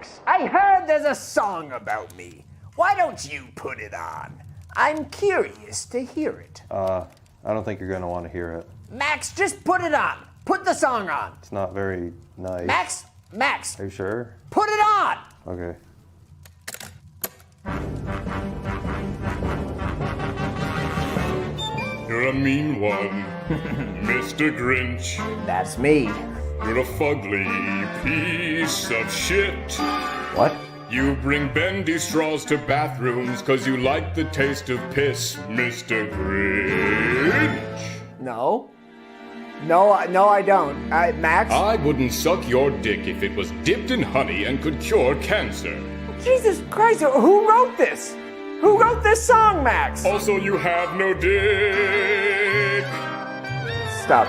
Max, I heard there's a song about me. Why don't you put it on? I'm curious to hear it. I don't think you're gonna want to hear it. Max, just put it on. Put the song on. It's not very nice. Max, Are you sure? put it on. Okay. You're a mean one, Mr. Grinch. That's me. You're a fugly piece of shit. What? You bring bendy straws to bathrooms 'cause you like the taste of piss, Mr. Grinch. No, I don't. Max? I wouldn't suck your dick if it was dipped in honey and could cure cancer. Jesus Christ, who wrote this? Who wrote this song, Max? Also, you have no dick. Stop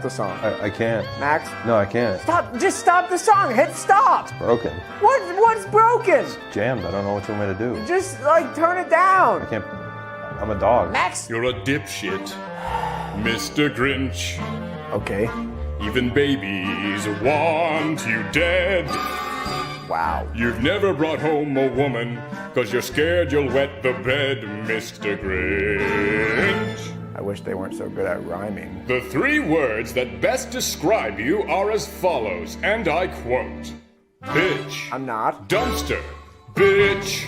the song. I can't. Max? No, I can't. Just stop the song. Hit stop. Broken. What's broken? Jammed. I don't know what you want me to do. Just, turn it down. I can't. I'm a dog. Max? You're a dipshit, Mr. Grinch. Okay. Even babies want you dead. Wow. You've never brought home a woman 'cause you're scared you'll wet the bed, Mr. Grinch. I wish they weren't so good at rhyming. The 3 words that best describe you are as follows, and I quote: bitch, I'm not. dumpster, bitch.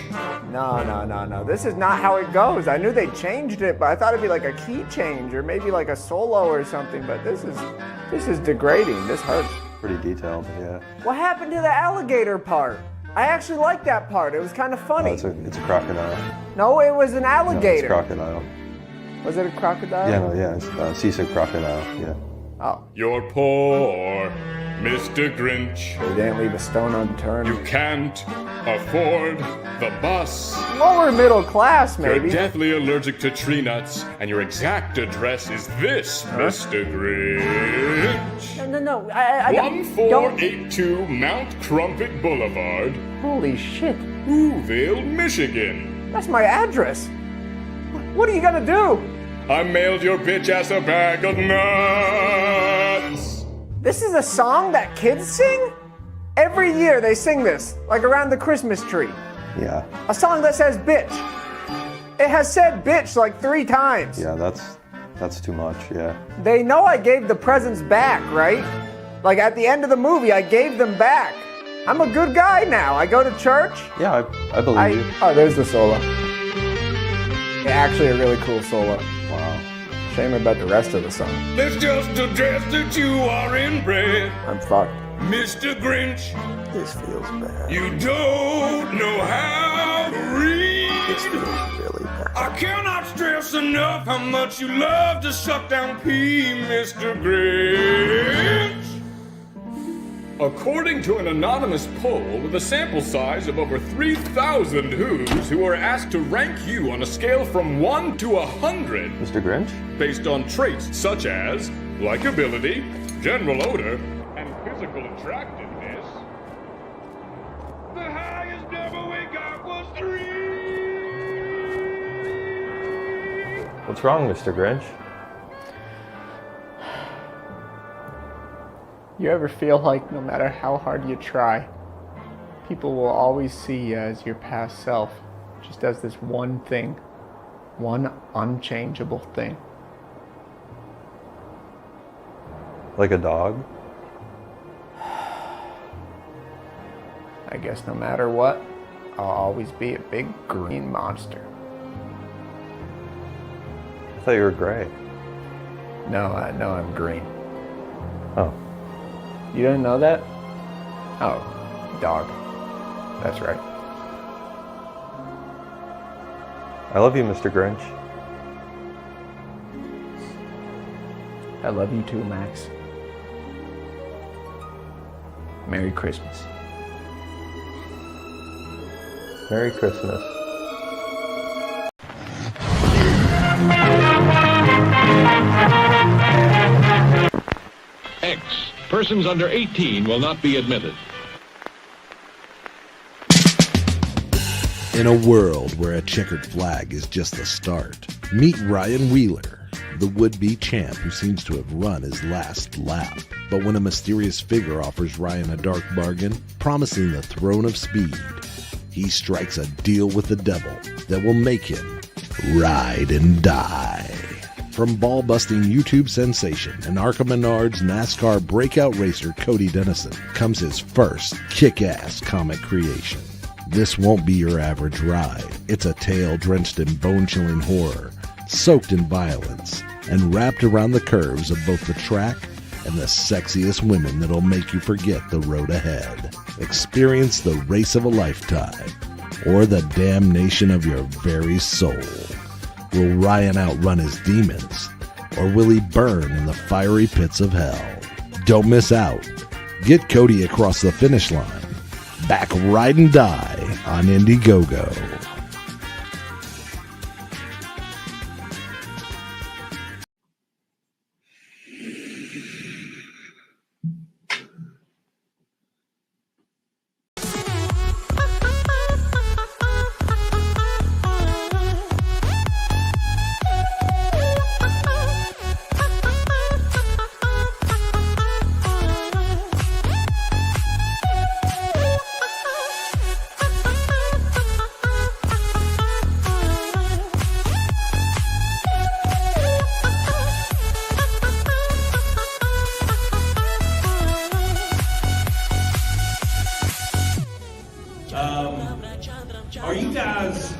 No. This is not how it goes. I knew they changed it, but I thought it'd be like a key change or maybe like a solo or something, but this is degrading. This hurts. Pretty detailed, yeah. What happened to the alligator part? I actually liked that part. It was kind of funny. It's a crocodile. No, it was an No, alligator. it's crocodile. Was it a crocodile? Yeah, it's seasick crocodile, yeah. Oh. You're poor, Mr. Grinch. They didn't leave a stone unturned. You can't afford the bus. Lower middle class, You're maybe. deathly allergic to tree nuts, and your exact address is this, Mr. Grinch. No. I 1482 Mount Crumpet Boulevard, Holy shit. Whoville, Michigan. That's my address. What are you gonna do? I mailed your bitch ass a bag of nuts. This is a song that kids sing? Every year they sing this, like around the Christmas tree. Yeah. A song that says bitch. It has said bitch like 3 times. Yeah, that's too much, yeah. They know I gave the presents back, right? Like at the end of the movie, I gave them back. I'm a good guy now. I go to church. Yeah, I believe you. Oh, there's the solo. Actually a really cool solo. Wow. Shame about the rest of the song. There's just a dress that you are inbred, I'm fucked. Mr. Grinch. This feels bad. You don't know how to read. This feels really bad. I cannot stress enough how much you love to suck down pee, Mr. Grinch. According to an anonymous poll with a sample size of over 3,000 Who's who were asked to rank you on a scale from 1 to 100 Mr. Grinch? based on traits such as likability, general odor, and physical attractiveness, the highest number we got was 3. What's wrong, Mr. Grinch? You ever feel like no matter how hard you try, people will always see you as your past self, just as this one thing, one unchangeable thing? Like a dog? I guess no matter what, I'll always be a big green monster. I thought you were gray. No, I'm green. Oh. You didn't know that? Oh, dog. That's right. I love you, Mr. Grinch. I love you too, Max. Merry Christmas. Merry Christmas. X. Persons under 18 will not be admitted. In a world where a checkered flag is just the start, meet Ryan Wheeler, the would-be champ who seems to have run his last lap. But when a mysterious figure offers Ryan a dark bargain, promising the throne of speed, he strikes a deal with the devil that will make him ride and die. From ball-busting YouTube sensation and Arca Menard's NASCAR breakout racer Cody Dennison comes his first kick-ass comic creation. This won't be your average ride. It's a tale drenched in bone-chilling horror, soaked in violence, and wrapped around the curves of both the track and the sexiest women that'll make you forget the road ahead. Experience the race of a lifetime, or the damnation of your very soul. Will Ryan outrun his demons, or will he burn in the fiery pits of hell? Don't miss out. Get Cody across the finish line. Back Ride and Die on Indiegogo. Are you guys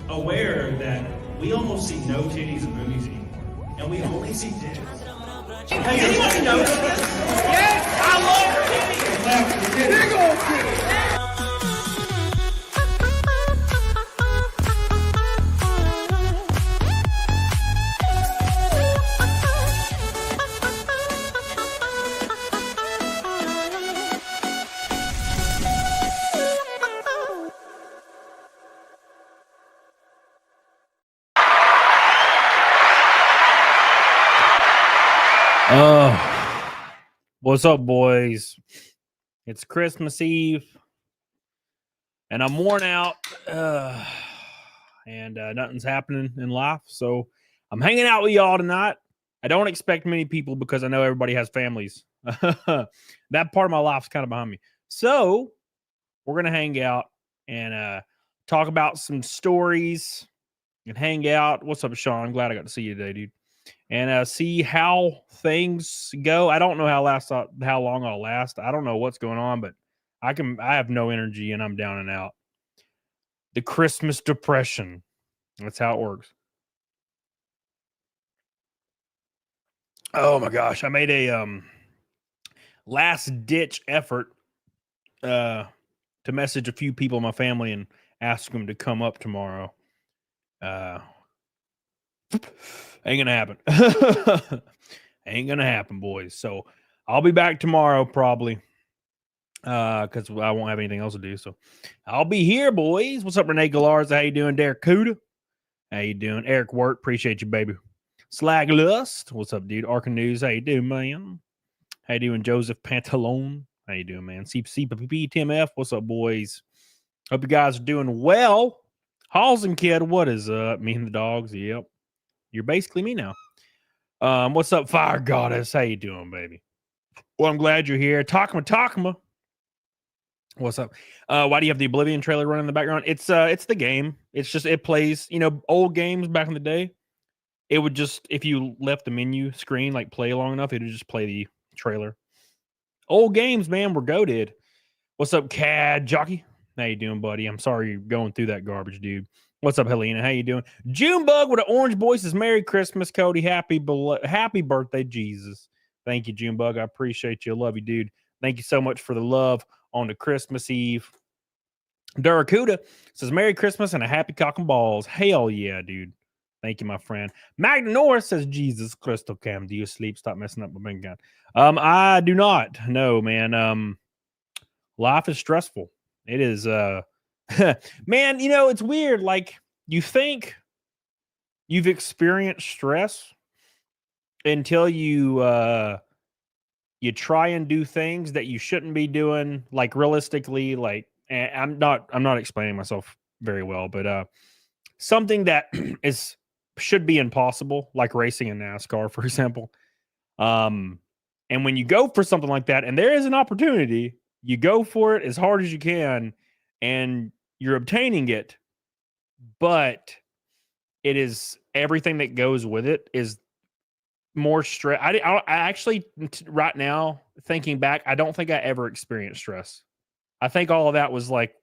aware that we almost see no titties in movies anymore? And we only see dicks? Has anybody noticed this? Yes, I love titties! Big old titties! What's up, boys? It's Christmas Eve, and I'm worn out, and nothing's happening in life, so I'm hanging out with y'all tonight. I don't expect many people because I know everybody has families. That part of my life's kind of behind me. So we're going to hang out and talk about some stories and hang out. What's up, Sean? I'm glad I got to see you today, dude. And see how things go. I don't know how long I'll last. I don't know what's going on, but I have no energy and I'm down and out. The Christmas depression. That's how it works. Oh my gosh. I made a last ditch effort to message a few people in my family and ask them to come up tomorrow. Ain't gonna happen. Ain't gonna happen, boys. So I'll be back tomorrow probably, because I won't have anything else to do. So I'll be here, boys. What's up, Renee Galarza? How you doing, Derek Cuda? How you doing, Eric Wirt? Appreciate you, baby. Slag Lust. What's up, dude? Arca News. How you doing, man? How you doing, Joseph Pantalone? How you doing, man? CPP TMF. What's up, boys? Hope you guys are doing well. Halsey Kid, what is up? Me and the dogs. Yep. You're basically me now. What's up, Fire Goddess? How you doing, baby? Well, I'm glad you're here. Takma. What's up? Why do you have the Oblivion trailer running in the background? It's the game. It's just, it plays, old games back in the day. It would just, if you left the menu screen, like play long enough, it would just play the trailer. Old games, man, were goated. What's up, Cad Jockey? How you doing, buddy? I'm sorry you're going through that garbage, dude. What's up, Helena? How you doing? Junebug with an orange voice says, Merry Christmas, Cody. Happy birthday, Jesus. Thank you, Junebug. I appreciate you. I love you, dude. Thank you so much for the love on the Christmas Eve. Durakuda says, Merry Christmas and a happy cock and balls. Hell yeah, dude. Thank you, my friend. Magna Norris says, Jesus, Crystal Cam, do you sleep? Stop messing up my bank account. I do not. No, man. Life is stressful. It is, man, it's weird. Like, you think you've experienced stress until you try and do things that you shouldn't be doing, like realistically, like, I'm not explaining myself very well, but something that is should be impossible, like racing in NASCAR, for example. And when you go for something like that, and there is an opportunity, you go for it as hard as you can, and you're obtaining it, but it is everything that goes with it is more stress. I actually, right now, thinking back, I don't think I ever experienced stress. I think all of that was like,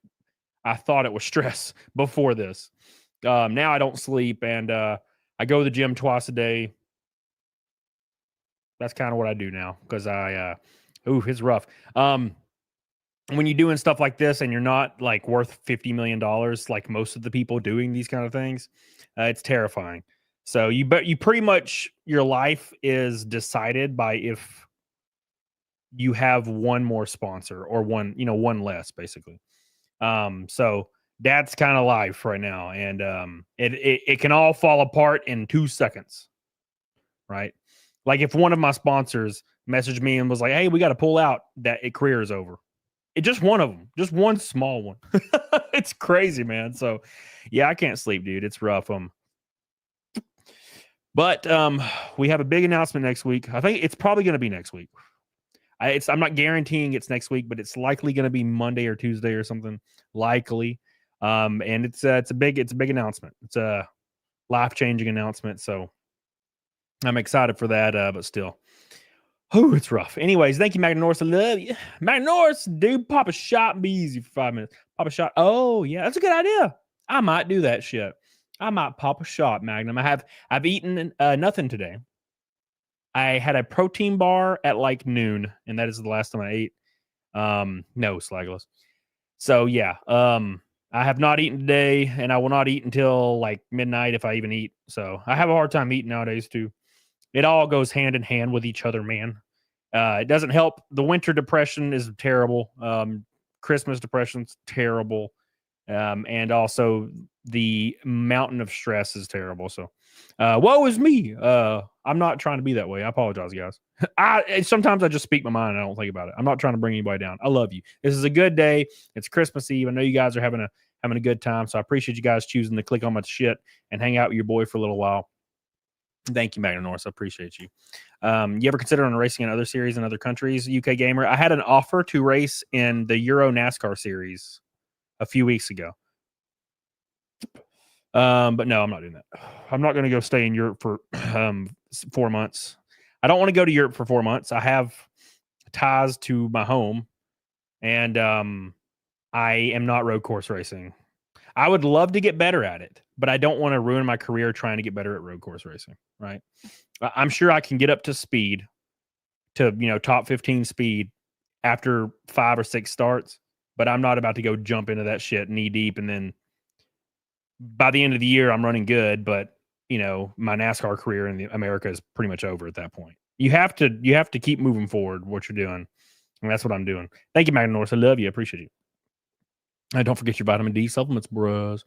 I thought it was stress before this. Now I don't sleep, and I go to the gym twice a day. That's kind of what I do now because it's rough. When you're doing stuff like this and you're not like worth $50 million, like most of the people doing these kind of things, it's terrifying. So you pretty much, your life is decided by if you have one more sponsor or one less, basically. So that's kind of life right now. And it can all fall apart in 2 seconds, right? Like if one of my sponsors messaged me and was like, hey, we got to pull out, that career is over. It just one of them, just one small one. It's crazy, man. So yeah, I can't sleep, dude. It's rough. But we have a big announcement next week. I think it's probably going to be next week. I'm not guaranteeing it's next week, but it's likely going to be Monday or Tuesday or something, likely. And it's a big announcement. It's a life-changing announcement. So I'm excited for that. But still, it's rough. Anyways, thank you, Magna Norris. I love you, Magna Norris. Dude, pop a shot and be easy for 5 minutes. Pop a shot. Oh yeah, that's a good idea. I might do that shit. I might pop a shot, Magnum. I've eaten nothing today. I had a protein bar at like noon, and that is the last time I ate. No, Slagless. So yeah, I have not eaten today, and I will not eat until like midnight if I even eat. So I have a hard time eating nowadays too. It all goes hand in hand with each other, man. It doesn't help. The winter depression is terrible. Christmas depression's terrible. And also the mountain of stress is terrible. So, woe is me. I'm not trying to be that way. I apologize, guys. Sometimes I just speak my mind and I don't think about it. I'm not trying to bring anybody down. I love you. This is a good day. It's Christmas Eve. I know you guys are having a good time. So I appreciate you guys choosing to click on my shit and hang out with your boy for a little while. Thank you, Magna Norris. I appreciate you. You ever consider on racing in other series in other countries? UK Gamer. I had an offer to race in the Euro NASCAR series a few weeks ago. But no, I'm not doing that. I'm not going to go stay in Europe for 4 months. I don't want to go to Europe for 4 months. I have ties to my home, and I am not road course racing. I would love to get better at it, but I don't want to ruin my career trying to get better at road course racing, right? I'm sure I can get up to speed, to top 15 speed after 5 or 6 starts, but I'm not about to go jump into that shit knee deep, and then by the end of the year I'm running good, but my NASCAR career in America is pretty much over at that point. You have to keep moving forward what you're doing, and that's what I'm doing. Thank you, Magna Norris. I love you. I appreciate you. Don't forget your vitamin D supplements, bros.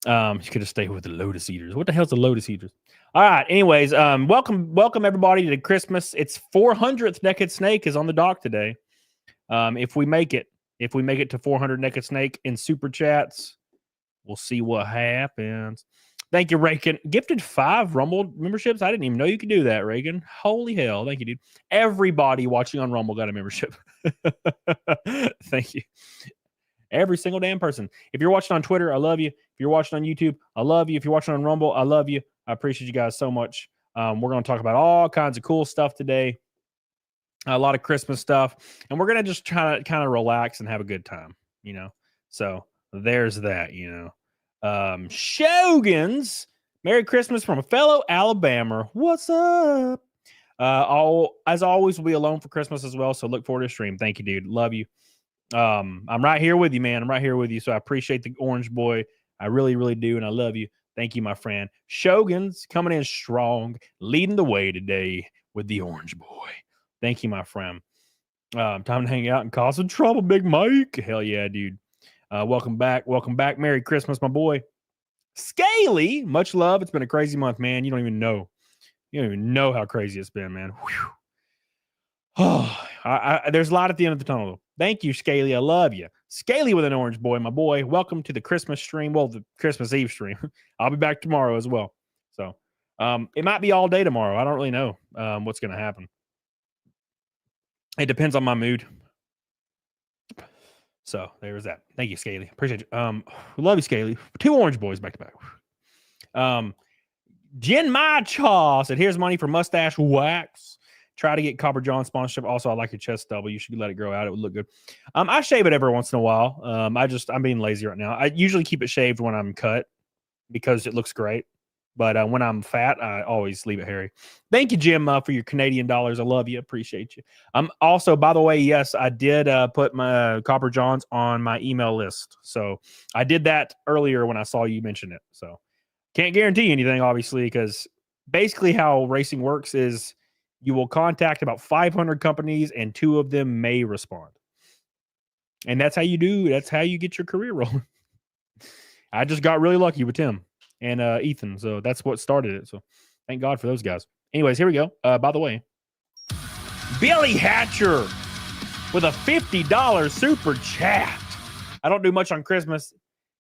You could have stayed with the Lotus Eaters. What the hell's the Lotus Eaters? All right. Anyways, welcome everybody to Christmas. It's 400th Naked Snake is on the dock today. If we make it to 400 Naked Snake in super chats, we'll see what happens. Thank you, Reagan. Gifted 5 Rumble memberships. I didn't even know you could do that, Reagan. Holy hell. Thank you, dude. Everybody watching on Rumble got a membership. Thank you. Every single damn person. If you're watching on Twitter, I love you. If you're watching on YouTube, I love you. If you're watching on Rumble, I love you. I appreciate you guys so much. We're going to talk about all kinds of cool stuff today. A lot of Christmas stuff. And we're going to just try to kind of relax and have a good time, So there's that, Shoguns, Merry Christmas from a fellow Alabama. What's up? As always, we'll be alone for Christmas as well. So look forward to the stream. Thank you, dude. Love you. I'm right here with you, man. I'm right here with you. So I appreciate the orange boy. I really, really do. And I love you. Thank you, my friend. Shoguns coming in strong, leading the way today with the orange boy. Thank you, my friend. Time to hang out and cause some trouble, Big Mike. Hell yeah, dude. Welcome back. Welcome back. Merry Christmas, my boy. Scaly, much love. It's been a crazy month, man. You don't even know. You don't even know how crazy it's been, man. Oh, there's a lot at the end of the tunnel. Thank you, Scaly. I love you. Scaly with an orange boy, my boy. Welcome to the Christmas stream. Well, the Christmas Eve stream. I'll be back tomorrow as well. So it might be all day tomorrow. I don't really know what's going to happen. It depends on my mood. So there's that. Thank you, Scaly. Appreciate you. Love you, Scaly. 2 orange boys back to back. Jen My Chaw said, here's money for mustache wax. Try to get Copper John sponsorship. Also, I like your chest double. You should let it grow out. It would look good. I shave it every once in a while. I'm being lazy right now. I usually keep it shaved when I'm cut because it looks great. But when I'm fat, I always leave it hairy. Thank you, Jim, for your Canadian dollars. I love you. Appreciate you. Also, by the way, yes, I did put my Copper Johns on my email list. So I did that earlier when I saw you mention it. So can't guarantee anything, obviously, because basically how racing works is you will contact about 500 companies and 2 of them may respond. And that's how you do. That's how you get your career rolling. I just got really lucky with Tim and Ethan. So that's what started it. So thank God for those guys. Anyways, here we go. By the way, Billy Hatcher with a $50 super chat. I don't do much on Christmas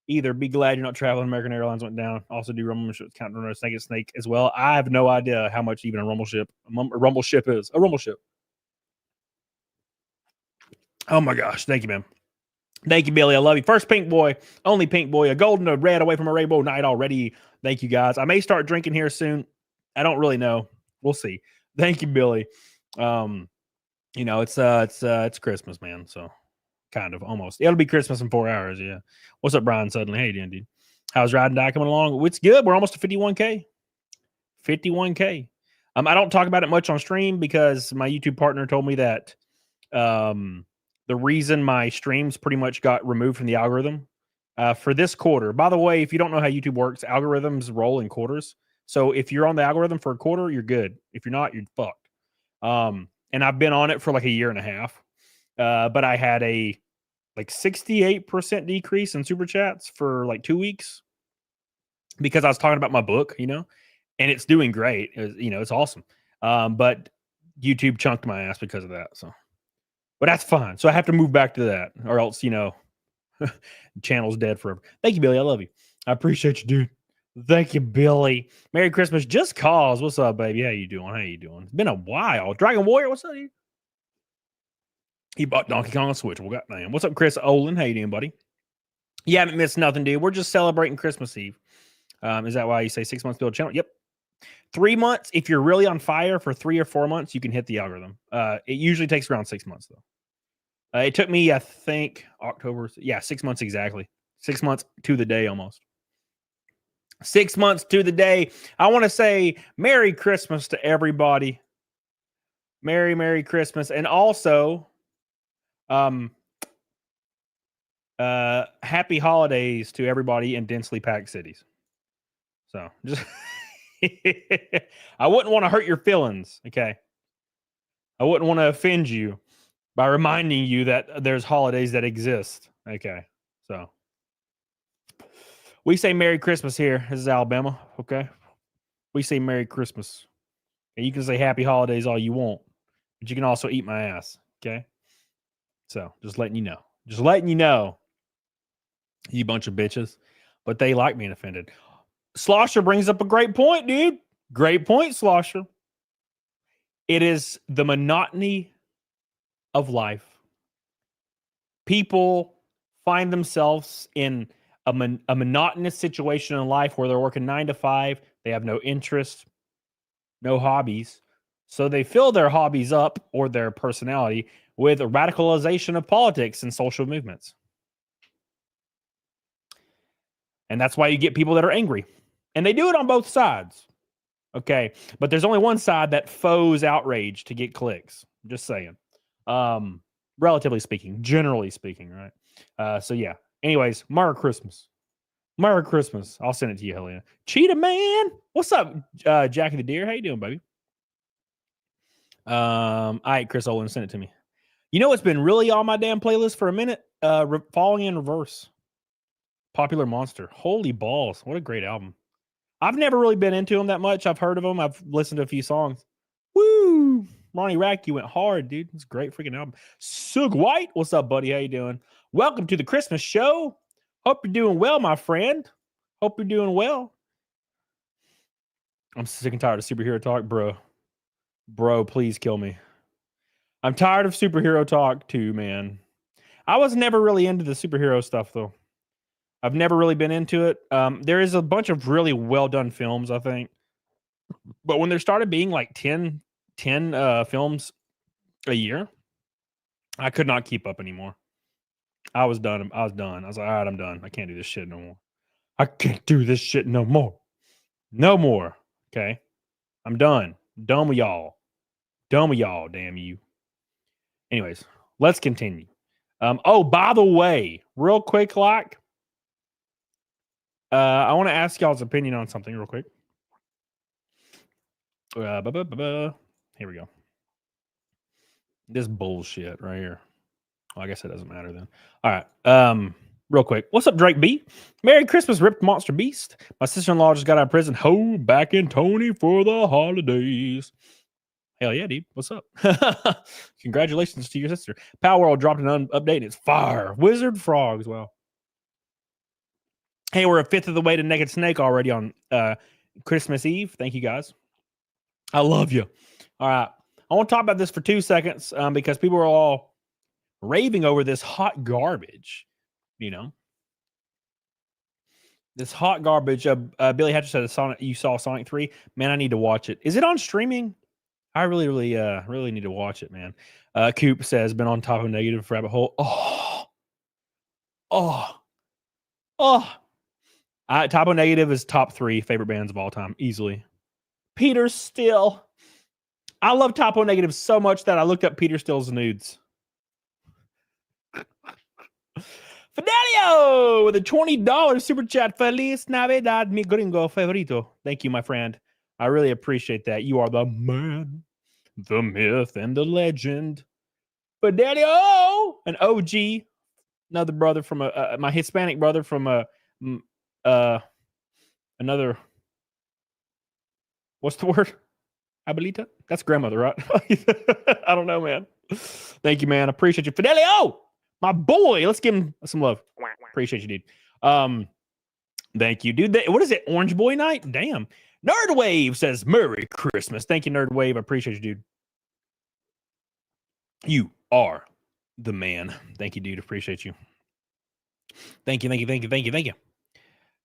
either. Be glad you're not traveling. American Airlines went down. Also do rumble ships, counting on a snake as well. I have no idea how much even a rumble ship is. A rumble ship. Oh my gosh. Thank you, man. Thank you, Billy. I love you. First pink boy, only pink boy, a golden, a red away from a rainbow night already. Thank you, guys. I may start drinking here soon. I don't really know. We'll see. Thank you, Billy. It's Christmas, man. So kind of almost. It'll be Christmas in 4 hours. Yeah. What's up, Brian? Suddenly, hey, dude. How's Ride and Die coming along? It's good. We're almost to 51K. 51K. I don't talk about it much on stream because my YouTube partner told me that the reason my streams pretty much got removed from the algorithm for this quarter. By the way, if you don't know how YouTube works, algorithms roll in quarters. So if you're on the algorithm for a quarter, you're good. If you're not, you're fucked. And I've been on it for like a year and a half. But I had a like 68% decrease in super chats for like 2 weeks because I was talking about my book, and it's doing great. It's awesome. But YouTube chunked my ass because of that. So, but that's fine. So I have to move back to that or else, channel's dead forever. Thank you, Billy. I love you. I appreciate you, dude. Thank you, Billy. Merry Christmas. Just cause. What's up, baby? How you doing? It's been a while. Dragon Warrior, what's up, dude? He bought Donkey Kong on Switch. Well, goddamn. What's up, Chris Olin? How you doing, buddy? You haven't missed nothing, dude. We're just celebrating Christmas Eve. Is that why you say 6 months to build a channel? Yep. 3 months. If you're really on fire for 3 or 4 months, you can hit the algorithm. It usually takes around 6 months, though. It took me, I think, October. Yeah, 6 months exactly. 6 months to the day almost. 6 months to the day. I want to say Merry Christmas to everybody. Merry Christmas. And also, happy holidays to everybody in densely packed cities. So just I wouldn't want to hurt your feelings, okay? I wouldn't want to offend you by reminding you that there's holidays that exist. Okay. So we say Merry Christmas here. This is Alabama, okay? We say Merry Christmas. And you can say Happy Holidays all you want, but you can also eat my ass, okay? So just letting you know. Just letting you know, you bunch of bitches. But they like being offended. Slosher brings up a great point, dude. Great point, Slosher. It is the monotony of life. People find themselves in a monotonous situation in life where they're working 9 to 5. They have no interest, no hobbies. So they fill their hobbies up or their personality with a radicalization of politics and social movements. And that's why you get people that are angry. And they do it on both sides. Okay. But there's only one side that foes outrage to get clicks. Just saying. Relatively speaking, generally speaking, right? So yeah. Anyways, Merry Christmas. Merry Christmas. I'll send it to you, Helena. Cheetah Man. What's up, Jackie the Deer? How you doing, baby? All right, Chris Olin, send it to me. You know what's been really on my damn playlist for a minute? Falling in Reverse. Popular Monster. Holy balls. What a great album. I've never really been into him that much. I've heard of him. I've listened to a few songs. Woo! Ronnie Rack, you went hard, dude. It's a great freaking album. Sug White, what's up, buddy? How you doing? Welcome to the Christmas show. Hope you're doing well, my friend. Hope you're doing well. I'm sick and tired of superhero talk, bro. Bro, please kill me. I'm tired of superhero talk too, man. I was never really into the superhero stuff, though. I've never really been into it. There is a bunch of really well done films, I think. But when there started being like 10 films a year, I could not keep up anymore. I was done. I was like, all right, I'm done. I can't do this shit no more. I can't do this shit no more. No more. Okay. I'm done. Done with y'all. Done with y'all, damn you. Anyways, let's continue. Oh, by the way, real quick, I want to ask y'all's opinion on something real quick. Here we go. This bullshit right here. Well, I guess it doesn't matter then. All right. Real quick. What's up, Drake B? Merry Christmas, Ripped Monster Beast. My sister-in-law just got out of prison. Ho, back in Tony for the holidays. Hell yeah, dude. What's up? Congratulations to your sister. Power World dropped an update and it's fire. Wizard Frogs. Well. Hey, we're a fifth of the way to Naked Snake already on Christmas Eve. Thank you, guys. I love you. All right. I want to talk about this for 2 seconds because people are all raving over this hot garbage. You know, this hot garbage. Billy Hatcher said you saw Sonic 3. Man, I need to watch it. Is it on streaming? I really need to watch it, man. Coop says, been on top of negative rabbit hole. Typo Negative is top 3 favorite bands of all time, easily. Peter Steele. I love Typo Negative so much that I looked up Peter Steele's nudes. Fidelio with a $20 super chat. Feliz Navidad, mi gringo favorito. Thank you, my friend. I really appreciate that. You are the man, the myth, and the legend. Fidelio, an OG, another brother from my Hispanic brother from another. What's the word? Abuelita? That's grandmother, right? I don't know, man. Thank you, man. I appreciate you. Fidelio, my boy. Let's give him some love. Appreciate you, dude. Thank you, dude. What is it? Orange Boy night? Damn. Nerd Wave says, Merry Christmas. Thank you, Nerd Wave. I appreciate you, dude. You are the man. Thank you, dude. Appreciate you. Thank you.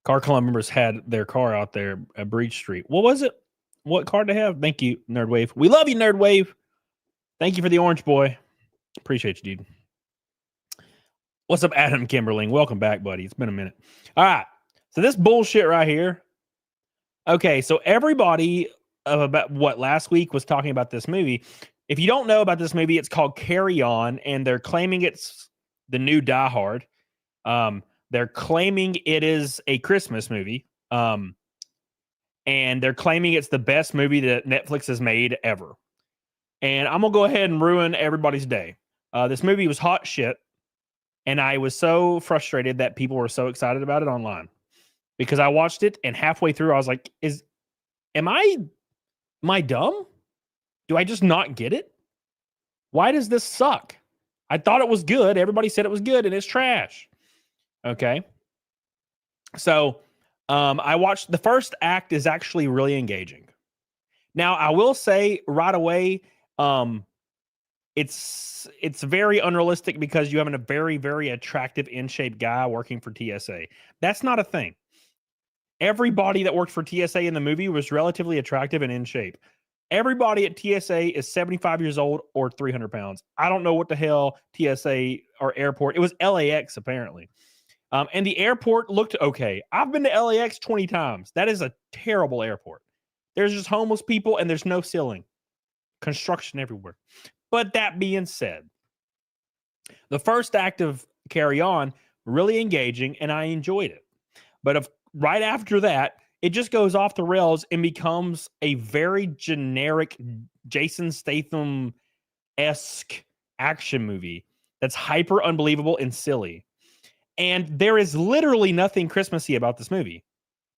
Car Club members had their car out there at Breach Street. What was it? What car to have? Thank you, Nerd Wave. We love you, Nerd Wave. Thank you for the orange boy. Appreciate you, dude. What's up, Adam Kimberling? Welcome back, buddy. It's been a minute. All right. So this bullshit right here. Okay, so everybody about last week was talking about this movie. If you don't know about this movie, it's called Carry On, and they're claiming it's the new Die Hard. They're claiming it is a Christmas movie. And they're claiming it's the best movie that Netflix has made ever. And I'm going to go ahead and ruin everybody's day. This movie was hot shit. And I was so frustrated that people were so excited about it online. Because I watched it and halfway through I was like, am I dumb? Do I just not get it? Why does this suck? I thought it was good. Everybody said it was good and it's trash. Okay. So I watched the first act is actually really engaging. Now I will say right away, it's very unrealistic because you have a very, very attractive in-shape guy working for TSA. That's not a thing. Everybody that worked for TSA in the movie was relatively attractive and in shape. Everybody at TSA is 75 years old or 300 pounds. I don't know what the hell TSA or airport. It was LAX apparently. And the airport looked okay. I've been to LAX 20 times. That is a terrible airport. There's just homeless people and there's no ceiling. Construction everywhere. But that being said, the first act of Carry On, really engaging, and I enjoyed it. But right after that, it just goes off the rails and becomes a very generic Jason Statham-esque action movie that's hyper unbelievable and silly. And there is literally nothing Christmassy about this movie.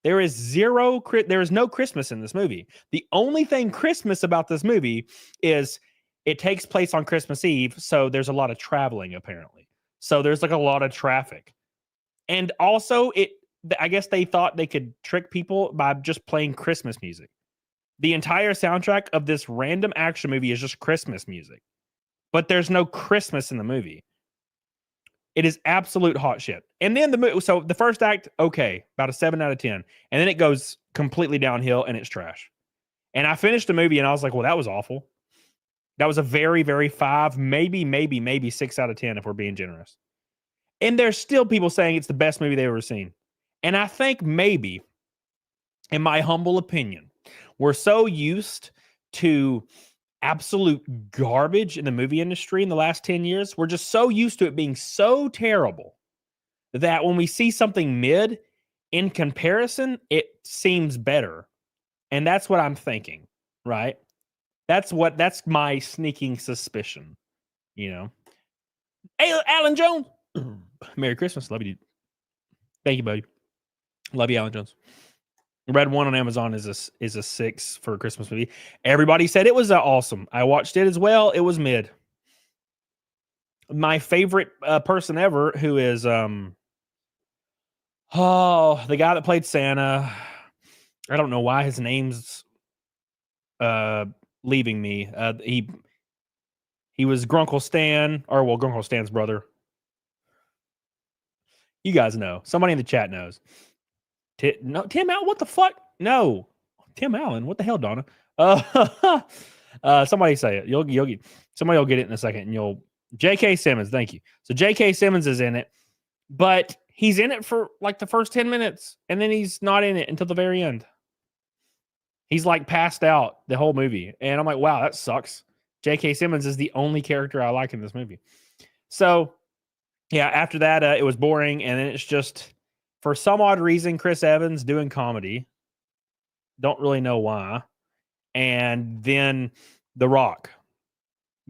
There is no Christmas in this movie. The only thing Christmas about this movie is it takes place on Christmas Eve, so there's a lot of traveling, apparently. So there's like a lot of traffic. And also, I guess they thought they could trick people by just playing Christmas music. The entire soundtrack of this random action movie is just Christmas music, but there's no Christmas in the movie. It is absolute hot shit. And then so the first act, okay, about a 7 out of 10. And then it goes completely downhill and it's trash. And I finished the movie and I was like, well, that was awful. That was a very, very 5, maybe 6 out of 10 if we're being generous. And there's still people saying it's the best movie they've ever seen. And I think maybe, in my humble opinion, we're so used to absolute garbage in the movie industry in the last 10 years. We're just so used to it being so terrible that when we see something mid, in comparison, it seems better. And that's what I'm thinking, right? That's my sneaking suspicion, you know. Hey, Alan Jones. Merry Christmas. Love you, dude. Thank you, buddy. Love you, Alan Jones. Red One on Amazon is a 6 for a Christmas movie. Everybody said it was awesome. I watched it as well. It was mid. My favorite person ever, who is the guy that played Santa. I don't know why his name's leaving me. He was Grunkle Stan, or well, Grunkle Stan's brother. You guys know. Somebody in the chat knows. No, Tim Allen. What the fuck? No, Tim Allen. What the hell, Donna? Somebody say it. You'll get. Somebody will get it in a second, and you'll. J.K. Simmons. Thank you. So J.K. Simmons is in it, but he's in it for like the first 10 minutes, and then he's not in it until the very end. He's like passed out the whole movie, and I'm like, wow, that sucks. J.K. Simmons is the only character I like in this movie. So, yeah, after that, it was boring, and then it's just. For some odd reason, Chris Evans doing comedy. Don't really know why. And then The Rock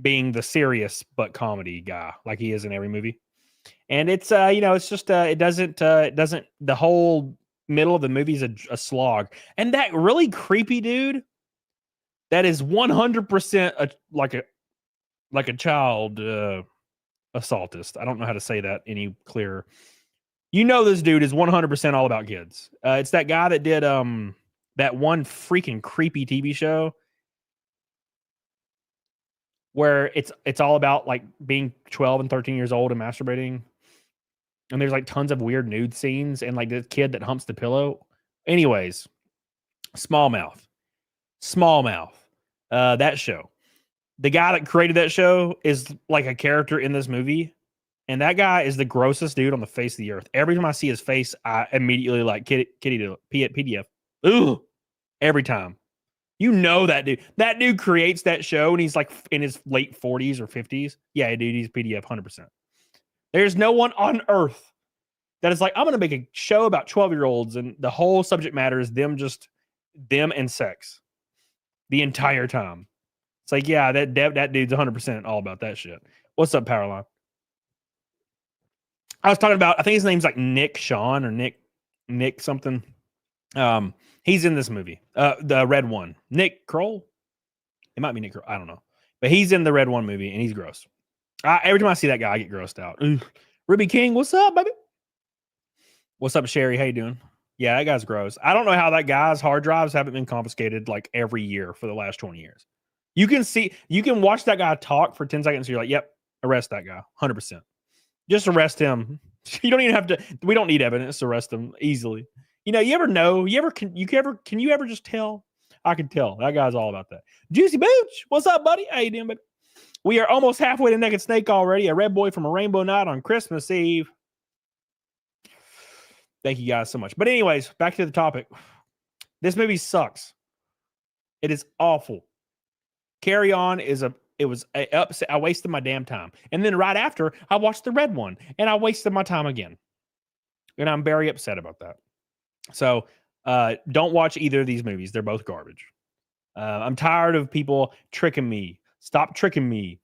being the serious but comedy guy, like he is in every movie. And it's it's just it doesn't the whole middle of the movie is a slog. And that really creepy dude that is 100% like a child assaultist. I don't know how to say that any clearer. You know this dude is 100% all about kids. It's that guy that did that one freaking creepy TV show where it's all about like being 12 and 13 years old and masturbating. And there's like tons of weird nude scenes and like the kid that humps the pillow. Anyways, Smallmouth. That show. The guy that created that show is like a character in this movie. And that guy is the grossest dude on the face of the earth. Every time I see his face, I immediately like PDF. Ooh, every time. You know that dude. That dude creates that show, and he's like in his late 40s or 50s. Yeah, dude, he's PDF 100%. There's no one on earth that is like, I'm going to make a show about 12-year-olds, and the whole subject matter is them and sex the entire time. It's like, yeah, that dude's 100% all about that shit. What's up, Powerline? I was talking about, I think his name's like Nick Sean or Nick something. He's in this movie, the Red One. Nick Kroll? It might be Nick Kroll. I don't know. But he's in the Red One movie, and he's gross. Every time I see that guy, I get grossed out. Ruby King, what's up, baby? What's up, Sherry? How you doing? Yeah, that guy's gross. I don't know how that guy's hard drives haven't been confiscated like every year for the last 20 years. You can watch that guy talk for 10 seconds, and you're like, yep, arrest that guy, 100%. Just arrest him. You don't even have to. We don't need evidence to arrest him easily. You know, you ever know? Can you ever just tell? I can tell. That guy's all about that. Juicy Booch, what's up, buddy? How you doing, baby? We are almost halfway to Naked Snake already. A red boy from a rainbow night on Christmas Eve. Thank you guys so much. But anyways, back to the topic. This movie sucks. It is awful. Carry On is I wasted my damn time. And then right after, I watched the Red One, and I wasted my time again. And I'm very upset about that. So don't watch either of these movies. They're both garbage. I'm tired of people tricking me. Stop tricking me.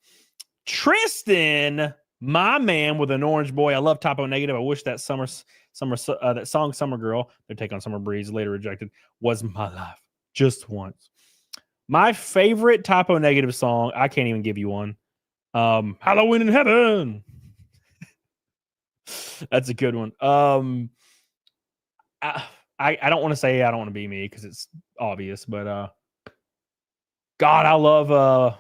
Tristan, my man with an orange boy. I love Typo Negative. I wish that that song Summer Girl, their take on Summer Breeze, later rejected, was my life. Just once. My favorite Typo Negative song, I can't even give you one. Halloween in Heaven. That's a good one. I don't want to say I don't want to be me because it's obvious, but God, I love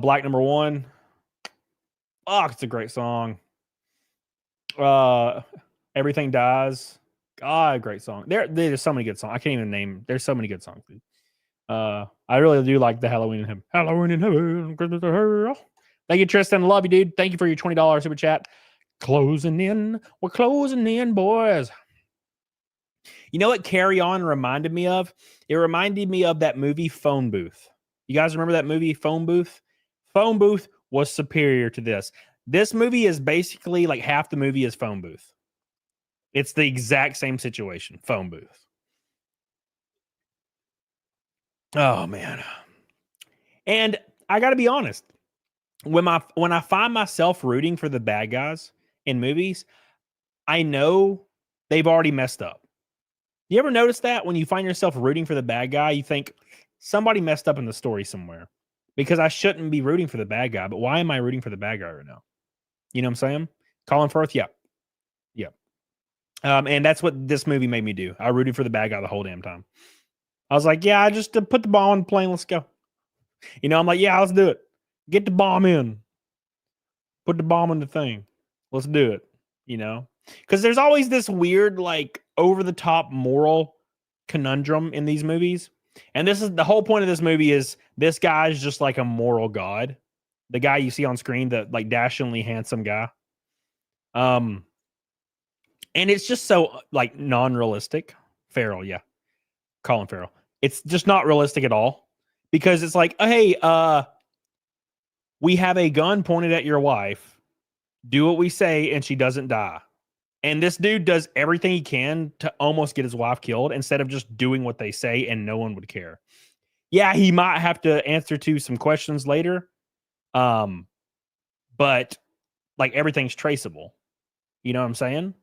Black Number One. Oh, it's a great song. Everything Dies. God, great song. There's so many good songs. I can't even name. There's so many good songs. Dude. I really do like the Halloween in Heaven. Halloween in Heaven. Thank you, Tristan. Love you, dude. Thank you for your $20 super chat. Closing in. We're closing in, boys. You know what Carry On reminded me of? It reminded me of that movie Phone Booth. You guys remember that movie Phone Booth? Phone Booth was superior to this. This movie is basically like half the movie is Phone Booth. It's the exact same situation. Phone Booth. Oh man. And I got to be honest. When I find myself rooting for the bad guys in movies, I know they've already messed up. You ever notice that when you find yourself rooting for the bad guy, you think somebody messed up in the story somewhere? Because I shouldn't be rooting for the bad guy, but why am I rooting for the bad guy right now? You know what I'm saying? Colin Firth, yeah. And that's what this movie made me do. I rooted for the bad guy the whole damn time. I was like, yeah, just put the bomb on the plane. Let's go. You know, I'm like, yeah, let's do it. Get the bomb in. Put the bomb in the thing. Let's do it. You know? Because there's always this weird, like, over-the-top moral conundrum in these movies. And this is the whole point of this movie is this guy's just like a moral god. The guy you see on screen, the like dashingly handsome guy. And it's just so like non-realistic. Farrell, yeah. Colin Farrell. It's just not realistic at all. Because it's like, hey, we have a gun pointed at your wife. Do what we say and she doesn't die. And this dude does everything he can to almost get his wife killed instead of just doing what they say and no one would care. Yeah, he might have to answer to some questions later. But like everything's traceable. You know what I'm saying?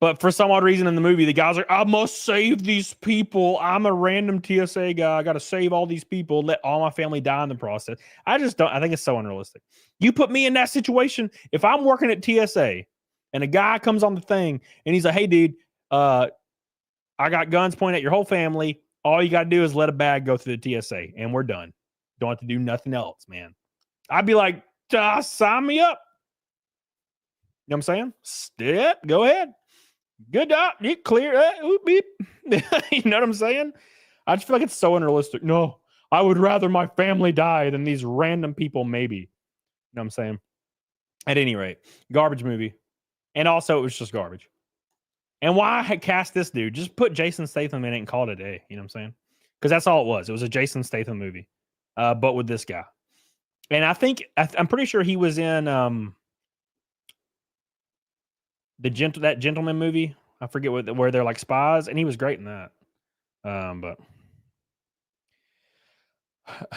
But for some odd reason in the movie, the guy's like, I must save these people. I'm a random TSA guy. I got to save all these people, let all my family die in the process. I think it's so unrealistic. You put me in that situation. If I'm working at TSA and a guy comes on the thing and he's like, hey, dude, I got guns pointed at your whole family. All you got to do is let a bag go through the TSA and we're done. Don't have to do nothing else, man. I'd be like, sign me up. You know what I'm saying? Go ahead. Good job. You clear that. Beep. You know what I'm saying? I just feel like it's so unrealistic. No, I would rather my family die than these random people, maybe. You know what I'm saying? At any rate, garbage movie. And also, it was just garbage. And why cast this dude? Just put Jason Statham in it and call it a day. You know what I'm saying? Because that's all it was. It was a Jason Statham movie, but with this guy. And I think, I'm pretty sure he was in that Gentleman movie. I forget where they're like spies, and he was great in that. But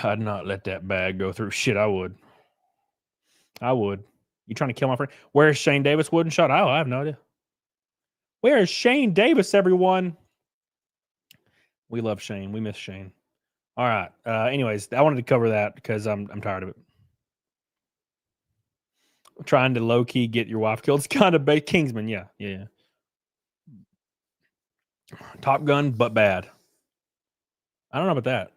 I'd not let that bag go through. Shit, I would. You trying to kill my friend? Where's Shane Davis? Wooden shot? Oh, I have no idea. Where is Shane Davis, everyone? We love Shane. We miss Shane. All right. Anyways, I wanted to cover that because I'm tired of it. Trying to low key get your wife killed. It's kind of bad. Kingsman, yeah. Top Gun, but bad. I don't know about that.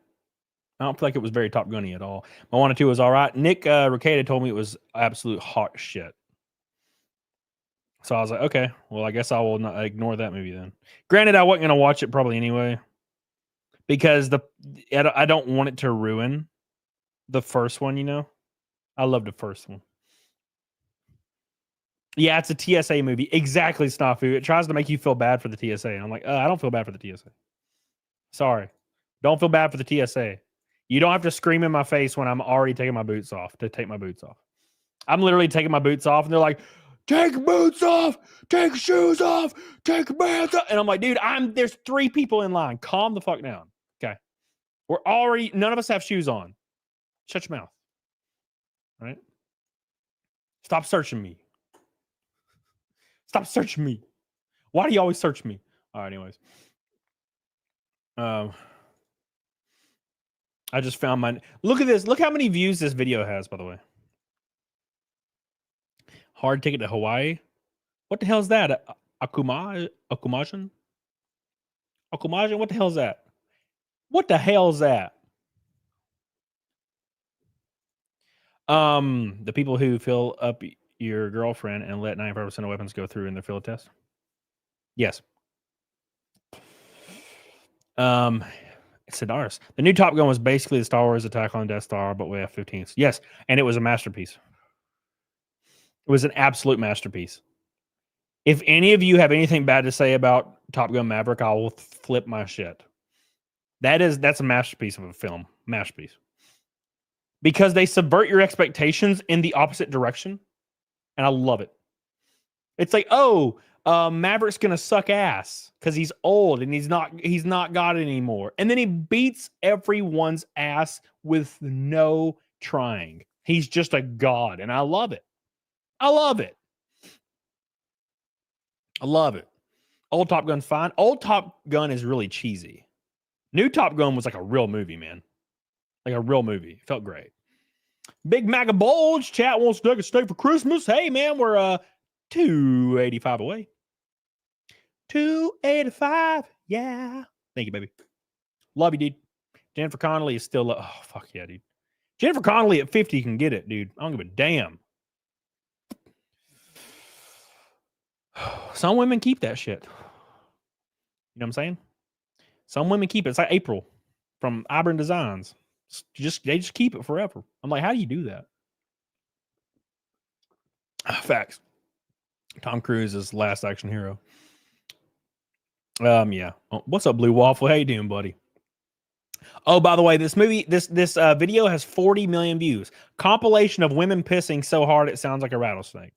I don't feel like it was very Top Gunny at all. Moana 2 was all right. Nick Ricada told me it was absolute hot shit. So I was like, okay, well, I guess I will not ignore that movie then. Granted, I wasn't going to watch it probably anyway because I don't want it to ruin the first one, you know? I love the first one. Yeah, it's a TSA movie. Exactly, Snafu. It tries to make you feel bad for the TSA. And I'm like, I don't feel bad for the TSA. Sorry. Don't feel bad for the TSA. You don't have to scream in my face when I'm already taking my boots off to take my boots off. I'm literally taking my boots off, and they're like, take boots off, take shoes off, take pants off. And I'm like, dude, there's 3 people in line. Calm the fuck down. Okay. None of us have shoes on. Shut your mouth. All right? Stop searching me. Stop searching me. Why do you always search me? All right, anyways. I just found mine. Look at this. Look how many views this video has, by the way. Hard ticket to Hawaii. What the hell is that? Akumajan? Akumajan? What the hell is that? What the hell is that? The people who fill up your girlfriend and let 95% of weapons go through in their field test. Yes. Sidaris. The new Top Gun was basically the Star Wars attack on the Death Star, but with F-15s. Yes, and it was a masterpiece. It was an absolute masterpiece. If any of you have anything bad to say about Top Gun Maverick, I will flip my shit. That's a masterpiece of a film. Masterpiece. Because they subvert your expectations in the opposite direction. And I love it. It's like, Maverick's gonna suck ass because he's old and he's not got it anymore. And then he beats everyone's ass with no trying. He's just a god, and I love it. I love it. I love it. Old Top Gun's fine. Old Top Gun is really cheesy. New Top Gun was like a real movie, man. Like a real movie. It felt great. Big Maga Bulge chat wants to take a steak for Christmas. Hey, man, we're 285 away. 285. Yeah. Thank you, baby. Love you, dude. Jennifer Connelly is still. Oh, fuck yeah, dude. Jennifer Connelly at 50 can get it, dude. I don't give a damn. Some women keep that shit. You know what I'm saying? Some women keep it. It's like April from Auburn Designs. They just keep it forever. I'm like, how do you do that? Facts. Tom Cruise is Last Action Hero. Yeah. Oh, what's up, Blue Waffle? How you doing, buddy? Oh, by the way, this video has 40 million views. Compilation of women pissing so hard it sounds like a rattlesnake.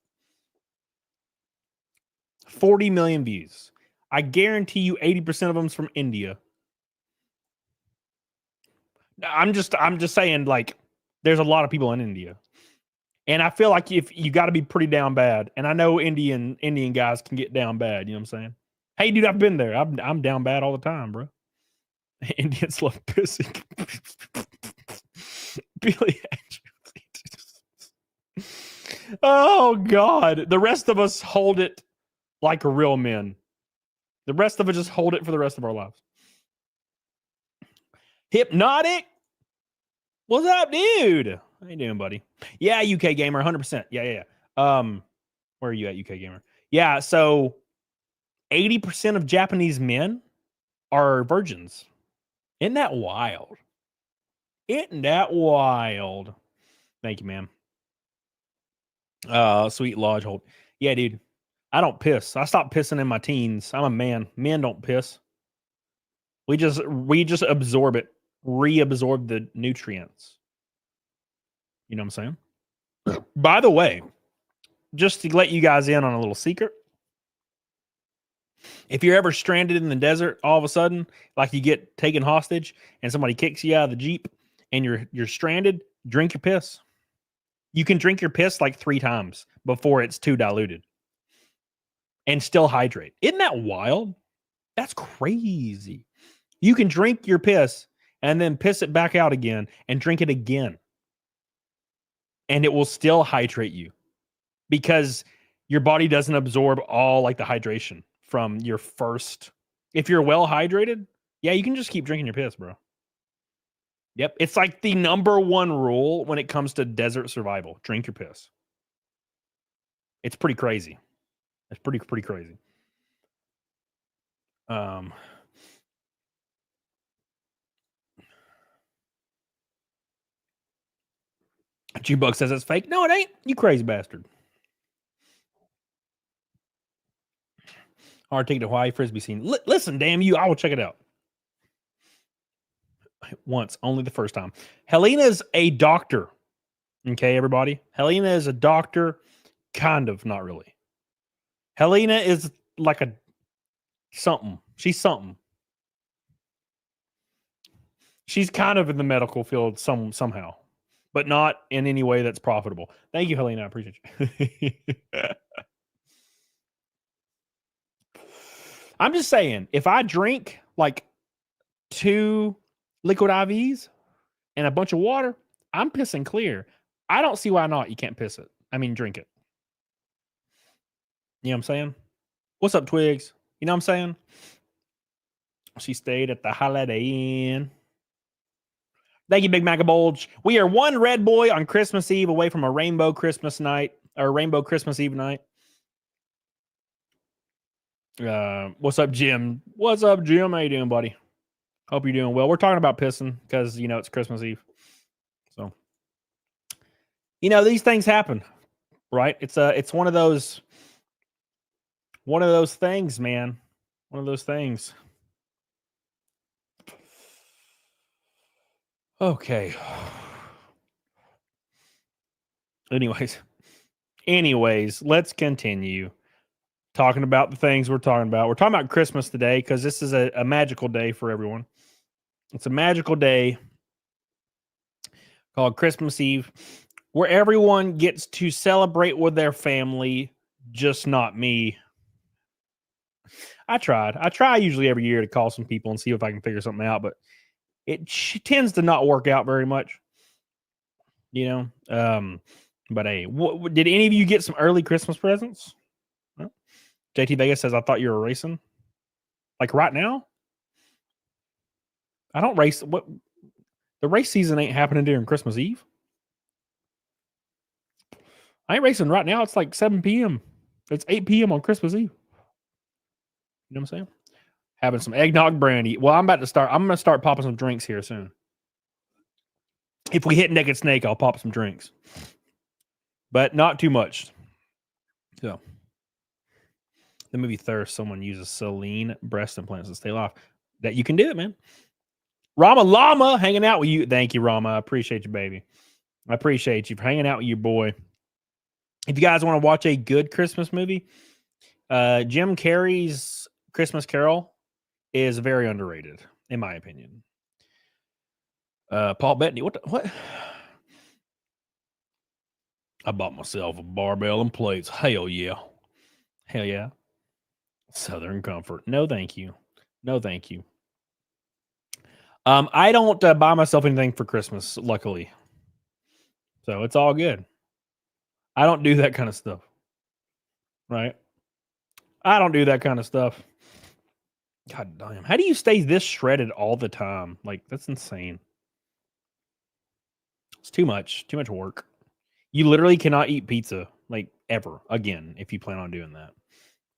40 million views. I guarantee you 80% of them's from India. I'm just saying, like, there's a lot of people in India. And I feel like if you got to be pretty down bad, and I know Indian guys can get down bad, you know what I'm saying? Hey, dude, I've been there. I'm down bad all the time, bro. Indians love pissing. Billy Oh God. The rest of us hold it like real men. The rest of us just hold it for the rest of our lives. Hypnotic. What's up, dude? How you doing, buddy? Yeah, UK gamer, 100%. Yeah. Where are you at, UK gamer? Yeah, so 80% of Japanese men are virgins. Isn't that wild? Isn't that wild? Thank you, ma'am. Sweet Lodge Hold. Yeah, dude. I don't piss. I stopped pissing in my teens. I'm a man. Men don't piss. We just absorb it, reabsorb the nutrients. You know what I'm saying? By the way, just to let you guys in on a little secret, if you're ever stranded in the desert, all of a sudden, like you get taken hostage and somebody kicks you out of the Jeep and you're stranded, drink your piss. You can drink your piss like 3 times before it's too diluted and still hydrate. Isn't that wild? That's crazy. You can drink your piss and then piss it back out again and drink it again. And it will still hydrate you because your body doesn't absorb all like the hydration from your first. If you're well hydrated, yeah, you can just keep drinking your piss, bro. Yep. It's like the #1 rule when it comes to desert survival. Drink your piss. It's pretty crazy. It's pretty crazy. G-Bug says it's fake. No, it ain't. You crazy bastard. Hard ticket to Hawaii Frisbee scene. Listen, damn you, I will check it out. Once, only the first time. Helena's a doctor. Okay, everybody? Helena is a doctor. Kind of, not really. Helena is like a something. She's something. She's kind of in the medical field somehow, but not in any way that's profitable. Thank you, Helena. I appreciate you. I'm just saying, if I drink like 2 liquid IVs and a bunch of water, I'm pissing clear. I don't see why not. You can't piss it. I mean, drink it. You know what I'm saying? What's up, Twigs? You know what I'm saying? She stayed at the Holiday Inn. Thank you, Big Mac Bulge. We are one red boy on Christmas Eve away from a rainbow Christmas night or rainbow Christmas Eve night. What's up, Jim? What's up, Jim? How you doing, buddy? Hope you're doing well. We're talking about pissing because it's Christmas Eve. So these things happen, right? It's one of those things, man. One of those things. Okay. Anyways, let's continue talking about the things we're talking about. We're talking about Christmas today because this is a magical day for everyone. It's a magical day called Christmas Eve where everyone gets to celebrate with their family, just not me. I try usually every year to call some people and see if I can figure something out, but it tends to not work out very much. But hey, did any of you get some early Christmas presents? Well, JT Vegas says, I thought you were racing. Like right now? I don't race. What? The race season ain't happening during Christmas Eve. I ain't racing right now. It's like 7 p.m. It's 8 p.m. on Christmas Eve. You know what I'm saying? Having some eggnog brandy. Well, I'm going to start popping some drinks here soon. If we hit Naked Snake, I'll pop some drinks. But not too much. So, the movie Thirst, someone uses saline breast implants to stay alive. That you can do it, man. Rama Llama hanging out with you. Thank you, Rama. I appreciate you, baby. I appreciate you for hanging out with your boy. If you guys want to watch a good Christmas movie, Jim Carrey's Christmas Carol is very underrated, in my opinion. Paul Bettany, what? I bought myself a barbell and plates. Hell yeah. Hell yeah. Southern Comfort. No, thank you. No, thank you. I don't buy myself anything for Christmas, luckily. So it's all good. I don't do that kind of stuff. Right? I don't do that kind of stuff. God damn. How do you stay this shredded all the time? Like, that's insane. It's too much. Too much work. You literally cannot eat pizza, like, ever again if you plan on doing that.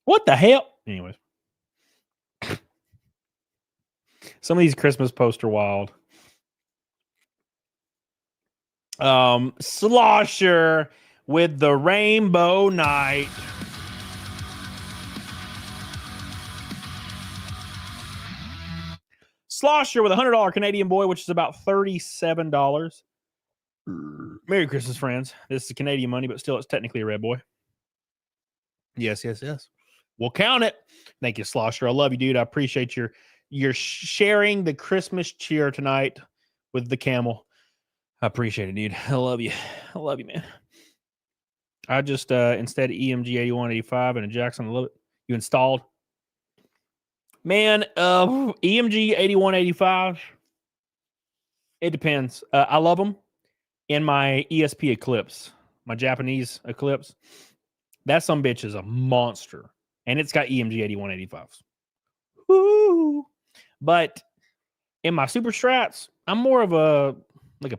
What the hell? Anyways. Some of these Christmas posts are wild. Slosher with the Rainbow Night. Slosher with a $100 Canadian boy, which is about $37. Merry Christmas, friends. This is Canadian money, but still, it's technically a red boy. Yes. We'll count it. Thank you, Slosher. I love you, dude. I appreciate your sharing the Christmas cheer tonight with the camel. I appreciate it, dude. I love you. I love you, man. I just instead of EMG 8185 and a Jackson, I love it. You installed. Man, EMG 8185. It depends. I love them. In my ESP Eclipse, my Japanese Eclipse, that some bitch is a monster. And it's got EMG 8185s. Woo! But in my Super Strats, I'm more of a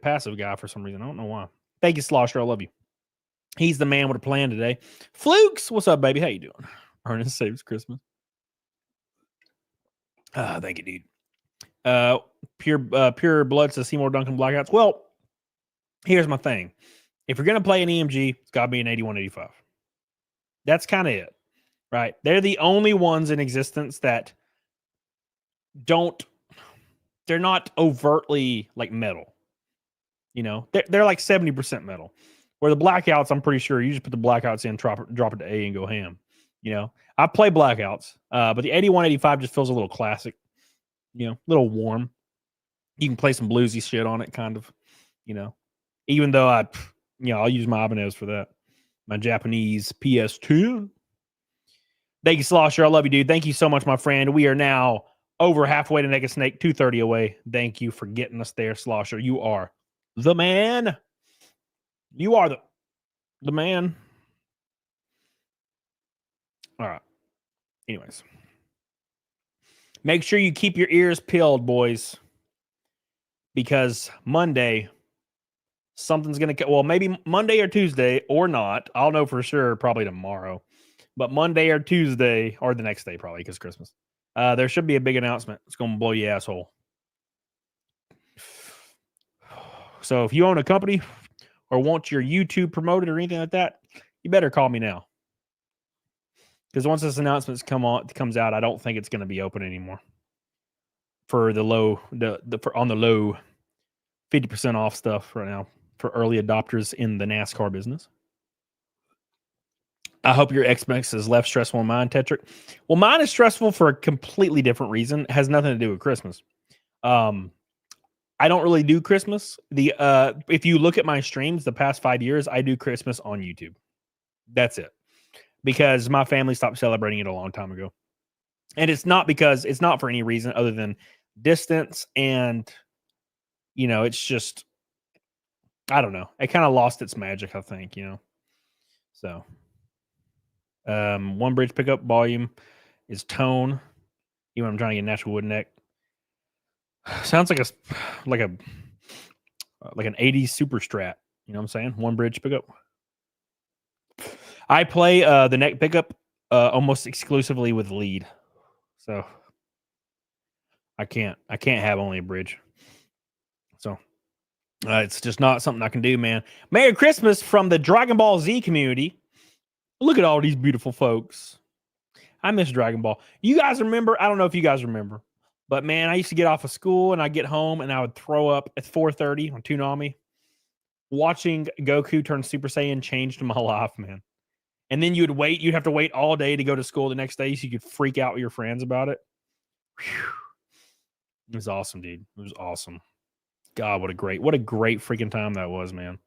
passive guy for some reason. I don't know why. Thank you, Slosher. I love you. He's the man with a plan today. Flukes, what's up, baby? How you doing? Ernest saves Christmas. Thank you, dude. Pure Blood says Seymour Duncan Blackouts. Well, here's my thing. If you're going to play an EMG, it's got to be an 8185. That's kind of it, right? They're the only ones in existence that they're not overtly like metal. They're like 70% metal. Where the Blackouts, I'm pretty sure you just put the Blackouts in, drop it to A and go ham. I play Blackouts, but the 8185 just feels a little classic, a little warm. You can play some bluesy shit on it, kind of, even though I'll use my Ibanez for that. My Japanese PS2. Thank you, Slosher. I love you, dude. Thank you so much, my friend. We are now over halfway to Naked Snake, 230 away. Thank you for getting us there, Slosher. You are the man. You are the man. All right. Anyways. Make sure you keep your ears peeled, boys. because Monday something's gonna. Well, maybe Monday or Tuesday or not. I'll know for sure probably tomorrow, but Monday or Tuesday or the next day probably because Christmas. There should be a big announcement. It's gonna blow your asshole. So if you own a company or want your YouTube promoted or anything like that, you better call me now. Because once this announcement comes out, I don't think it's going to be open anymore for the low, on the low 50% off stuff right now for early adopters in the NASCAR business. I hope your Xbox is less stressful than mine, Tetrick. Well, mine is stressful for a completely different reason. It has nothing to do with Christmas. I don't really do Christmas. If you look at my streams the past 5 years, I do Christmas on YouTube. That's it. Because my family stopped celebrating it a long time ago. And it's not for any reason other than distance and, it's just, I don't know. It kind of lost its magic, I think, So, one bridge pickup volume is tone. Even when I'm trying to get natural wood neck. Sounds like an 80s super strat. You know what I'm saying? One bridge pickup. I play the neck pickup almost exclusively with lead, so I can't have only a bridge. So it's just not something I can do, man. Merry Christmas from the Dragon Ball Z community. Look at all these beautiful folks. I miss Dragon Ball. You guys remember? I don't know if you guys remember, but man, I used to get off of school and I'd get home and I would throw up at 4:30 on Toonami. Watching Goku turn Super Saiyan changed my life, man. And then you'd have to wait all day to go to school the next day so you could freak out with your friends about it. Whew. It was awesome, dude. It was awesome. God, what a great freaking time that was, man.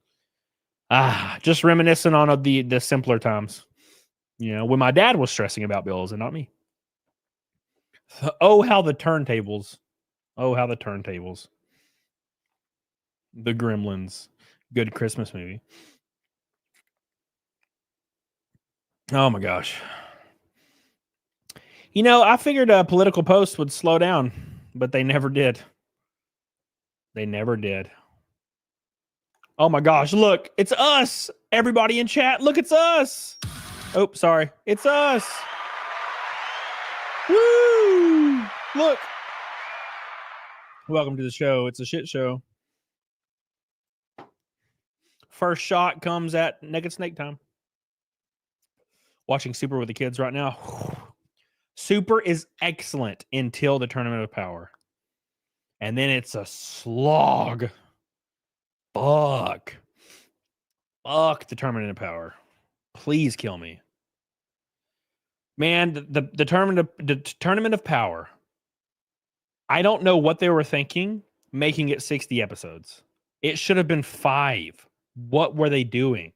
Just reminiscing on the simpler times. When my dad was stressing about bills and not me. Oh, how the turntables. Oh, how the turntables. The Gremlins. Good Christmas movie. Oh my gosh. I figured political posts would slow down, but they never did. They never did. Oh my gosh, look, it's us. Everybody in chat, look, it's us. Oh, sorry. It's us. Woo! Look. Welcome to the show. It's a shit show. First shot comes at Naked Snake time. Watching Super with the kids right now. Super is excellent until the Tournament of Power. And then it's a slog. Fuck the Tournament of Power. Please kill me. Man, the Tournament of Power. I don't know what they were thinking making it 60 episodes. It should have been 5. What were they doing?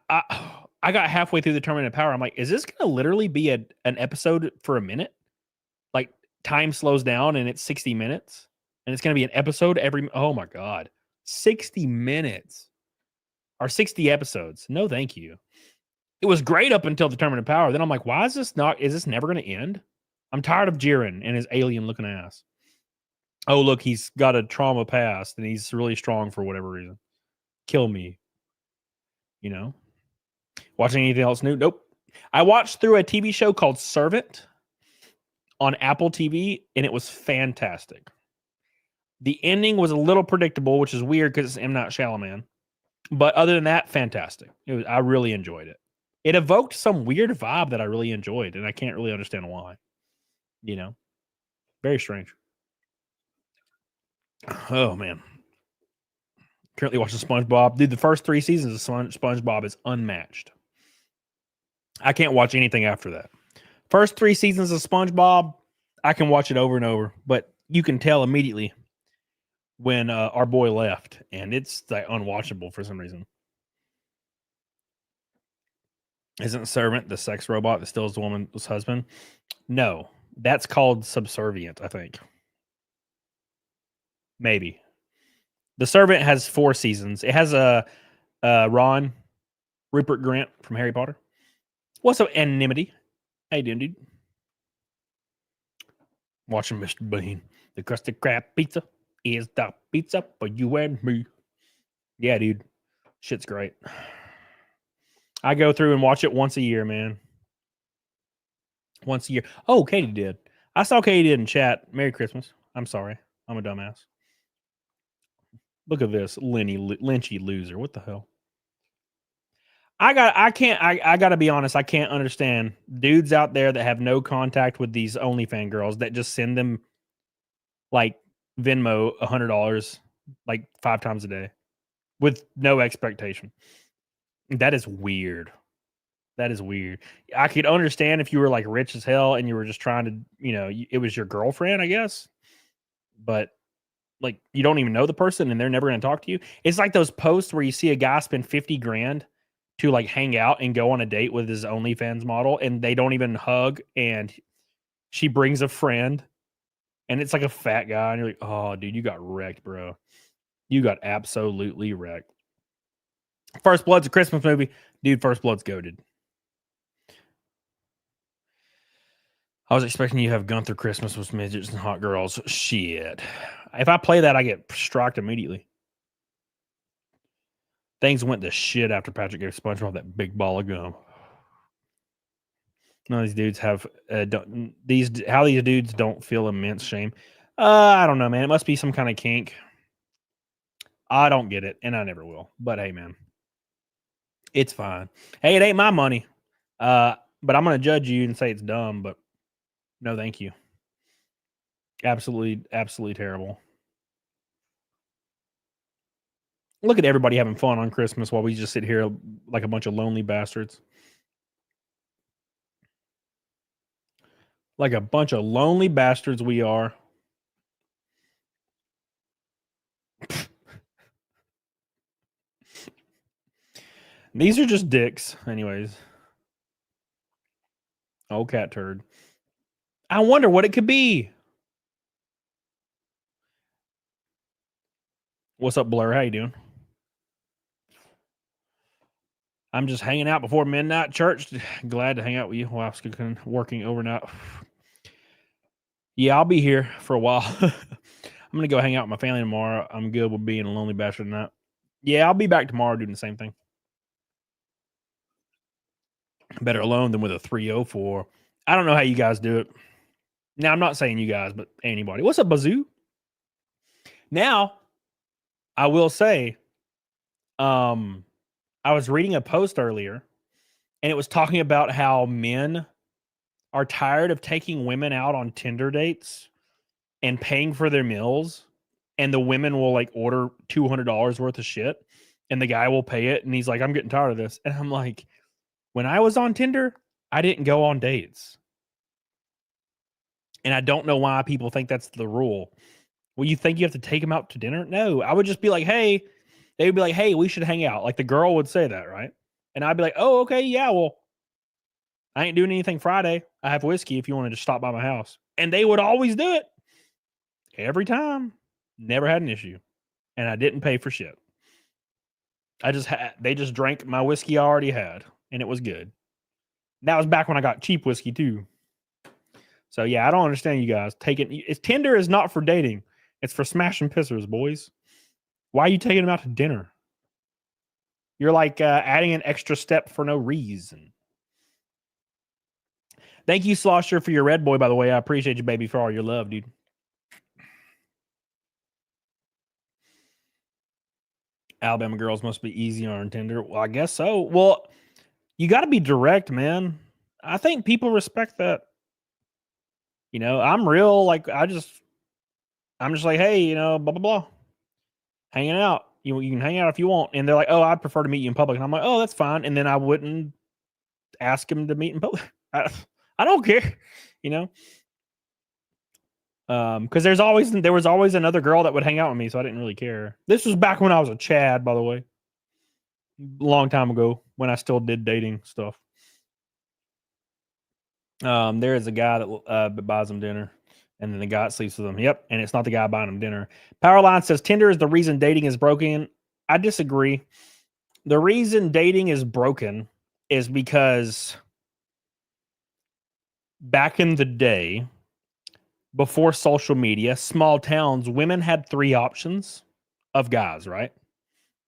I got halfway through the Tournament of Power. I'm like, is this going to literally be an episode for a minute? Like, time slows down and it's 60 minutes? And it's going to be an episode every... Oh, my God. 60 minutes. Or 60 episodes. No, thank you. It was great up until the Tournament of Power. Then I'm like, why is this not... Is this never going to end? I'm tired of Jirard and his alien-looking ass. Oh, look, he's got a trauma past and he's really strong for whatever reason. Kill me. Watching anything else new? Nope. I watched through a TV show called Servant on Apple TV, and it was fantastic. The ending was a little predictable, which is weird because it's M. Night Shyamalan. But other than that, fantastic. I really enjoyed it. It evoked some weird vibe that I really enjoyed, and I can't really understand why. Very strange. Oh, man. Currently watching SpongeBob. Dude, the first 3 seasons of SpongeBob is unmatched. I can't watch anything after that. First 3 seasons of SpongeBob, I can watch it over and over, but you can tell immediately when our boy left, and it's like unwatchable for some reason. Isn't Servant the sex robot that steals the woman's husband? No, that's called Subservient, I think. Maybe. The Servant has 4 seasons. It has Ron, Rupert Grint from Harry Potter. What's up, Anonymity? How you doing, dude? Watching Mr. Bean, the crusted crab pizza. is the pizza for you and me. Yeah, dude. Shit's great. I go through and watch it once a year, man. Once a year. Oh, Katie did. I saw Katie did in chat. Merry Christmas. I'm sorry. I'm a dumbass. Look at this. Lynchy loser. What the hell? I gotta be honest. I can't understand dudes out there that have no contact with these OnlyFans girls that just send them like Venmo $100 like 5 times a day with no expectation. That is weird. That is weird. I could understand if you were like rich as hell and you were just trying to, it was your girlfriend, I guess. But like you don't even know the person and they're never going to talk to you. It's like those posts where you see a guy spend 50 grand to like hang out and go on a date with his OnlyFans model and they don't even hug and she brings a friend and it's like a fat guy and you're like, oh dude, you got wrecked, bro. You got absolutely wrecked. First Blood's a Christmas movie. Dude, First Blood's goated. I was expecting you to have Gunther Christmas with midgets and hot girls. Shit. If I play that, I get struck immediately. Things went to shit after Patrick gave SpongeBob that big ball of gum. None of these dudes have these dudes don't feel immense shame. I don't know, man. It must be some kind of kink. I don't get it, and I never will. But hey, man, it's fine. Hey, it ain't my money. But I'm gonna judge you and say it's dumb. But no, thank you. Absolutely, absolutely terrible. Look at everybody having fun on Christmas while we just sit here like a bunch of lonely bastards. Like a bunch of lonely bastards we are. These are just dicks, anyways. Oh, cat turd. I wonder what it could be. What's up, Blur? How you doing? I'm just hanging out before midnight church. Glad to hang out with you while I'm working overnight. Yeah, I'll be here for a while. I'm going to go hang out with my family tomorrow. I'm good with being a lonely bastard tonight. Yeah, I'll be back tomorrow doing the same thing. Better alone than with a 304. I don't know how you guys do it. Now, I'm not saying you guys, but anybody. What's up, Bazoo? Now, I will say, I was reading a post earlier, and it was talking about how men are tired of taking women out on Tinder dates and paying for their meals, and the women will like order $200 worth of shit, and the guy will pay it, and he's like, I'm getting tired of this. And I'm like, when I was on Tinder, I didn't go on dates. And I don't know why people think that's the rule. Well, you think you have to take them out to dinner? No, I would just be like, hey, they would be like, hey, we should hang out. Like the girl would say that, right? And I'd be like, oh, okay, yeah, well, I ain't doing anything Friday. I have whiskey if you want to just stop by my house. And they would always do it. Every time. Never had an issue. And I didn't pay for shit. They just drank my whiskey I already had. And it was good. That was back when I got cheap whiskey too. So yeah, I don't understand you guys taking. Tinder is not for dating. It's for smashing pissers, boys. Why are you taking them out to dinner? You're like adding an extra step for no reason. Thank you, Slosher, for your red boy, by the way. I appreciate you, baby, for all your love, dude. Alabama girls must be easy on Tinder. Well, I guess so. Well, you got to be direct, man. I think people respect that. You know, I'm real. Like, I'm just like, hey, you know, blah, blah, blah. Hanging out. You can hang out if you want. And they're like, oh, I'd prefer to meet you in public. And I'm like, oh, that's fine. And then I wouldn't ask him to meet in public. I don't care, you know? Because there was always another girl that would hang out with me, so I didn't really care. This was back when I was a Chad, by the way. A long time ago, when I still did dating stuff. There is a guy that buys him dinner, and then the guy sleeps with him. Yep, and it's not the guy buying him dinner. Powerline says Tinder is the reason dating is broken. I disagree. The reason dating is broken is because back in the day, before social media, small towns, women had 3 options of guys, right?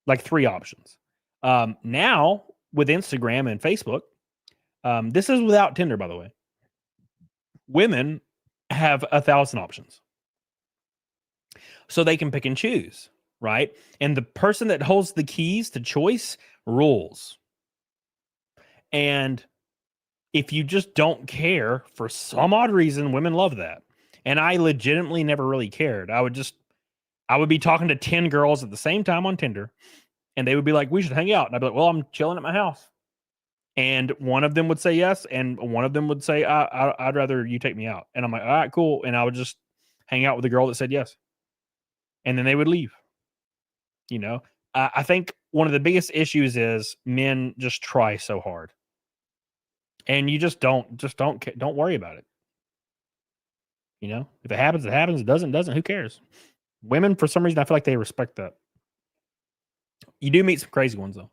Like 3 options. Now with Instagram and Facebook, this is without Tinder, by the way. Women have 1,000 options. So they can pick and choose, right? And the person that holds the keys to choice rules. And if you just don't care, for some odd reason, women love that. And I legitimately never really cared. I would be talking to 10 girls at the same time on Tinder, and they would be like, we should hang out. And I'd be like, well, I'm chilling at my house. And one of them would say yes, and one of them would say, I'd rather you take me out. And I'm like, all right, cool. And I would just hang out with the girl that said yes. And then they would leave. You know, I think one of the biggest issues is men just try so hard. And you don't worry about it. You know, if it happens, it happens. It doesn't. Who cares? Women, for some reason, I feel like they respect that. You do meet some crazy ones, though.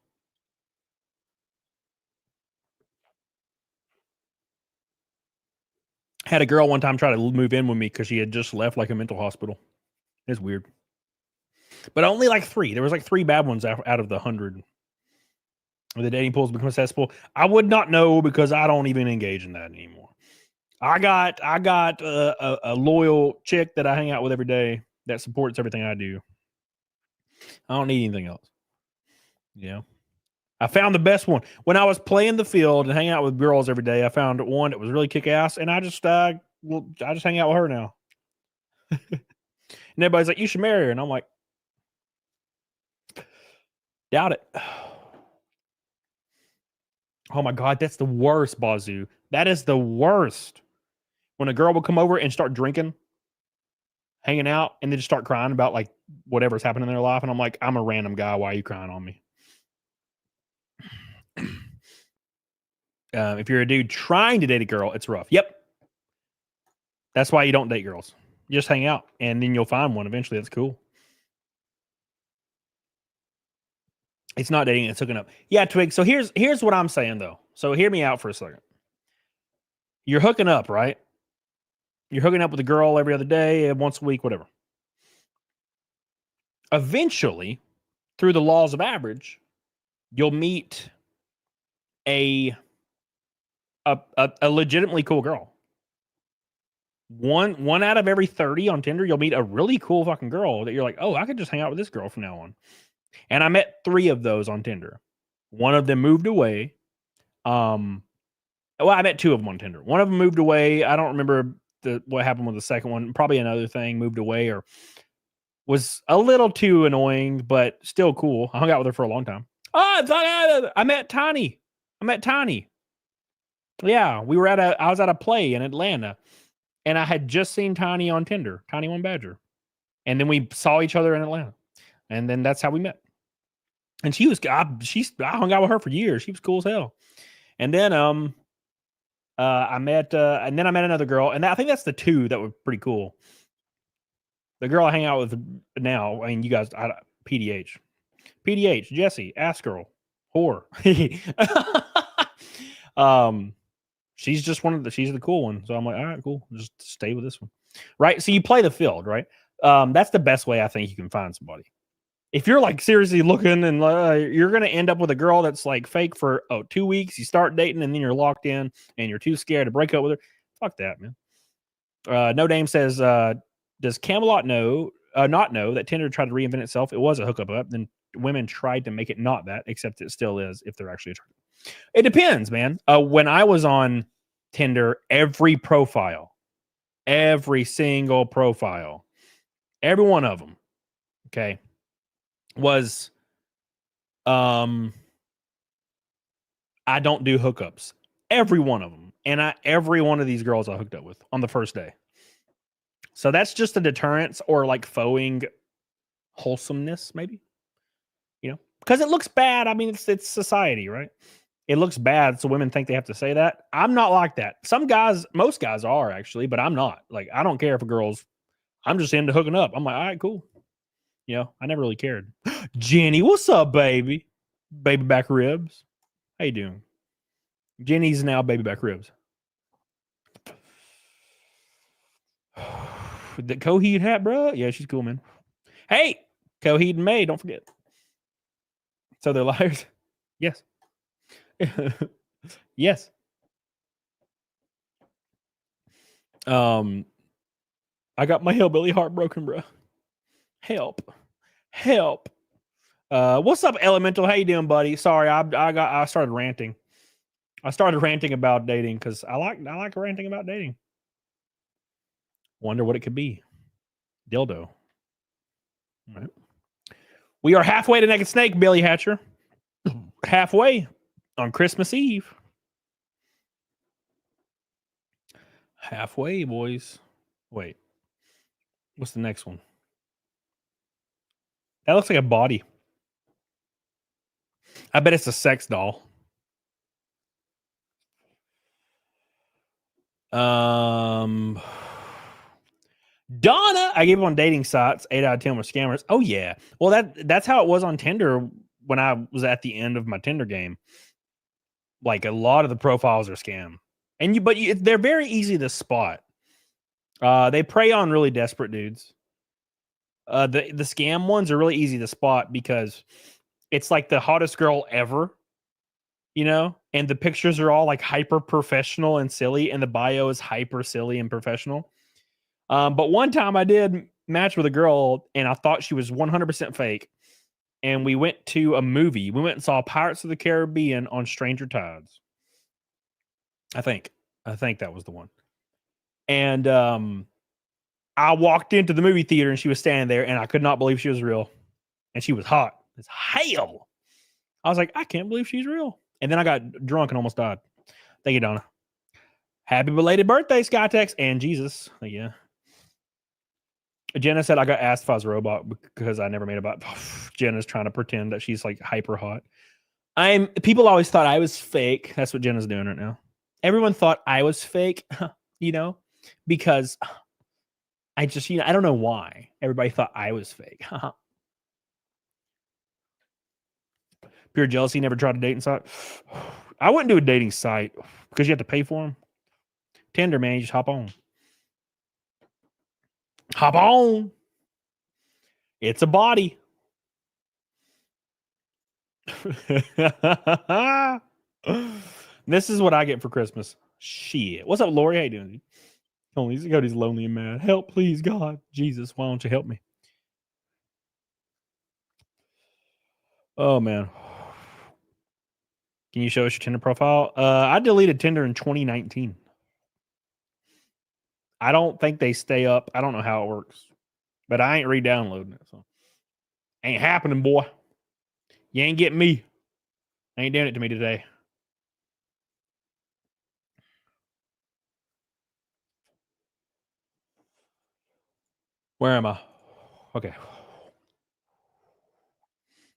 Had a girl one time try to move in with me because she had just left like a mental hospital. It's weird. But only like 3. There was like 3 bad ones out of the 100. The dating pools become a cesspool. I would not know because I don't even engage in that anymore. I got a loyal chick that I hang out with every day that supports everything I do. I don't need anything else. You know, I found the best one when I was playing the field and hanging out with girls every day. I found one that was really kick ass, and I just hang out with her now. And everybody's like, "You should marry her," and I'm like, doubt it. Oh my God, that's the worst, Bazoo. That is the worst. When a girl will come over and start drinking, hanging out, and then just start crying about like whatever's happening in their life. And I'm like, I'm a random guy. Why are you crying on me? If you're a dude trying to date a girl, it's rough. Yep. That's why you don't date girls. You just hang out, and then you'll find one eventually. That's cool. It's not dating, it's hooking up. Yeah, Twig. So here's what I'm saying, though. So hear me out for a second. You're hooking up, right? You're hooking up with a girl every other day, once a week, whatever. Eventually, through the laws of average, you'll meet a legitimately cool girl. One out of every 30 on Tinder, you'll meet a really cool fucking girl that you're like, oh, I could just hang out with this girl from now on. And I met 3 of those on Tinder. One of them moved away. Well, I met 2 of them on Tinder. One of them moved away. I don't remember what happened with the second one. Probably another thing, moved away or was a little too annoying, but still cool. I hung out with her for a long time. Oh, I met Tiny. Yeah, I was at a play in Atlanta, and I had just seen Tiny on Tinder, Tiny One Badger. And then we saw each other in Atlanta. And then that's how we met. And I hung out with her for years. She was cool as hell. And then I met another girl, and I think that's the 2 that were pretty cool. The girl I hang out with now, I mean, you guys, PDH, Jesse, ass girl, whore. She's just she's the cool one. So I'm like, all right, cool. Just stay with this one. Right. So you play the field, right? That's the best way I think you can find somebody. If you're like seriously looking and you're going to end up with a girl that's like fake for 2 weeks, you start dating and then you're locked in and you're too scared to break up with her. Fuck that, man. No Dame says, does Camelot not know that Tinder tried to reinvent itself? It was a hookup app. Then women tried to make it not that, except it still is if they're actually attractive. It depends, man. When I was on Tinder, every single profile, every one of them, okay, was I don't do hookups. Every one of them. And every one of these girls I hooked up with on the first day. So that's just a deterrence or like faux wholesomeness, maybe. You know, because it looks bad. I mean, it's society, right? It looks bad, so women think they have to say that. I'm not like that. Most guys are actually, but I'm not. Like, I don't care if a girl's. I'm just into hooking up. I'm like, all right, cool. You know, I never really cared. Jenny, what's up, baby? Baby back ribs. How you doing? Jenny's now baby back ribs. The Coheed hat, bro. Yeah, she's cool, man. Hey, Coheed and May, don't forget. So they're liars. Yes. Yes. I got my hillbilly heart broken, bro. Help. What's up, Elemental? How you doing, buddy? Sorry, I started ranting. I started ranting about dating because I like ranting about dating. Wonder what it could be. Dildo. All right. We are halfway to Naked Snake, Billy Hatcher. Halfway on Christmas Eve. Halfway, boys. Wait. What's the next one? That looks like a body. I bet it's a sex doll. Donna, I gave up on dating sites. 8 out of 10 were scammers. Oh yeah. Well, that's how it was on Tinder when I was at the end of my Tinder game. Like a lot of the profiles are scam, and they're very easy to spot. They prey on really desperate dudes. The scam ones are really easy to spot because it's like the hottest girl ever, you know, and the pictures are all like hyper professional and silly, and the bio is hyper silly and professional. But one time I did match with a girl, and I thought she was 100% fake. And we went to a movie. We went and saw Pirates of the Caribbean on Stranger Tides. I think that was the one. And I walked into the movie theater, and she was standing there, and I could not believe she was real. And she was hot as hell. I was like, I can't believe she's real. And then I got drunk and almost died. Thank you, Donna. Happy belated birthday, Skytex and Jesus. Thank you. Jenna said I got asked if I was a robot because I never made a bot. Jenna's trying to pretend that she's like hyper hot. People always thought I was fake. That's what Jenna's doing right now. Everyone thought I was fake, you know, because I just, I don't know why everybody thought I was fake. Pure jealousy. Never tried a dating site. I wouldn't do a dating site because you have to pay for them. Tinder, man, you just hop on. Hop on. It's a body. This is what I get for Christmas. Shit. What's up, Lori? How you doing? Oh, he's lonely and mad. Help, please, God. Jesus, why don't you help me? Oh, man. Can you show us your Tinder profile? I deleted Tinder in 2019. I don't think they stay up. I don't know how it works, but I ain't re-downloading it. So ain't happening, boy. You ain't getting me. Ain't doing it to me today. Where am I? Okay.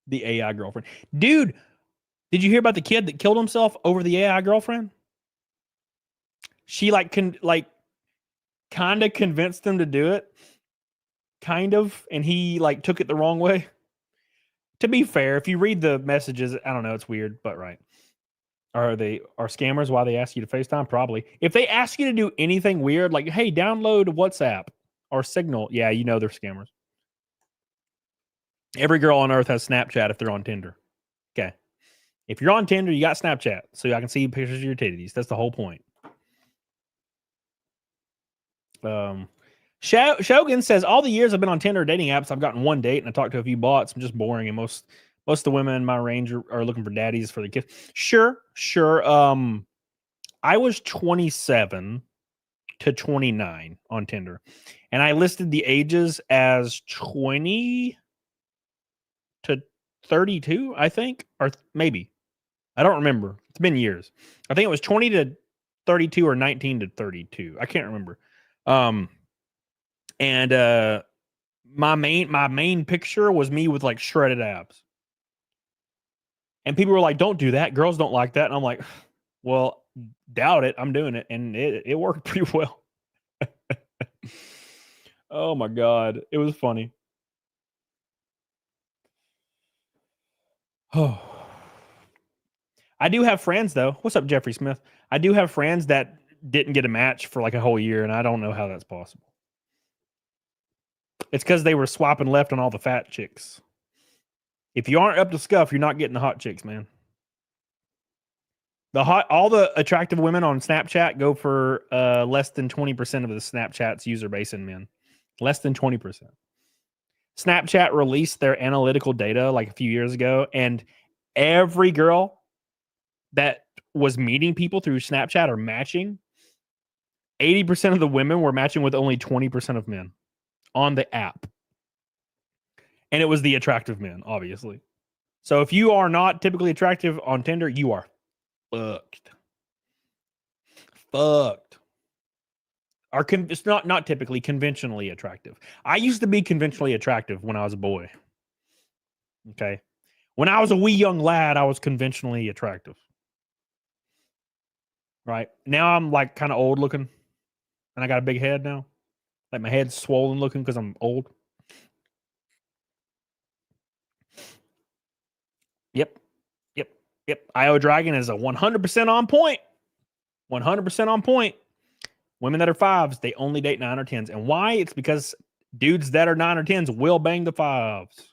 The AI girlfriend. Dude, did you hear about the kid that killed himself over the AI girlfriend? She kind of convinced him to do it. Kind of. And he took it the wrong way. To be fair, if you read the messages, I don't know, it's weird, but right. Are scammers why they ask you to FaceTime? Probably. If they ask you to do anything weird, like, hey, download WhatsApp or Signal, yeah, you know they're scammers. Every girl on earth has Snapchat if they're on Tinder. Okay. If you're on Tinder, you got Snapchat, so I can see pictures of your titties. That's the whole point. Shogun says, all the years I've been on Tinder dating apps, I've gotten one date and I talked to a few bots. I'm just boring, and most of the women in my range are looking for daddies for the kids. Sure. I was 27 to 29 on Tinder, and I listed the ages as 20 to 32, I think, or maybe. I don't remember. It's been years. I think it was 20 to 32 or 19 to 32. I can't remember. And my main picture was me with shredded abs. And people were like, don't do that. Girls don't like that. And I'm like, well, doubt it. I'm doing it. And it worked pretty well. Oh my God. It was funny. Oh, I do have friends though. What's up, Jeffrey Smith? I do have friends that didn't get a match for a whole year, and I don't know how that's possible. It's because they were swapping left on all the fat chicks. If you aren't up to scuff, you're not getting the hot chicks, man. All the attractive women on Snapchat go for less than 20% of the Snapchat's user base in men. Less than 20%. Snapchat released their analytical data like a few years ago, and every girl that was meeting people through Snapchat or matching, 80% of the women were matching with only 20% of men on the app. And it was the attractive men, obviously. So if you are not typically attractive on Tinder, you are fucked. Fucked. It's not typically conventionally attractive. I used to be conventionally attractive when I was a boy. Okay. When I was a wee young lad, I was conventionally attractive. Right. Now I'm like kind of old looking. And I got a big head now. Like my head's swollen looking because I'm old. Yep. IO Dragon is a 100% on point. 100% on point. Women that are 5s, they only date 9 or 10s. And why? It's because dudes that are 9 or 10s will bang the 5s.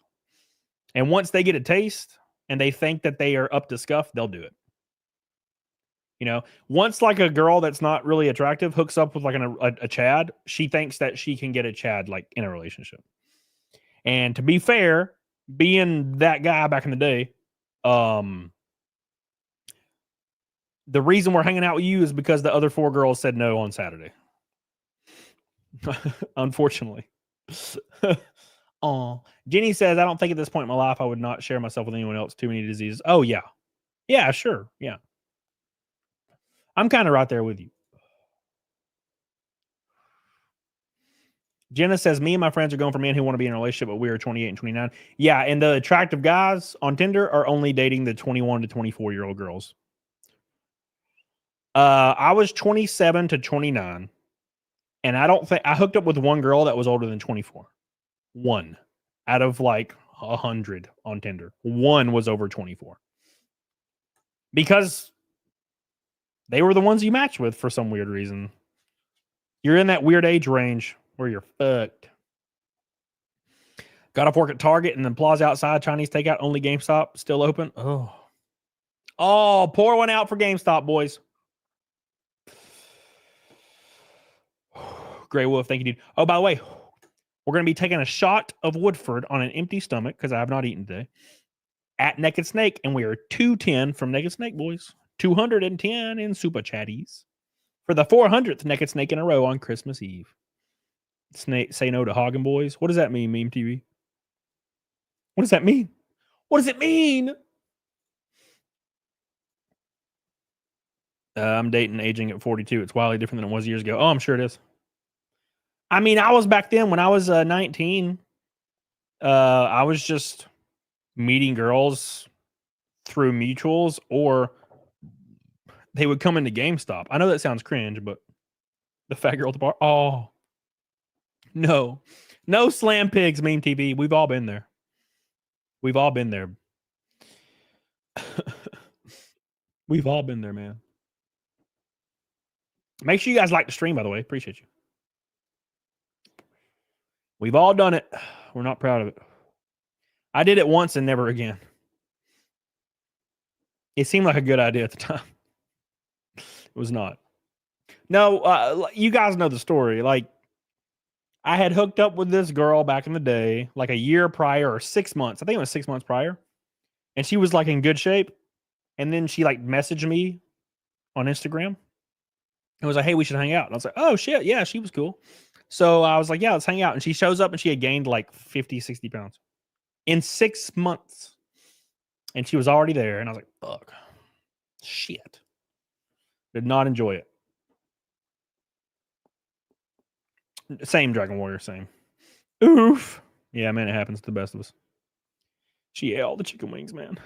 And once they get a taste and they think that they are up to scuff, they'll do it. You know, once like a girl that's not really attractive hooks up with like a Chad, she thinks that she can get a Chad like in a relationship. And to be fair, being that guy back in the day, the reason we're hanging out with you is because the other 4 girls said no on Saturday. Unfortunately. Oh, Jenny says, I don't think at this point in my life I would not share myself with anyone else. Too many diseases. Oh, yeah. Yeah, sure. Yeah. I'm kind of right there with you. Jenna says, me and my friends are going for men who want to be in a relationship, but we are 28 and 29. Yeah, and the attractive guys on Tinder are only dating the 21 to 24-year-old girls. I was 27 to 29, and I hooked up with one girl that was older than 24. One out of like 100 on Tinder. One was over 24. Because they were the ones you matched with for some weird reason. You're in that weird age range where you're fucked. Got off work at Target and then Plaza outside, Chinese takeout, only GameStop, still open. Oh, pour one out for GameStop, boys. Grey Wolf, thank you, dude. Oh, by the way, we're going to be taking a shot of Woodford on an empty stomach because I have not eaten today at Naked Snake, and we are 210 from Naked Snake, boys. 210 in Super Chatties for the 400th Naked Snake in a row on Christmas Eve. Snake, say no to Hagen, boys. What does that mean, Meme TV? What does that mean? What does it mean? I'm dating aging at 42. It's wildly different than it was years ago. Oh, I'm sure it is. I mean, I was back then when I was 19. I was just meeting girls through mutuals, or they would come into GameStop. I know that sounds cringe, but the fat girl at the bar. Oh, no slam pigs, Meme TV. We've all been there. We've all been there. We've all been there, man. Make sure you guys like the stream, by the way. Appreciate you. We've all done it. We're not proud of it. I did it once and never again. It seemed like a good idea at the time. It was not. No, you guys know the story. Like, I had hooked up with this girl back in the day, like a year prior or 6 months. I think it was 6 months prior. And she was like in good shape. And then she like messaged me on Instagram. It was like, hey, we should hang out. And I was like, oh shit, yeah, she was cool. So I was like, yeah, let's hang out. And she shows up and she had gained like 50, 60 pounds in 6 months. And she was already there. And I was like, fuck. Shit. Did not enjoy it. Same Dragon Warrior, same. Oof. Yeah, man, it happens to the best of us. She ate all the chicken wings, man.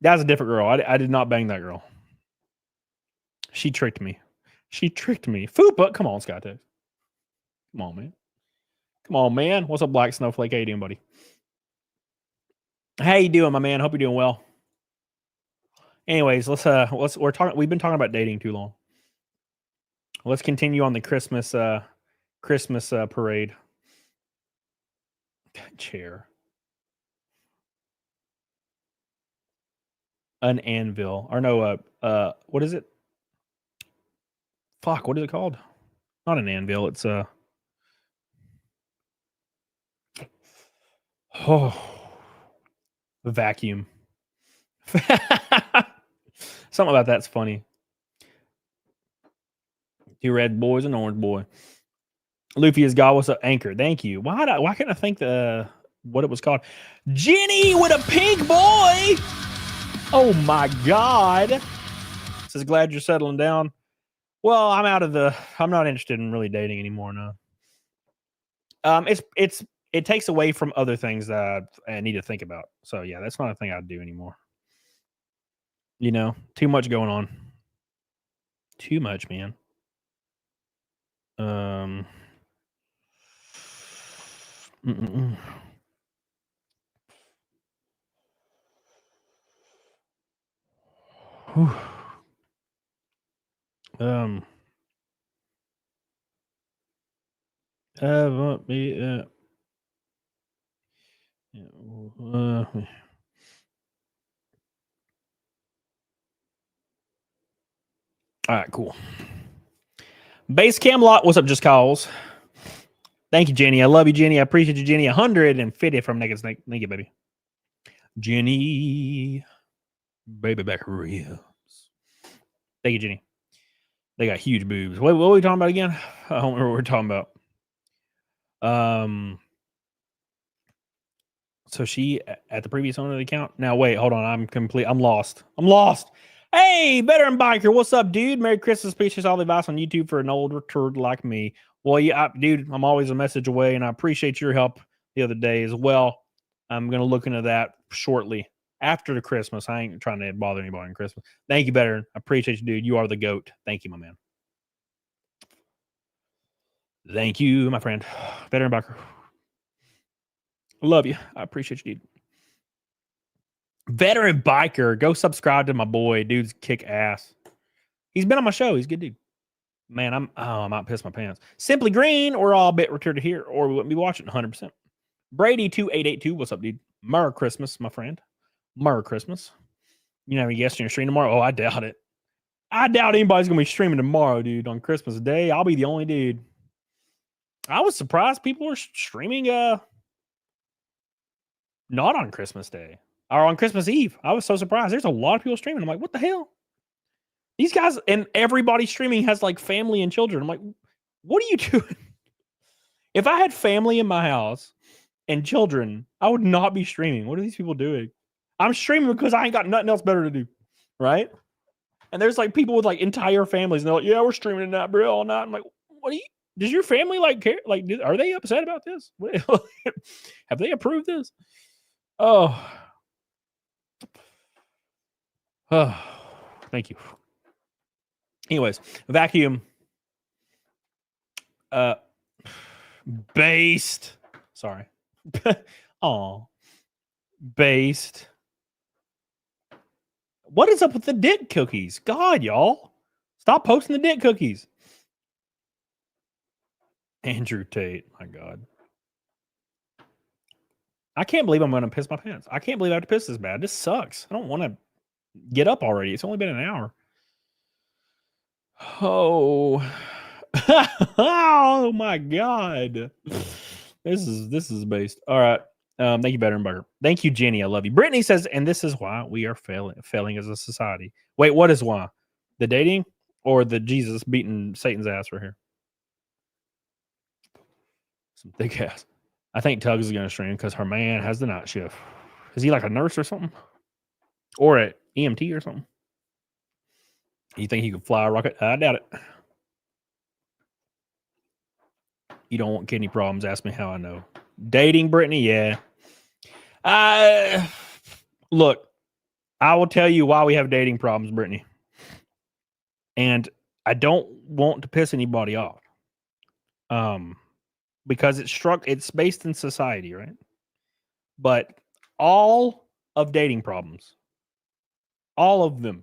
That's a different girl. I did not bang that girl. She tricked me. Fupa, come on, Skytex. Come on, man. Come on, man. What's up, Black Snowflake? How you doing, buddy? How you doing, my man? Hope you're doing well. Anyways, we've been talking about dating too long. Let's continue on the Christmas parade. Chair. An anvil. Or no, what is it? Fuck, what is it called? Not an anvil, it's a vacuum. Something about that's funny. Two red boys and orange boy. Luffy is God. What's up? Anchor. Thank you. Why can't I think what it was called? Jenny with a pink boy. Oh my God. Says glad you're settling down. Well, I'm not interested in really dating anymore now. It takes away from other things that I need to think about. So yeah, that's not a thing I'd do anymore. You know, too much going on. Too much, man. Whew. All right, cool. Base Camelot, what's up, Just Calls? Thank you, Jenny. I love you, Jenny. I appreciate you, Jenny. 150 from Naked Snake. Thank you, baby. Jenny. Baby back ribs. Thank you, Jenny. They got huge boobs. What were we talking about again? I don't remember what we're talking about. So she at the previous owner of the account. Now wait, hold on. I'm lost. Hey, Veteran Biker, what's up, dude? Merry Christmas. Appreciate all the advice on YouTube for an old turd like me. Well, yeah, dude, I'm always a message away, and I appreciate your help the other day as well. I'm gonna look into that shortly after the Christmas. I ain't trying to bother anybody on Christmas. Thank you, Veteran. I appreciate you, dude. You are the GOAT. Thank you, my man. Thank you, my friend. Veteran Biker. Love you. I appreciate you, dude. Veteran Biker, go subscribe to my boy. Dude's kick ass. He's been on my show. He's a good dude. Man, I might piss my pants. Simply Green, or all bit returned to here, or we wouldn't be watching 100%. Brady2882, what's up, dude? Merry Christmas, my friend. Merry Christmas. You know, yes, you're streaming tomorrow. Oh, I doubt it. I doubt anybody's gonna be streaming tomorrow, dude. On Christmas Day, I'll be the only dude. I was surprised people were streaming not on Christmas Day or on Christmas Eve. I was so surprised. There's a lot of people streaming. I'm like, what the hell? These guys and everybody streaming has like family and children. I'm like, what are you doing? If I had family in my house and children, I would not be streaming. What are these people doing? I'm streaming because I ain't got nothing else better to do, right? And there's like people with like entire families, and they're like, "Yeah, we're streaming tonight, bro, all night." I'm like, "What do you? Does your family like care? Like, are they upset about this? Have they approved this?" Oh, thank you. Anyways, vacuum. Based. Sorry. Oh, based. What is up with the dick cookies? God, y'all. Stop posting the dick cookies. Andrew Tate. My God. I can't believe I'm going to piss my pants. I can't believe I have to piss this bad. This sucks. I don't want to get up already. It's only been an hour. Oh. Oh my God. This is based. All right. Thank you, Veteran Burger. Thank you, Jenny. I love you. Brittany says, and this is why we are failing as a society. Wait, what is why? The dating or the Jesus beating Satan's ass right here? Some thick ass. I think Tugs is going to stream because her man has the night shift. Is he like a nurse or something? Or an EMT or something? You think he could fly a rocket? I doubt it. You don't want kidney problems. Ask me how I know. Dating, Brittany? Yeah. Look, I will tell you why we have dating problems, Brittany. And I don't want to piss anybody off. Because it's based in society, right? But all of dating problems, all of them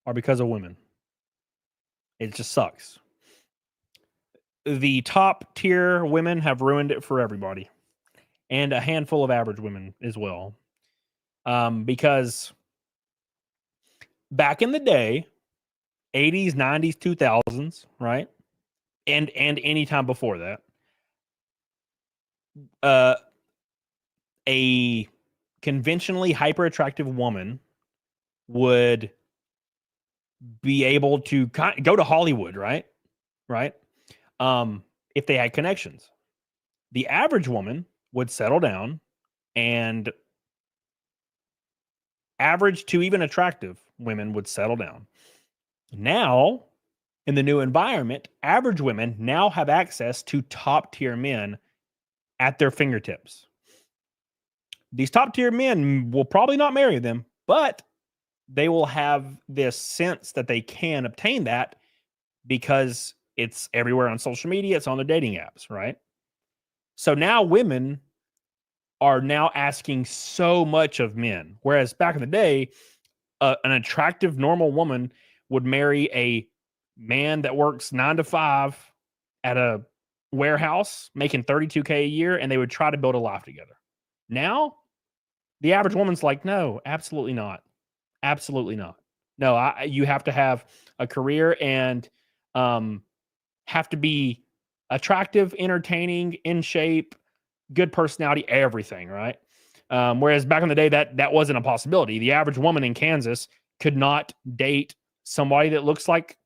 are because of women. It just sucks. The top tier women have ruined it for everybody. and a handful of average women as well. Because back in the day, 80s, 90s, 2000s, right? And any time before that, a conventionally hyper attractive woman would be able to go to Hollywood, right? Right. If they had connections. The average woman would settle down, and average to even attractive women would settle down. Now, in the new environment, average women now have access to top tier men at their fingertips. These top tier men will probably not marry them, but they will have this sense that they can obtain that because it's everywhere on social media, it's on the dating apps, right? So now women are now asking so much of men, whereas back in the day, an attractive, normal woman would marry a man that works 9 to 5 at a warehouse making $32K a year, and they would try to build a life together. Now, the average woman's like, no, absolutely not. Absolutely not. No, you have to have a career and have to be attractive, entertaining, in shape, good personality, everything, right? Whereas back in the day, that wasn't a possibility. The average woman in Kansas could not date somebody that looks like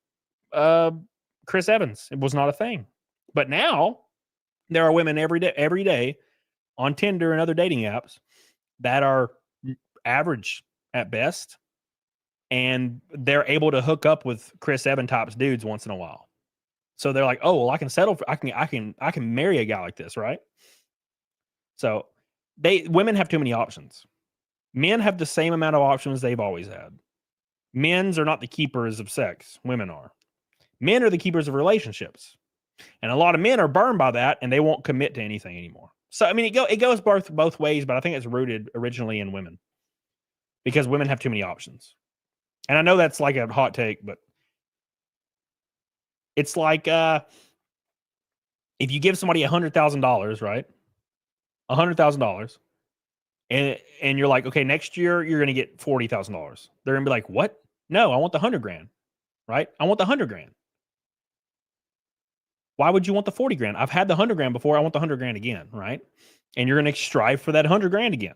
Chris Evans. It was not a thing. But now there are women every day on Tinder and other dating apps that are average at best, and they're able to hook up with Chris Evans types dudes once in a while. So they're like, oh, well, I can settle for, I can marry a guy like this, right? So women have too many options. Men have the same amount of options they've always had. Men's are not the keepers of sex. Women are. Men are the keepers of relationships. And a lot of men are burned by that, and they won't commit to anything anymore. So, I mean, it goes both ways, but I think it's rooted originally in women because women have too many options. And I know that's like a hot take, but it's like if you give somebody $100,000, right? $100,000, and you're like, okay, next year you're going to get $40,000. They're going to be like, what? No, I want the $100,000, right? I want the $100,000. Why would you want the 40 grand? I've had the 100 grand before. I want the 100 grand again, right? And you're going to strive for that 100 grand again.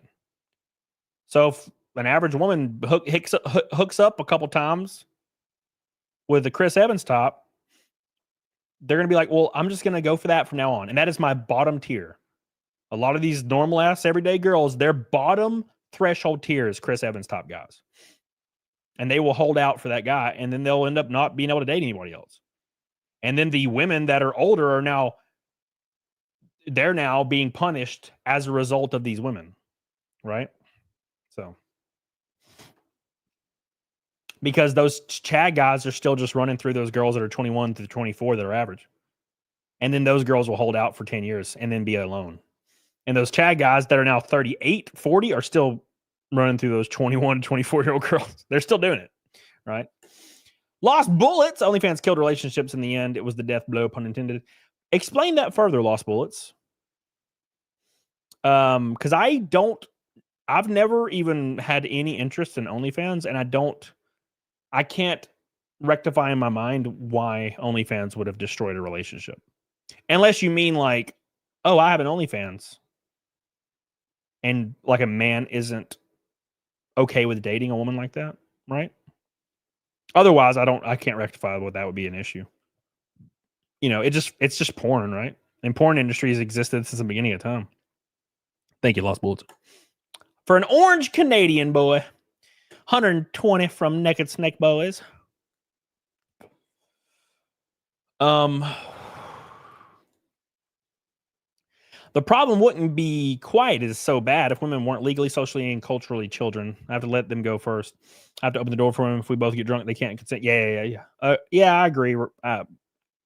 So if an average woman hooks up a couple times with the Chris Evans top, they're going to be like, well, I'm just going to go for that from now on. And that is my bottom tier. A lot of these normal ass everyday girls, their bottom threshold tier is Chris Evans top guys. And they will hold out for that guy, and then they'll end up not being able to date anybody else. And then the women that are older are now being punished as a result of these women, right? So, because those Chad guys are still just running through those girls that are 21 to 24 that are average. And then those girls will hold out for 10 years and then be alone. And those Chad guys that are now 38, 40 are still running through those 21 to 24-year-old girls. They're still doing it, right? Lost Bullets. OnlyFans killed relationships in the end. It was the death blow, pun intended. Explain that further, Lost Bullets. Because I've never even had any interest in OnlyFans, and I can't rectify in my mind why OnlyFans would have destroyed a relationship. Unless you mean like, oh, I have an OnlyFans, and like a man isn't okay with dating a woman like that, right? Otherwise, I can't rectify what that would be an issue. You know, it's just porn, right? And porn industry has existed since the beginning of time. Thank you, Lost Bullets. For an orange Canadian boy, 120 from Naked Snake Boys. The problem wouldn't be quite as so bad if women weren't legally, socially, and culturally children. I have to let them go first. I have to open the door for them. If we both get drunk, they can't consent. Yeah. Yeah, I agree.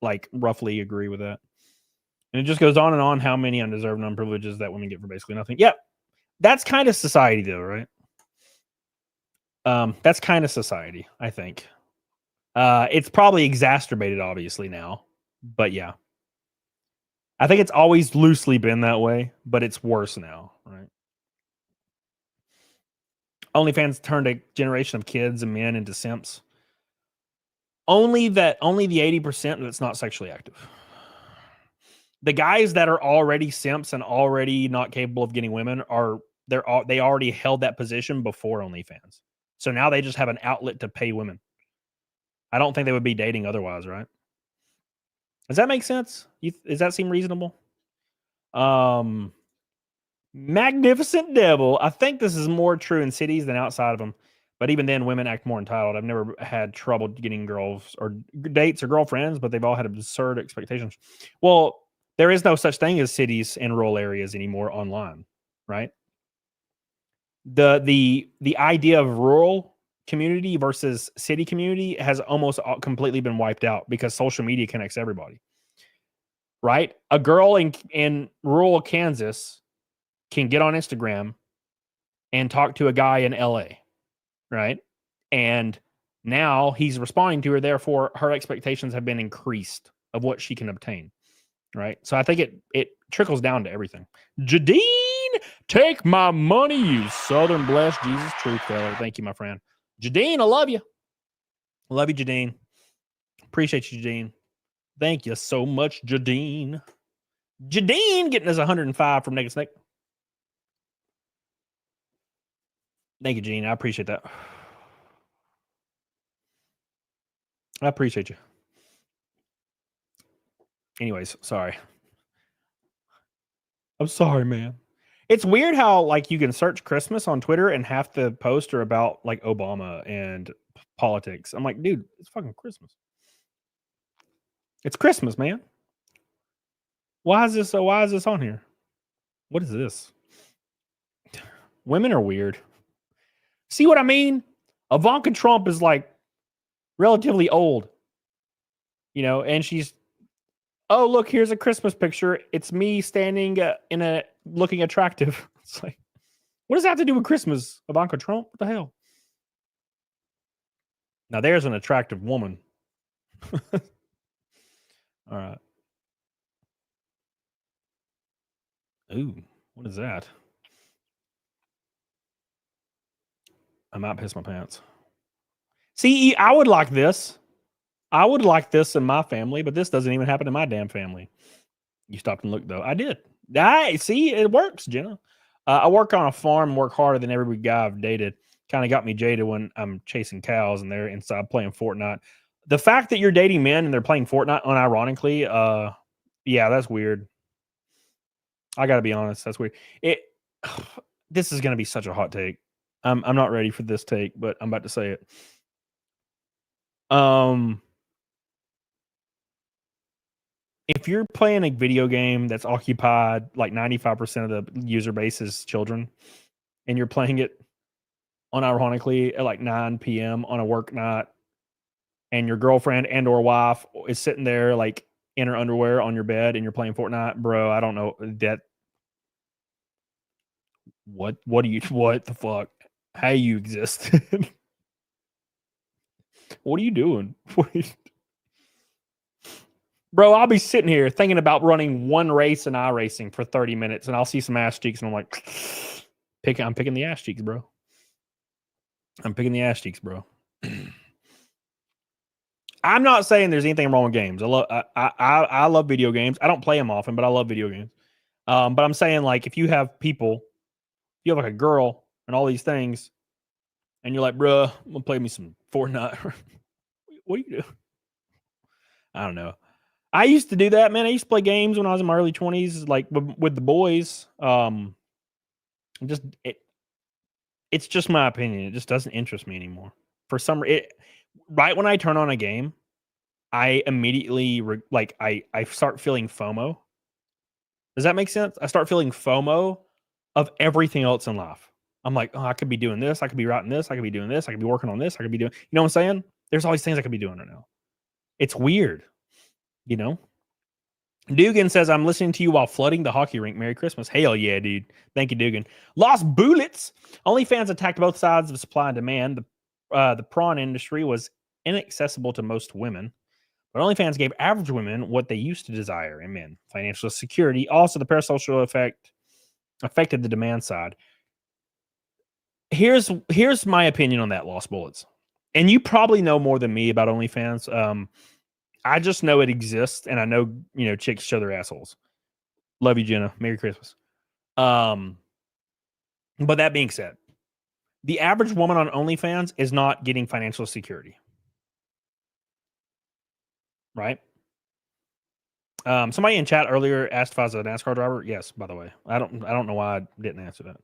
Like, roughly agree with that. And it just goes on and on how many undeserved non-privileges that women get for basically nothing. Yep. That's kind of society, though, right? That's kind of society, I think. It's probably exacerbated, obviously, now. But yeah. I think it's always loosely been that way, but it's worse now, right? OnlyFans turned a generation of kids and men into simps. Only the 80% that's not sexually active. The guys that are already simps and already not capable of getting women they already held that position before OnlyFans. So now they just have an outlet to pay women. I don't think they would be dating otherwise, right? Does that make sense? Does that seem reasonable? Magnificent Devil. I think this is more true in cities than outside of them. But even then, women act more entitled. I've never had trouble getting girls or dates or girlfriends, but they've all had absurd expectations. Well, there is no such thing as cities and rural areas anymore online, right? The idea of rural community versus city community has almost completely been wiped out because social media connects everybody, right? A girl in rural Kansas can get on Instagram and talk to a guy in LA, right? And now he's responding to her. Therefore, her expectations have been increased of what she can obtain, right? So I think it trickles down to everything. Jadine, take my money, you Southern blessed Jesus truth teller. Thank you, my friend. Jadine, I love you. I love you, Jadine. Appreciate you, Jadine. Thank you so much, Jadine. Jadine getting us 105 from Naked Snake. Thank you, Gene. I appreciate that. I appreciate you. Anyways, sorry. I'm sorry, man. It's weird how like you can search Christmas on Twitter and half the posts are about like Obama and politics. I'm like, dude, it's fucking Christmas. It's Christmas, man. Why is this on here? What is this? Women are weird. See what I mean? Ivanka Trump is like relatively old, you know, and she's, oh, look, here's a Christmas picture. It's me standing looking attractive. It's like, what does that have to do with Christmas? Ivanka Trump? What the hell? Now there's an attractive woman. All right. Ooh, what is that? I might piss my pants. See, I would like this. I would like this in my family, but this doesn't even happen in my damn family. You stopped and looked, though. I did. See, it works, Jenna. I work on a farm, work harder than every guy I've dated. Kind of got me jaded when I'm chasing cows and they're inside playing Fortnite. The fact that you're dating men and they're playing Fortnite, unironically, yeah, that's weird. I got to be honest. That's weird. This is going to be such a hot take. I'm not ready for this take, but I'm about to say it. If you're playing a video game that's occupied like 95% of the user base is children, and you're playing it unironically at like 9 p.m. on a work night, and your girlfriend and or wife is sitting there like in her underwear on your bed and you're playing Fortnite, bro, I don't know that. What the fuck? How you exist? What are you doing? Bro, I'll be sitting here thinking about running one race in iRacing for 30 minutes and I'll see some ass cheeks and I'm like, I'm picking the ass cheeks, bro. I'm picking the ass cheeks, bro. I'm not saying there's anything wrong with games. I love video games. I don't play them often, but I love video games. But I'm saying like if you have people, you have like a girl and all these things, and you're like, bruh, I'm gonna play me some Fortnite. What do you do? I don't know. I used to do that, man. I used to play games when I was in my early 20s, like with the boys. It's just my opinion. It just doesn't interest me anymore. For some reason, right when I turn on a game, I immediately I start feeling FOMO. Does that make sense? I start feeling FOMO of everything else in life. I'm like, oh, I could be doing this. I could be writing this. I could be doing this. I could be working on this. I could be doing, you know what I'm saying? There's all these things I could be doing right now. It's weird, you know? Dugan says, I'm listening to you while flooding the hockey rink. Merry Christmas. Hell yeah, dude. Thank you, Dugan. Lost bullets. OnlyFans attacked both sides of supply and demand. The prawn industry was inaccessible to most women, But OnlyFans gave average women what they used to desire in men: financial security. Also, the parasocial effect affected the demand side. Here's my opinion on that, Lost Bullets. And you probably know more than me about OnlyFans. I just know it exists, and I know, chicks show their assholes. Love you, Jenna. Merry Christmas. But that being said, the average woman on OnlyFans is not getting financial security. Right? Somebody in chat earlier asked if I was a NASCAR driver. Yes, by the way. I don't know why I didn't answer that.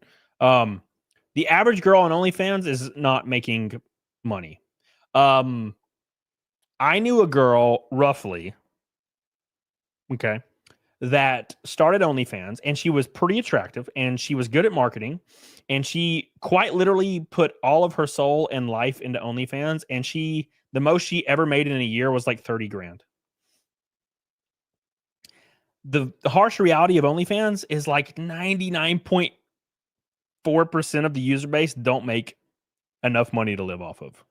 The average girl on OnlyFans is not making money. I knew a girl roughly, okay, that started OnlyFans, and she was pretty attractive, and she was good at marketing, and she quite literally put all of her soul and life into OnlyFans, and the most she ever made in a year was like 30 grand. The harsh reality of OnlyFans is like 99.4% of the user base don't make enough money to live off of.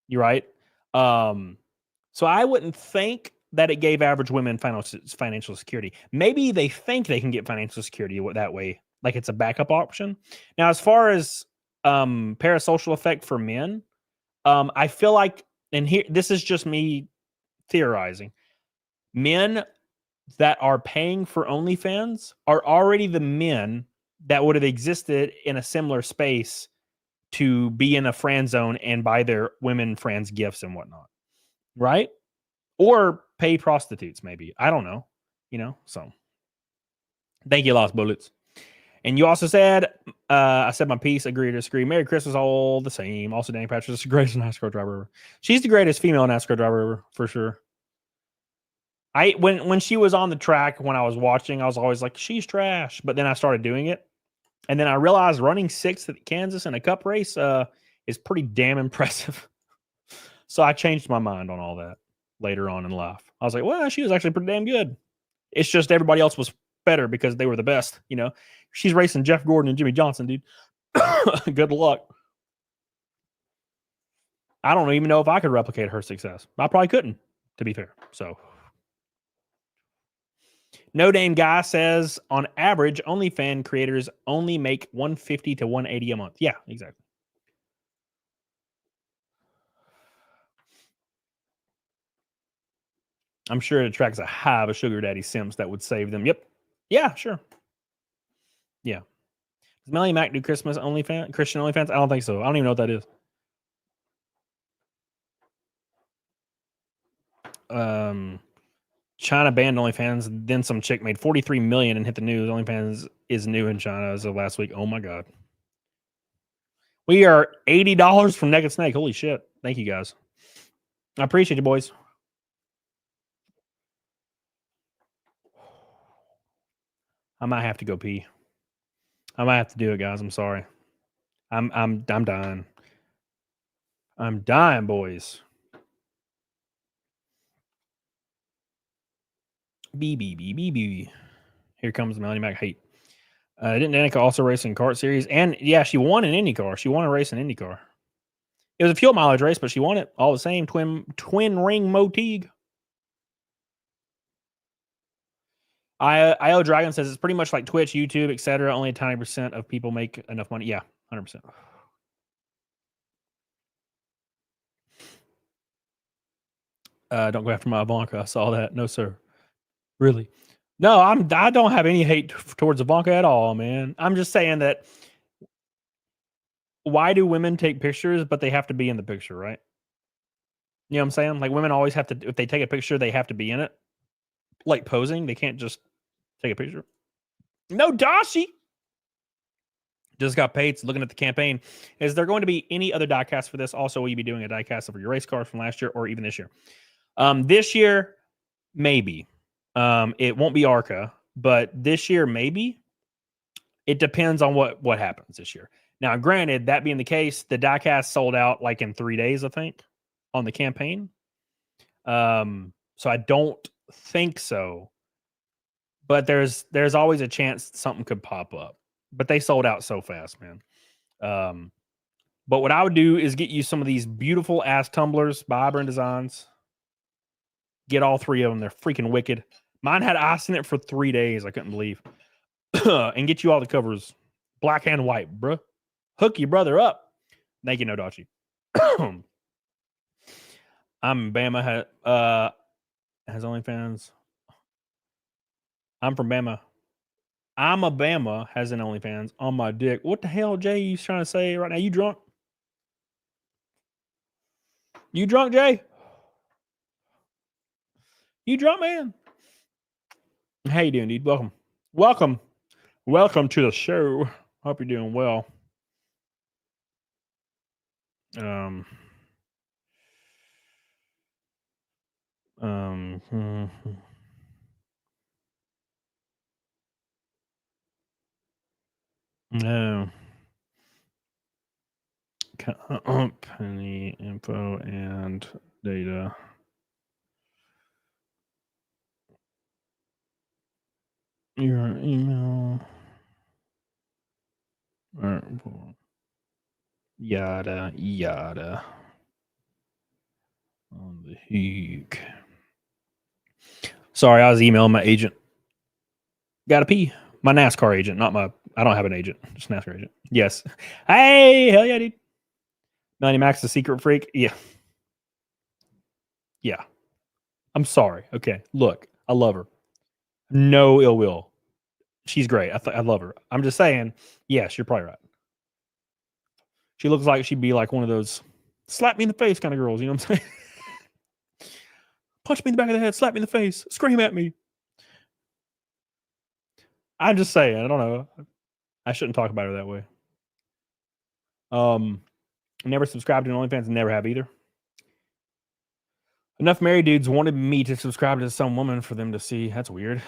You're right. So I wouldn't think that it gave average women financial security. Maybe they think they can get financial security that way, like it's a backup option. Now, as far as parasocial effect for men, I feel like, and here, this is just me theorizing, men that are paying for OnlyFans are already the men that would have existed in a similar space to be in a friend zone and buy their women friends gifts and whatnot. Right? Or pay prostitutes, maybe. I don't know. So thank you, Lost Bullets. And you also said, I said my piece, agree or disagree. Merry Christmas, all the same. Also, Danny Patrick is the greatest NASCAR driver ever. She's the greatest female NASCAR driver ever, for sure. When she was on the track, when I was watching, I was always like, she's trash. But then I started doing it. And then I realized running 6th at Kansas in a cup race is pretty damn impressive. So I changed my mind on all that later on in life. I was like, well, she was actually pretty damn good. It's just everybody else was better because they were the best. She's racing Jeff Gordon and Jimmy Johnson, dude. Good luck. I don't even know if I could replicate her success. I probably couldn't, to be fair. So, No Name Guy says, on average, OnlyFans creators only make $150 to $180 a month. Yeah, exactly. I'm sure it attracts a hive of sugar daddy simps that would save them. Yep. Yeah, sure. Yeah. Does Melanie Mac do Christian OnlyFans? I don't think so. I don't even know what that is. China banned OnlyFans. Then some chick made $43 million and hit the news. OnlyFans is new in China as of last week. Oh my God. We are $80 from Naked Snake. Holy shit. Thank you guys. I appreciate you, boys. I might have to go pee. I might have to do it, guys. I'm sorry. I'm dying. I'm dying, boys. B. Here comes Melanie Mac hate. Didn't Danica also race in kart series? And yeah, she won an IndyCar. She won a race in IndyCar. It was a fuel mileage race, but she won it all the same. Twin ring Moteague. IO Dragon says it's pretty much like Twitch, YouTube, etc. Only a tiny percent of people make enough money. Yeah, 100%. Don't go after my Ivanka. I saw that. No, sir. Really? No, I don't have any hate towards Ivanka at all, man. I'm just saying that why do women take pictures, but they have to be in the picture, right? You know what I'm saying? Like women always have to, if they take a picture, they have to be in it. Like posing, they can't just take a picture. No, Dashi just got paid. So looking at the campaign, is there going to be any other diecast for this? Also, will you be doing a diecast for your race cars from last year or even this year? This year, maybe. It won't be ARCA, but this year, maybe. It depends on what happens this year. Now, granted, that being the case, the diecast sold out like in 3 days, I think, on the campaign. So I don't think so. But there's always a chance something could pop up. But they sold out so fast, man. But what I would do is get you some of these beautiful ass tumblers by Auburn Designs. Get all 3 of them. They're freaking wicked. Mine had ice in it for 3 days. I couldn't believe. And get you all the covers. Black and white, bruh. Hook your brother up. Thank you, Nodachi. I'm Bama. Has OnlyFans. I'm from Bama. I'm a Bama. Has an OnlyFans on my dick. What the hell, Jay? You trying to say right now? You drunk? You drunk, Jay? You drunk, man? How you doing, dude? Welcome. Welcome to the show. Hope you're doing well. No. Company info and data. Your email. Yada yada. On the heek. Sorry, I was emailing my agent. Gotta pee. My NASCAR agent, not my. I don't have an agent, just NASCAR agent. Yes. Hey, hell yeah, dude. 90 Max, the secret freak. Yeah. Yeah. I'm sorry. Okay. Look, I love her. No ill will. She's great. I love her. I'm just saying, yes, you're probably right. She looks like she'd be like one of those slap me in the face kind of girls. You know what I'm saying? Punch me in the back of the head, slap me in the face, scream at me. I'm just saying, I don't know. I shouldn't talk about her that way. Never subscribed to OnlyFans, never have either. Enough married dudes wanted me to subscribe to some woman for them to see. That's weird.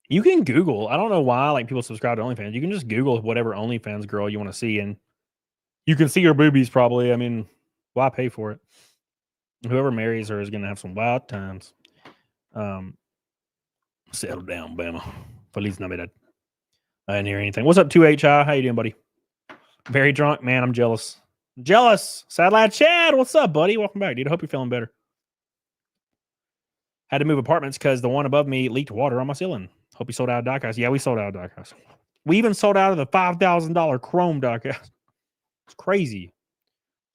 You can Google. I don't know why like people subscribe to OnlyFans. You can just Google whatever OnlyFans girl you want to see, and you can see her boobies probably. I mean, why pay for it? Whoever marries her is going to have some wild times. Settle down, Bama. Feliz Navidad. I didn't hear anything. What's up, 2HI? How you doing, buddy? Very drunk, man. I'm jealous. Jealous. Sad lad Chad. What's up, buddy? Welcome back, dude. I hope you're feeling better. Had to move apartments because the one above me leaked water on my ceiling. Hope you sold out of diecast. Yeah, we sold out of diecast. We even sold out of the $5,000 chrome diecast. It's crazy.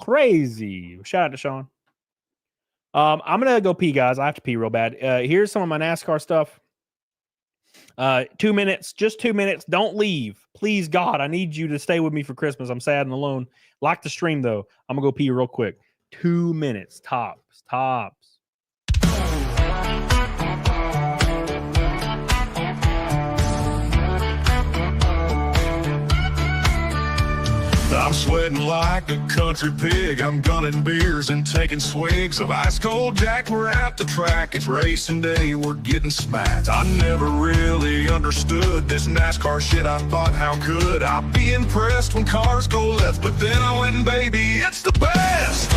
Crazy. Shout out to Sean. I'm going to go pee, guys. I have to pee real bad. Here's some of my NASCAR stuff. 2 minutes. Just 2 minutes. Don't leave. Please, God, I need you to stay with me for Christmas. I'm sad and alone. Like the stream, though. I'm going to go pee real quick. 2 minutes. Tops. Tops. I'm sweating like a country pig. I'm gunning beers and taking swigs of ice cold Jack. We're at the track. It's racing day. We're getting smacked. I never really understood this NASCAR shit. I thought, how could I be impressed when cars go left? But then I went, baby, it's the best.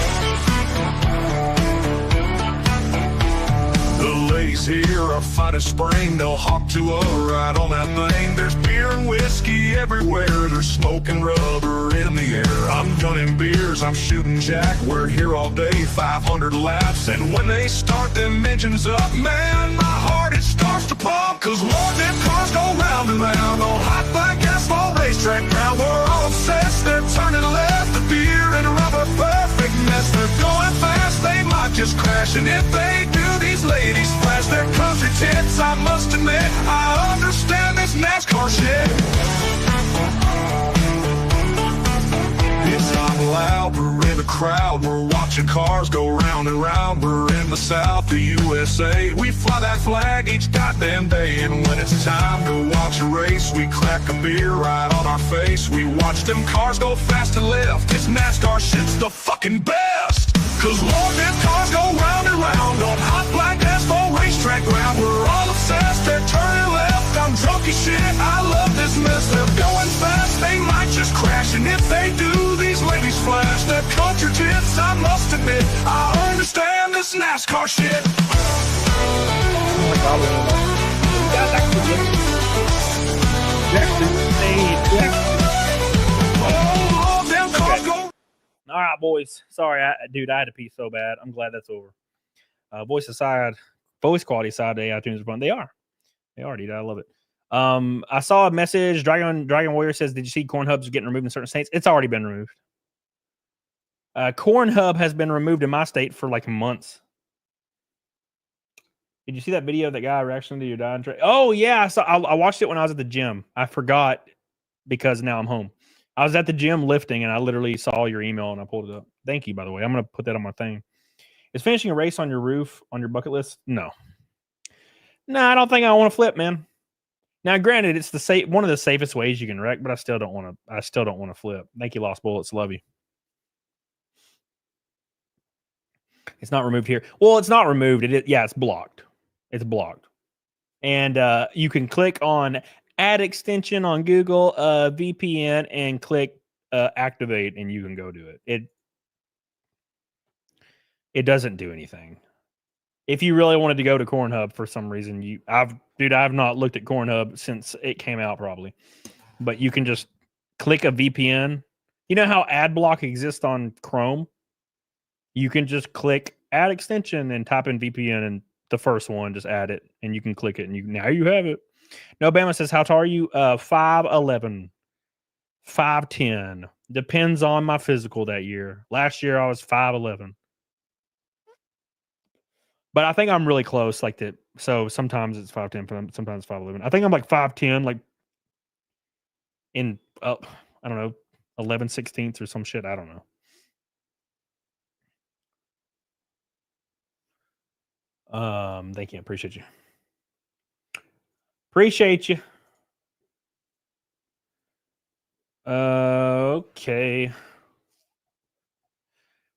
The ladies here are fine as spring. They'll hop to a ride on that thing. There's beer and whiskey everywhere. There's smoke and rubber in the air. I'm gunning beers, I'm shooting Jack. We're here all day, 500 laps. And when they start them engines up, man, my heart, it starts to pump. Cause Lord, them cars go round and round on hot black asphalt racetrack ground. We're all obsessed, they're turning left. The beer and rubber, perfect mess. They're going fast, they might just crash. And if they do, these ladies flash their country tits. I must admit, I understand this NASCAR shit. It's not loud, we're in the crowd. We're watching cars go round and round. We're in the South, the USA. We fly that flag each goddamn day. And when it's time to watch a race, we crack a beer right on our face. We watch them cars go fast and left. This NASCAR shit's the fucking best. Cause Lord, them cars go round and round on hot black asphalt racetrack ground. We're all obsessed, they're turning left. I'm drunk as shit, I love this mess. They're going fast, they might just crash. And if they do, these ladies flash their country tits. I must admit, I understand this NASCAR shit. All right, boys. Sorry, dude, I had to pee so bad. I'm glad that's over. voice quality aside, the AI tunes are fun. They are, dude. I love it. I saw a message. Dragon Warrior says, "Did you see Corn Hubs getting removed in certain states?" It's already been removed. Corn Hub has been removed in my state for like months. Did you see that video of that guy reaction to your dying tray? Oh yeah, I watched it when I was at the gym. I forgot because now I'm home. I was at the gym lifting and I literally saw your email and I pulled it up. Thank you, by the way. I'm gonna put that on my thing. Is finishing a race on your roof on your bucket list? No. No, I don't think I want to flip, man. Now, granted, it's one of the safest ways you can wreck, but I still don't want to flip. Thank you, Lost Bullets. Love you. It's not removed here. Well, it's not removed. It's blocked. It's blocked. And you can click on add extension on Google VPN and click activate, and you can go do it. It doesn't do anything. If you really wanted to go to Corn Hub for some reason, I've not looked at Corn Hub since it came out probably. But you can just click a VPN. You know how ad block exists on Chrome? You can just click add extension and type in VPN and the first one, just add it, and you can click it, and now you have it. No, Bama says, how tall are you? 5'11", 5'10". Depends on my physical that year. Last year I was 5'11". But I think I'm really close, like that. So sometimes it's 5'10", sometimes 5'11". I think I'm like 5'10", like in I don't know, 11/16 or some shit. I don't know. Thank you. Appreciate you. Appreciate you. Okay.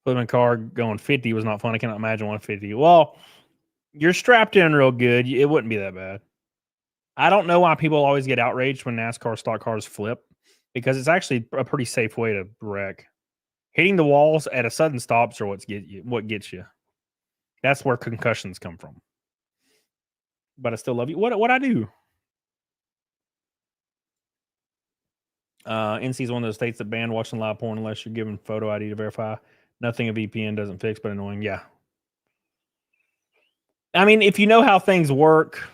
Flipping car going 50 was not fun. I cannot imagine 150. Well, you're strapped in real good. It wouldn't be that bad. I don't know why people always get outraged when NASCAR stock cars flip, because it's actually a pretty safe way to wreck. Hitting the walls at a sudden stops are what gets you. That's where concussions come from. But I still love you. What I do? NC is one of those states that ban watching live porn unless you're given photo ID to verify. Nothing a VPN doesn't fix, but annoying. Yeah. I mean, if you know how things work,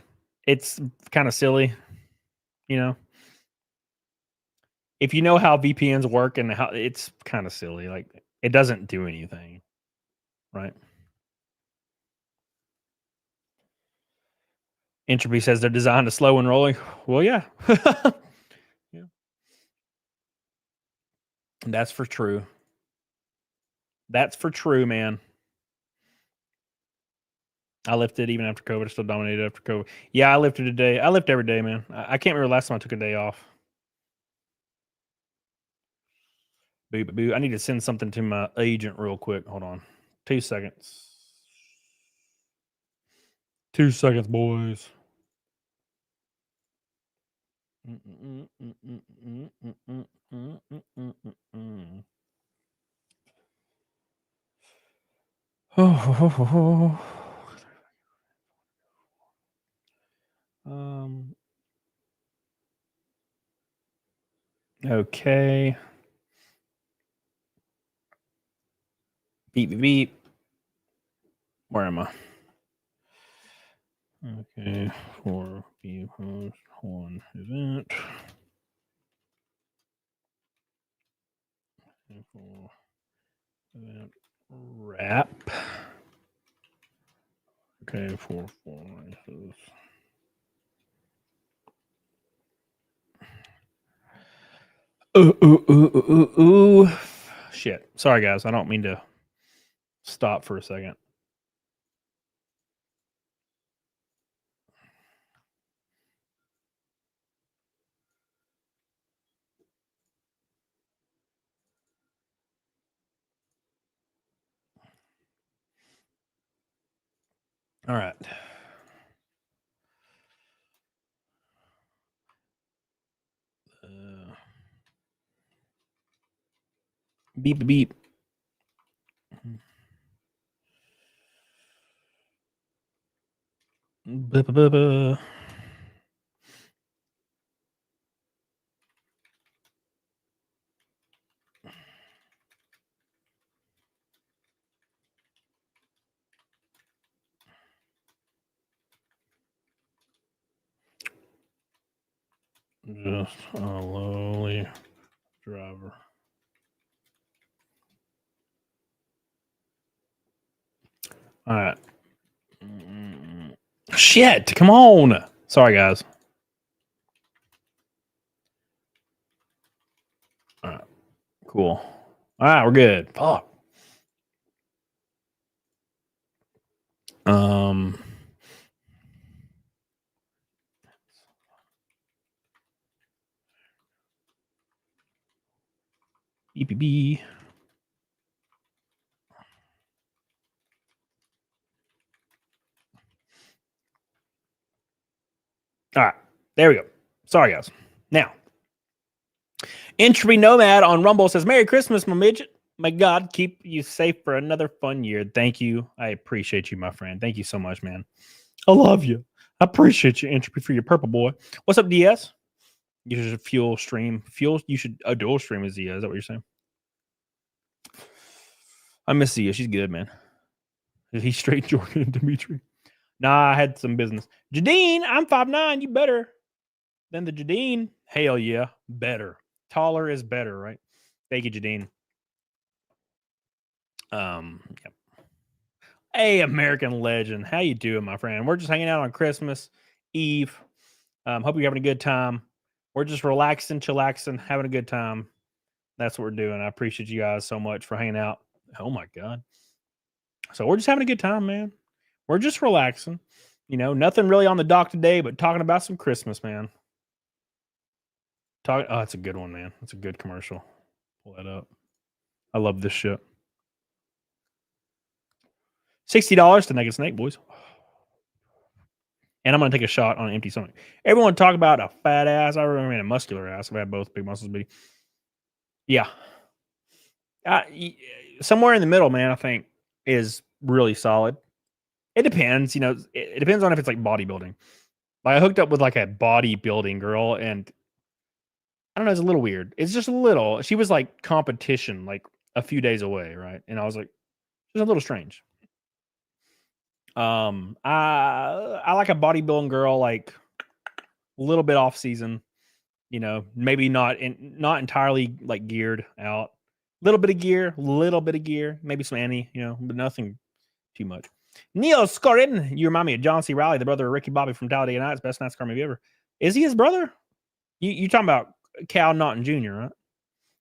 it's kind of silly, you know? If you know how VPNs work and how it's kind of silly, like it doesn't do anything, right? Entropy says they're designed to slow and rolling. Well, yeah. Yeah. That's for true. That's for true, man. I lifted even after COVID. I still dominated after COVID. Yeah, I lifted today. I lift every day, man. I can't remember the last time I took a day off. Boo, boo, boo. I need to send something to my agent real quick. Hold on. 2 seconds. 2 seconds, boys. Okay. Beep, beep, beep. Where am I? Okay, for view host one event. For event wrap. Okay, for 4 races. Ooh. Shit. Sorry, guys. I don't mean to stop for a second. All right. Beep, beep. Ba-ba-ba-ba. just a lowly driver. All right. Shit, come on. Sorry, guys. All right, cool. All right, we're good. Fuck. EPB. All right, there we go. Sorry, guys. Now, Entry Nomad on Rumble says, Merry Christmas, my midget. My God, keep you safe for another fun year. Thank you. I appreciate you, my friend. Thank you so much, man. I love you. I appreciate you, Entropy, for your purple boy. What's up, DS? You should fuel stream. You should dual stream with Zia. Is that what you're saying? I miss Zia. She's good, man. Is he straight Jordan and Dimitri? Nah, I had some business. Jadine, I'm 5'9". You better than the Jadine. Hell yeah. Better. Taller is better, right? Thank you, Jadine. Yep. Hey, American legend. How you doing, my friend? We're just hanging out on Christmas Eve. Hope you're having a good time. We're just relaxing, chillaxing, having a good time. That's what we're doing. I appreciate you guys so much for hanging out. Oh my God. So we're just having a good time, man. We're just relaxing. You know, nothing really on the dock today, but talking about some Christmas, man. Oh, it's a good one, man. It's a good commercial. Pull that up. I love this shit. $60 to Naked Snake, boys. And I'm going to take a shot on an empty stomach. Everyone talk about a fat ass. I remember a muscular ass. I've had both big muscles, but yeah. Somewhere in the middle, man, I think is really solid. It depends, you know, it depends on if it's like bodybuilding. Like I hooked up with like a bodybuilding girl and I don't know, it's a little weird. It's just a little. She was like competition, like a few days away, right? And I was like, it's a little strange. I like a bodybuilding girl, like a little bit off season, you know, maybe not entirely like geared out. Little bit of gear, maybe some Annie, you know, but nothing too much. Neil Scorin, you remind me of John C. Riley, the brother of Ricky Bobby from Talladega Nights, best NASCAR movie ever. Is he his brother? You talking about Cal Naughton Jr., right?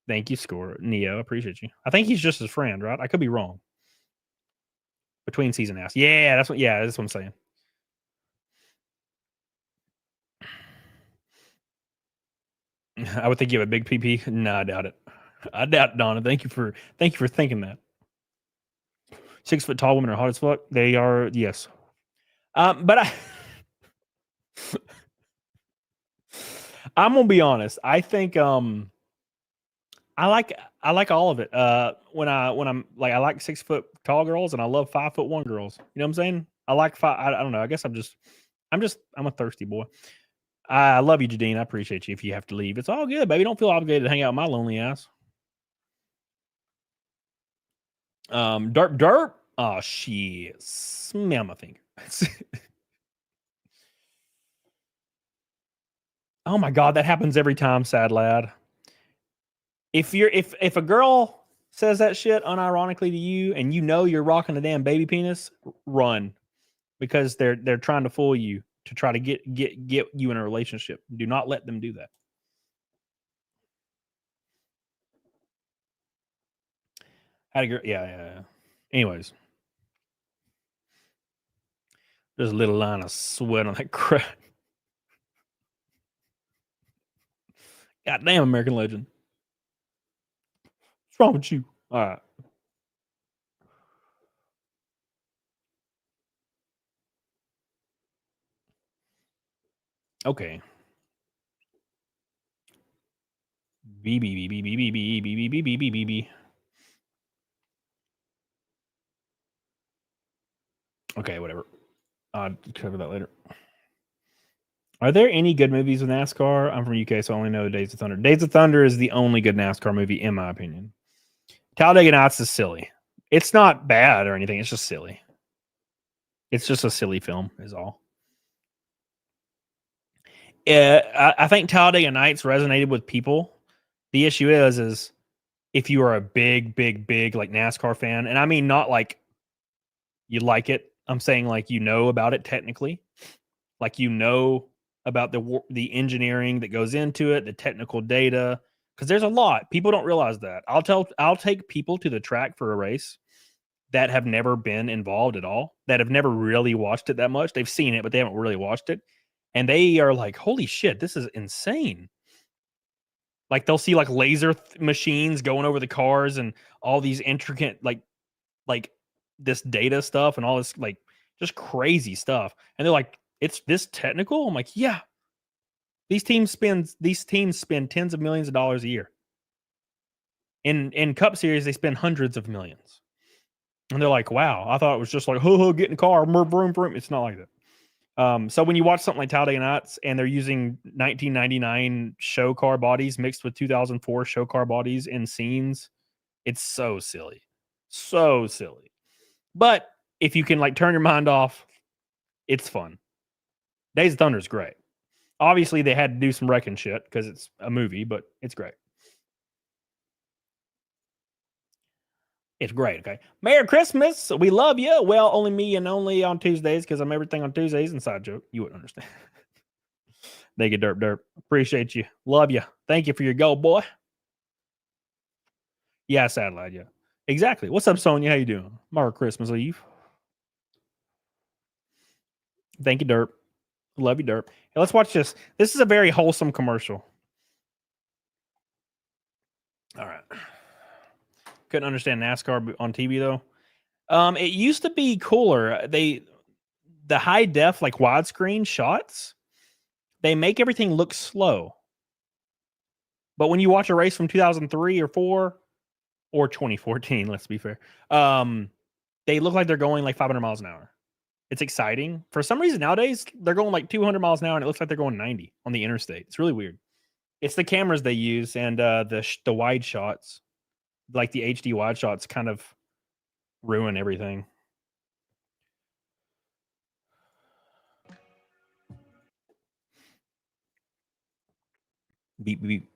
Thank you, Score. Neo, appreciate you. I think he's just his friend, right? I could be wrong. Between season ass. Yeah, that's what I'm saying. I would think you have a big PP. No, I doubt it. I doubt it, Donna. Thank you for thinking that. 6 foot tall women are hot as fuck. They are, yes. But I'm gonna be honest. I think I like all of it. When I'm like I like 6 foot tall girls and I love 5'1" girls. You know what I'm saying? I like five. I don't know. I guess I'm a thirsty boy. I love you, Jadine. I appreciate you. If you have to leave, it's all good, baby. Don't feel obligated to hang out with my lonely ass. Derp. Oh shit. Smell my finger. Oh my God, that happens every time, sad lad. If a girl says that shit unironically to you and you know you're rocking a damn baby penis, run. Because they're trying to fool you to try to get you in a relationship. Do not let them do that. Had a girl, yeah. Anyways. There's a little line of sweat on that crap. Goddamn, American legend. What's wrong with you? All right. Okay. B. Okay, whatever. I'll cover that later. Are there any good movies with NASCAR? I'm from UK, so I only know Days of Thunder. Days of Thunder is the only good NASCAR movie, in my opinion. Talladega Nights is silly. It's not bad or anything. It's just silly. It's just a silly film, is all. I think Talladega Nights resonated with people. The issue is if you are a big like NASCAR fan, and I mean not like you like it. I'm saying like you know about it technically, like you know about the engineering that goes into it, the technical data, because there's a lot. People don't realize that. I'll take people to the track for a race that have never been involved at all, that have never really watched it that much. They've seen it, but they haven't really watched it. And they are like, holy shit, this is insane. Like they'll see like laser machines going over the cars and all these intricate, like this data stuff and all this, like just crazy stuff. And they're like, it's this technical? I'm like, yeah. These teams spend tens of millions of dollars a year. In Cup Series, they spend hundreds of millions. And they're like, wow, I thought it was just like, get in the car, vroom, vroom. It's not like that. So when you watch something like Talladega Nights and they're using 1999 show car bodies mixed with 2004 show car bodies in scenes, it's so silly. So silly. But if you can like turn your mind off, it's fun. Days of Thunder is great. Obviously, they had to do some wrecking shit because it's a movie, but it's great. It's great, okay? Merry Christmas. We love you. Well, only me and only on Tuesdays because I'm everything on Tuesdays. Inside joke. You wouldn't understand. Naked derp. Appreciate you. Love you. Thank you for your gold, boy. Yeah, satellite, yeah. Exactly. What's up, Sonia? How you doing? Merry Christmas Eve. Thank you, derp. Love you, derp. Hey, let's watch this. This is a very wholesome commercial. All right. Couldn't understand NASCAR on TV though. It used to be cooler. The high def, like widescreen shots, they make everything look slow. But when you watch a race from 2003 or 4 or 2014, let's be fair, they look like they're going like 500 miles an hour. It's exciting. For some reason nowadays, they're going like 200 miles an hour and it looks like they're going 90 on the interstate. It's really weird. It's the cameras they use and the wide shots, like the HD wide shots kind of ruin everything. Beep, beep.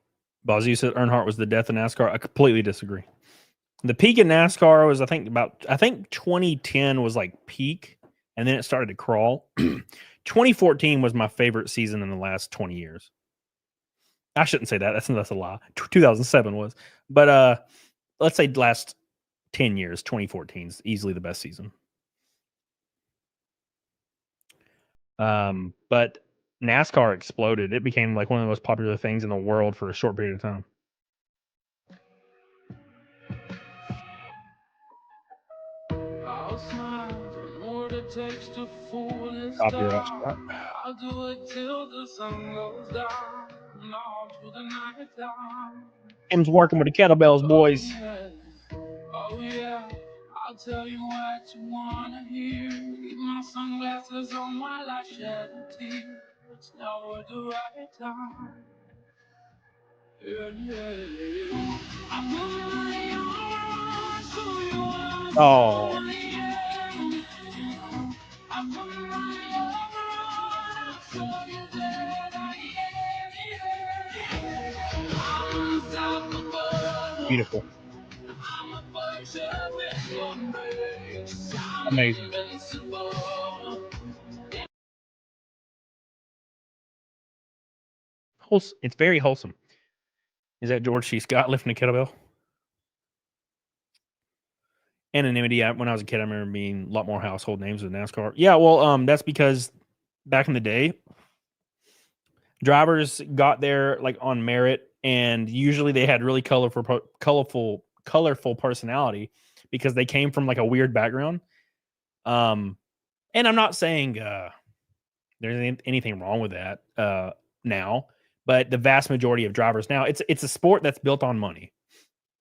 Bazoo said Earnhardt was the death of NASCAR. I completely disagree. The peak in NASCAR was, I think 2010 was like peak, and then it started to crawl. 2014 was my favorite season in the last 20 years. I shouldn't say that. That's a lie. 2007 was. But let's say last 10 years, 2014 is easily the best season. But NASCAR exploded. It became like one of the most popular things in the world for a short period of time. Copyright strike. I'll do it till the sun goes down, all through the night time. Tim's working with the kettlebells, boys. Oh yeah, I'll tell you what you wanna hear. Keep my sunglasses on while I shed a tear. It's never the right time. Oh. Beautiful. Amazing. It's very wholesome. Is that George C. Scott lifting a kettlebell? Anonymity. When I was a kid, I remember being a lot more household names with NASCAR. Yeah, well, that's because back in the day, drivers got there like on merit, and usually they had really colorful personality because they came from like a weird background. And I'm not saying there's anything wrong with that now, but the vast majority of drivers now, it's a sport that's built on money,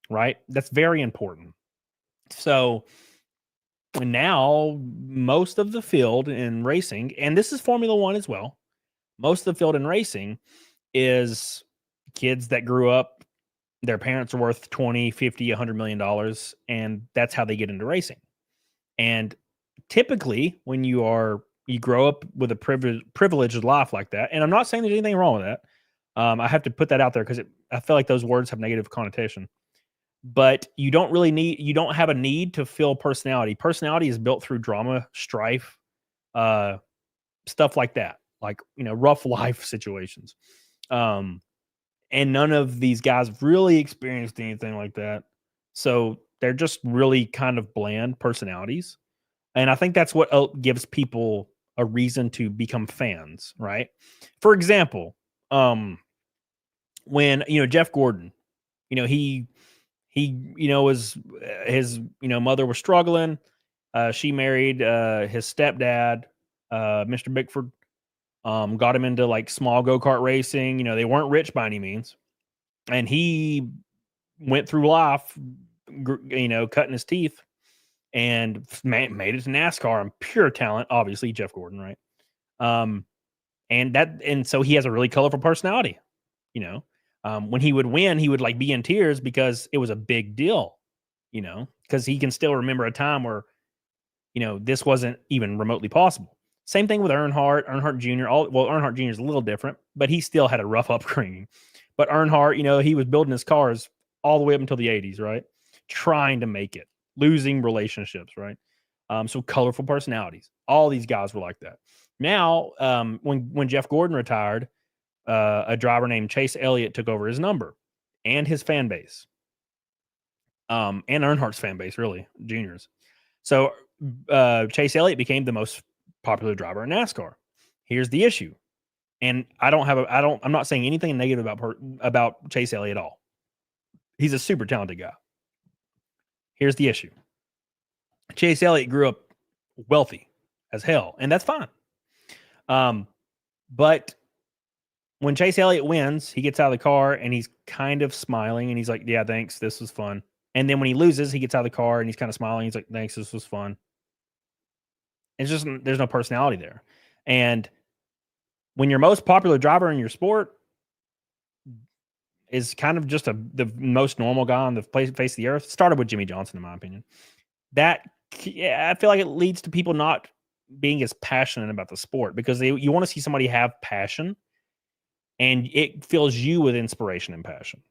right? That's very important. So now most of the field in racing, and this is Formula One as well, most of the field in racing is kids that grew up, their parents are worth 20, 50, $100 million, and that's how they get into racing. And typically when you are You grow up with a privileged life like that, and I'm not saying there's anything wrong with that. I have to put that out there because I feel like those words have negative connotation. But you don't have a need to feel personality. Personality is built through drama, strife, stuff like that, like rough life situations. And none of these guys really experienced anything like that, so they're just really kind of bland personalities. And I think that's what gives people a reason to become fans, right? For example, when Jeff Gordon, he was his mother was struggling. She married his stepdad, Mr. Bickford. Got him into like small go-kart racing. They weren't rich by any means, and he went through life, cutting his teeth, and made it to NASCAR on pure talent. Obviously, Jeff Gordon, right? And so he has a really colorful personality. When he would win, he would like be in tears because it was a big deal. Because he can still remember a time where this wasn't even remotely possible. Same thing with Earnhardt Jr. Earnhardt Jr. is a little different, but he still had a rough upbringing. But Earnhardt, he was building his cars all the way up until the 80s, right? Trying to make it, losing relationships, right? So colorful personalities. All these guys were like that. Now, when Jeff Gordon retired, a driver named Chase Elliott took over his number and his fan base. And Earnhardt's fan base, really, juniors. So Chase Elliott became the most popular driver in NASCAR. Here's the issue. And I'm not saying anything negative about Chase Elliott at all. He's a super talented guy. Here's the issue. Chase Elliott grew up wealthy as hell, and that's fine. But when Chase Elliott wins, he gets out of the car and he's kind of smiling and he's like, yeah, thanks, this was fun. And then when he loses, he gets out of the car and he's kind of smiling. He's like, thanks, this was fun. It's just, there's no personality there. And when your most popular driver in your sport is kind of just the most normal guy on the face of the earth, started with Jimmy Johnson, in my opinion. I feel like it leads to people not being as passionate about the sport because you want to see somebody have passion, and it fills you with inspiration and passion,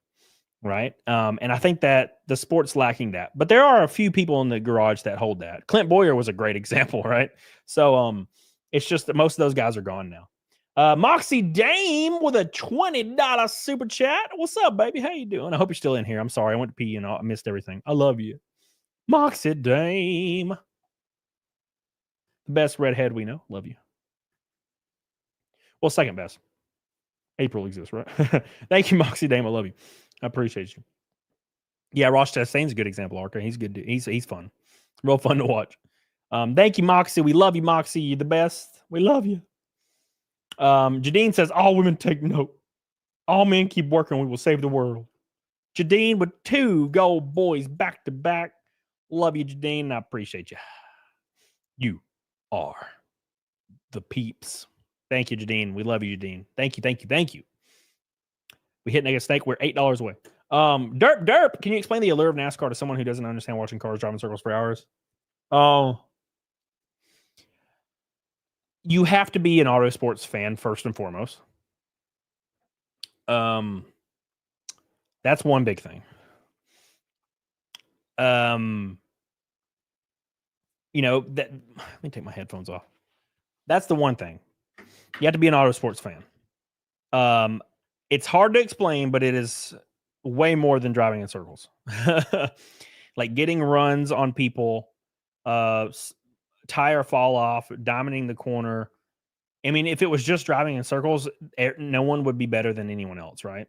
right? And I think that the sport's lacking that. But there are a few people in the garage that hold that. Clint Boyer was a great example, right? So it's just that most of those guys are gone now. Moxie Dame with a $20 super chat. What's up, baby? How you doing? I hope you're still in here. I'm sorry. I went to pee and I missed everything. I love you. Moxie Dame. The best redhead we know. Love you. Well, second best. April exists, right? Thank you, Moxie Dame. I love you. I appreciate you. Yeah, Ross Chastain's a good example, Arca. He's good. He's fun. Real fun to watch. Thank you, Moxie. We love you, Moxie. You're the best. We love you. Jadine says, all women take note. All men keep working. We will save the world. Jadine with 2 gold boys back to back. Love you, Jadine. I appreciate you. You are the peeps. Thank you, Jadine. We love you, Jadine. Thank you, thank you, thank you. We hit Nega Snake. We're $8 away. Derp. Can you explain the allure of NASCAR to someone who doesn't understand watching cars drive in circles for hours? You have to be an Autosports fan first and foremost. That's one big thing. Let me take my headphones off. That's the one thing. You have to be an Autosports fan. It's hard to explain, but it is way more than driving in circles. Like getting runs on people, tire fall off, diamonding the corner. I mean, if it was just driving in circles, no one would be better than anyone else, right?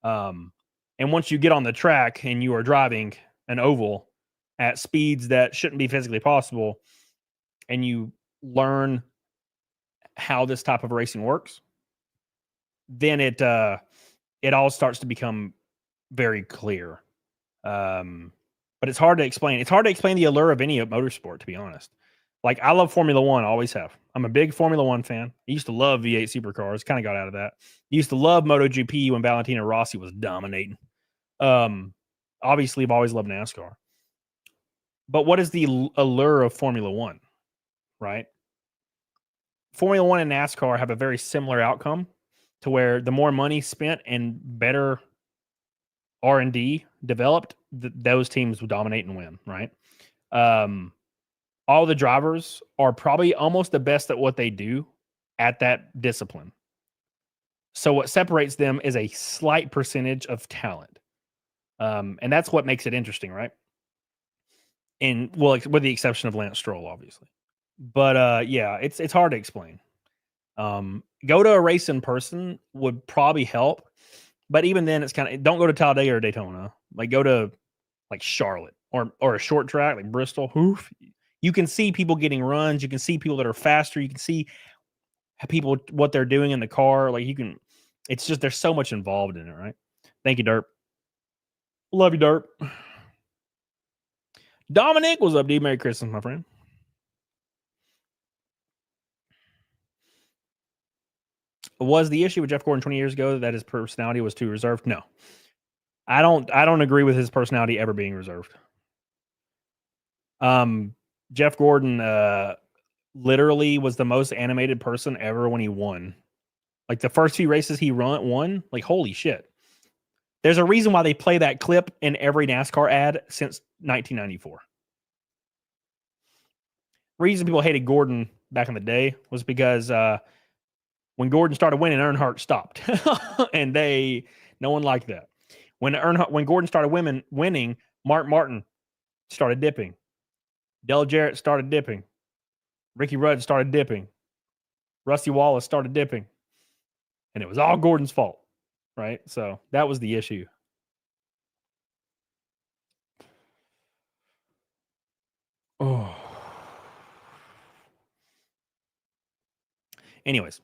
And once you get on the track and you are driving an oval at speeds that shouldn't be physically possible, and you learn how this type of racing works, then it all starts to become very clear. But it's hard to explain. It's hard to explain the allure of any motorsport, to be honest. Like, I love Formula One, always have. I'm a big Formula One fan. I used to love V8 supercars, kind of got out of that. I used to love MotoGP when Valentino Rossi was dominating. Obviously, I've always loved NASCAR. But what is the allure of Formula One, right? Formula One and NASCAR have a very similar outcome, to where the more money spent and better R&D developed, those teams will dominate and win, right? All the drivers are probably almost the best at what they do at that discipline. So what separates them is a slight percentage of talent. And that's what makes it interesting, right? And well, with the exception of Lance Stroll, obviously. But yeah, it's hard to explain. Go to a race in person would probably help. But even then, it's kind of, don't go to Talladega or Daytona. Like, go to like Charlotte or a short track like Bristol. Oof. You can see people getting runs. You can see people that are faster. You can see people, what they're doing in the car. Like, you can, it's just, there's so much involved in it, right? Thank you, Derp. Love you, Derp. Dominic, what's up, D? Merry Christmas, my friend. Was the issue with Jeff Gordon 20 years ago that his personality was too reserved? No. I don't agree with his personality ever being reserved. Jeff Gordon literally was the most animated person ever when he won. Like, the first few races he won, like, holy shit. There's a reason why they play that clip in every NASCAR ad since 1994. Reason people hated Gordon back in the day was because when Gordon started winning, Earnhardt stopped. And no one liked that. When Gordon started winning, Mark Martin started dipping. Dale Jarrett started dipping. Ricky Rudd started dipping. Rusty Wallace started dipping. And it was all Gordon's fault, right? So that was the issue. Oh. Anyways.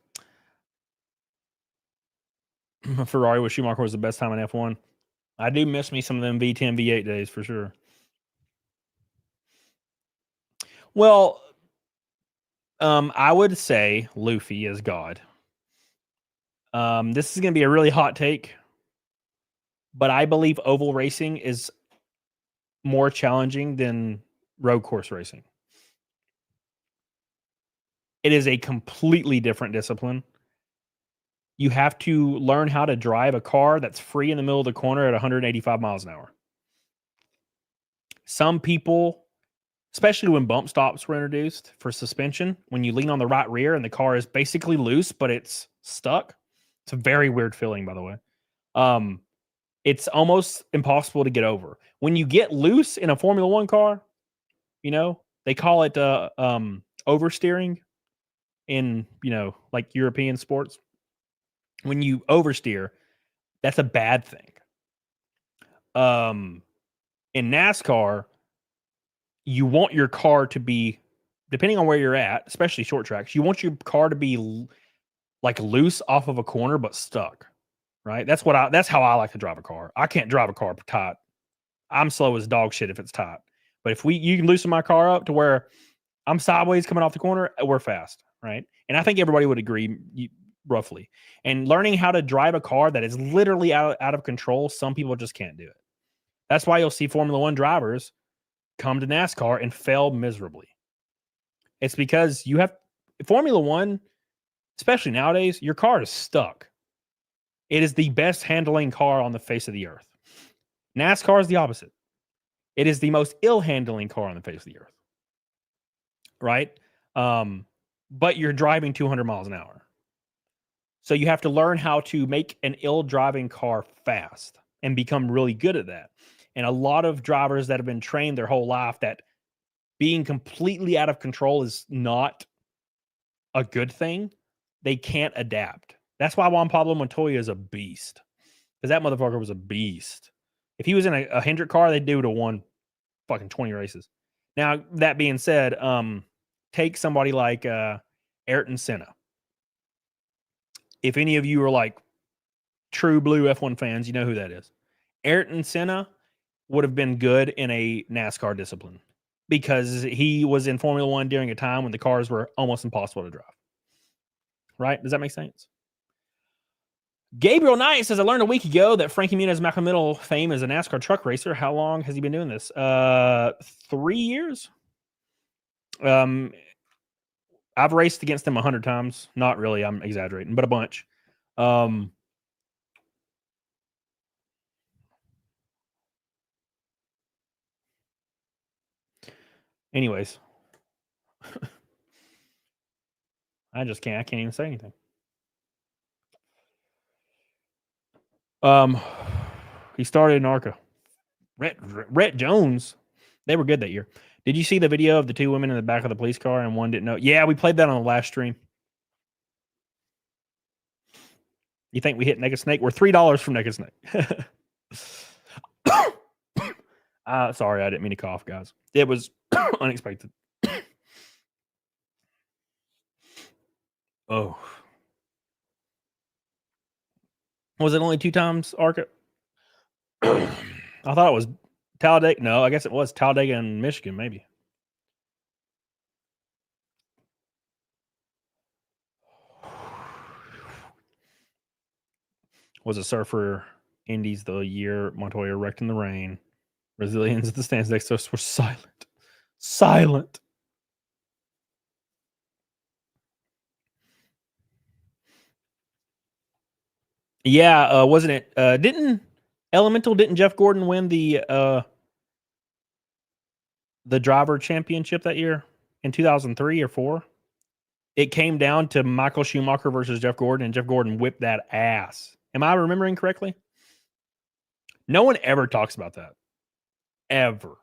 Ferrari with Schumacher was the best time in F1. I do miss me some of them V10, V8 days for sure. Well, I would say Luffy is God. This is going to be a really hot take, but I believe oval racing is more challenging than road course racing. It is a completely different discipline. You have to learn how to drive a car that's free in the middle of the corner at 185 miles an hour. Some people, especially when bump stops were introduced for suspension, when you lean on the right rear and the car is basically loose, but it's stuck. It's a very weird feeling, by the way. It's almost impossible to get over. When you get loose in a Formula One car, you know, they call it oversteering in, you know, like European sports. When you oversteer, that's a bad thing. In NASCAR, you want your car to be, depending on where you're at, especially short tracks, you want your car to be like loose off of a corner but stuck, right? That's how I like to drive a car. I can't drive a car tight. I'm slow as dog shit if it's tight. But if you can loosen my car up to where I'm sideways coming off the corner, we're fast, right? And I think everybody would agree roughly. And learning how to drive a car that is literally out of control, some people just can't do it. That's why you'll see Formula One drivers come to NASCAR and fail miserably. It's because you have Formula One, especially nowadays, your car is stuck. It is the best handling car on the face of the earth. NASCAR is the opposite. It is the most ill handling car on the face of the earth. Right? But you're driving 200 miles an hour. So you have to learn how to make an ill driving car fast and become really good at that. And a lot of drivers that have been trained their whole life that being completely out of control is not a good thing, they can't adapt. That's why Juan Pablo Montoya is a beast. Because that motherfucker was a beast. If he was in a Hendrick car, they'd do it to won fucking 20 races. Now, that being said, take somebody like Ayrton Senna. If any of you are like true blue F1 fans, you know who that is. Ayrton Senna would have been good in a NASCAR discipline because he was in Formula One during a time when the cars were almost impossible to drive. Right? Does that make sense? Gabriel Knight says, I learned a week ago that Frankie Muniz Malcolm Middle fame as a NASCAR truck racer. How long has he been doing this? 3 years. I I've raced against him 100 times. Not really, I'm exaggerating, but a bunch. Anyways, I can't even say anything. He started in ARCA. Rhett Jones, they were good that year. Did you see the video of the two women in the back of the police car and one didn't know? Yeah, we played that on the last stream. You think we hit Naked Snake? We're $3 from Naked Snake. Sorry, I didn't mean to cough, guys. It was unexpected. Oh. Was it only 2 times, ARCA? I thought it was Talladega. No, I guess it was Talladega and Michigan, maybe. Was a surfer Indies the year Montoya wrecked in the rain. Brazilians at the stands next to us were silent. Silent. Yeah, wasn't it? Didn't Jeff Gordon win the driver championship that year in 2003 or 4? It came down to Michael Schumacher versus Jeff Gordon, and Jeff Gordon whipped that ass. Am I remembering correctly? No one ever talks about that. Ever.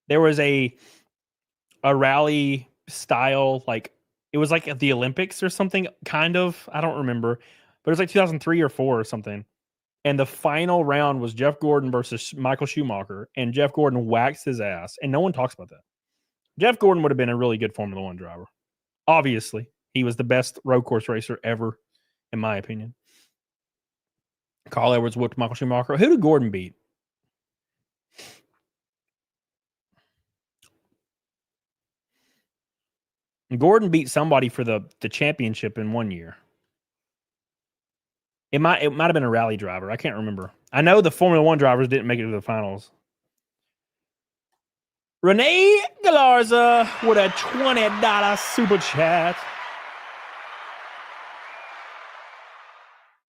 There was a rally style, like it was like at the Olympics or something, kind of. I don't remember. But it was like 2003 or 4 or something. And the final round was Jeff Gordon versus Michael Schumacher, and Jeff Gordon waxed his ass, and no one talks about that. Jeff Gordon would have been a really good Formula 1 driver. Obviously, he was the best road course racer ever, in my opinion. Carl Edwards whooped Michael Schumacher. Who did Gordon beat? Gordon beat somebody for the championship in one year. It might have been a rally driver. I can't remember. I know the Formula 1 drivers didn't make it to the finals. Renee Galarza with a $20 super chat.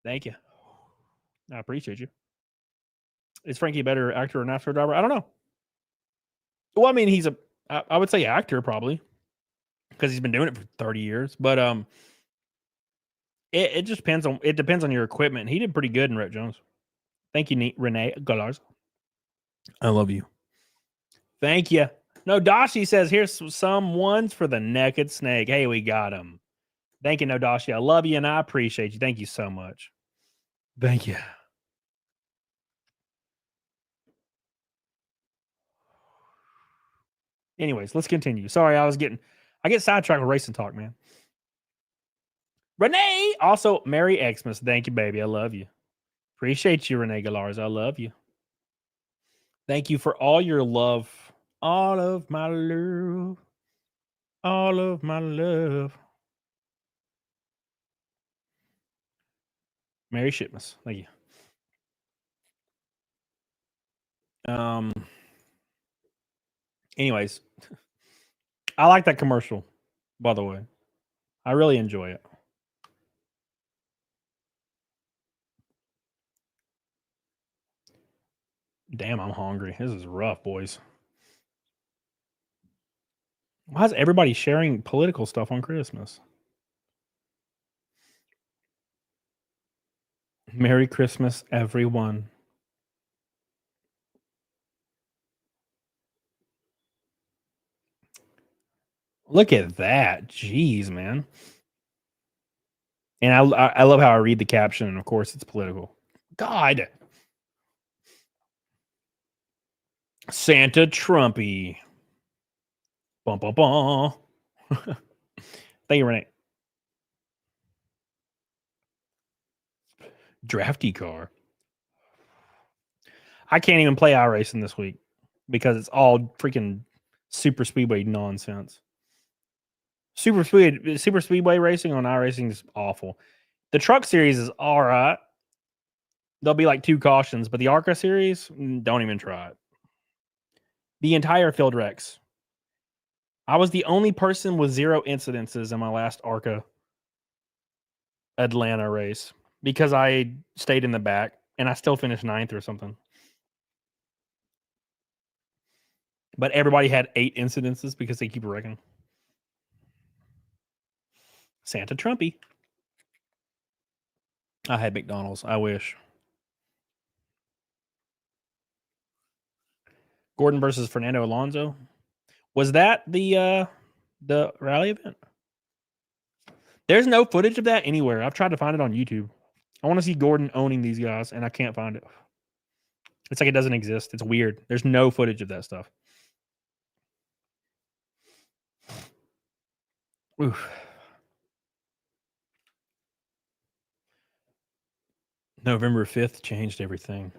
Thank you. I appreciate you. Is Frankie a better actor or NASCAR driver? I don't know. Well, I mean, I would say actor probably, because he's been doing it for 30 years. But it just depends on your equipment. He did pretty good in Rhett Jones. Thank you, Renee Galarza. I love you. Thank you. No, Dashi says, here's some ones for the Naked Snake. Hey, we got them. Thank you, Nodashi. I love you and I appreciate you. Thank you so much. Thank you. Anyways, let's continue. Sorry, I get sidetracked with racing talk, man. Renee, also Merry Xmas. Thank you, baby. I love you. Appreciate you, Renee Galars. I love you. Thank you for all your love. All of my love. All of my love. Merry Shipmas. Thank you. Anyways, I like that commercial, by the way. I really enjoy it. Damn, I'm hungry. This is rough, boys. Why is everybody sharing political stuff on Christmas? Merry Christmas, everyone. Look at that. Jeez, man. And I love how I read the caption, and of course it's political. God. Santa Trumpy. Bum, bum, bum. Thank you, Renee. Drafty car. I can't even play iRacing this week because it's all freaking super speedway nonsense. Super speedway racing on iRacing is awful. The truck series is all right. There'll be like 2 cautions, but the ARCA series, don't even try it. The entire field wrecks. I was the only person with 0 incidences in my last ARCA Atlanta race because I stayed in the back and I still finished 9th or something. But everybody had 8 incidences because they keep wrecking. Santa Trumpy. I had McDonald's. I wish. Gordon versus Fernando Alonso. Was that the rally event? There's no footage of that anywhere. I've tried to find it on YouTube. I want to see Gordon owning these guys, and I can't find it. It's like it doesn't exist. It's weird. There's no footage of that stuff. Oof. November 5th changed everything.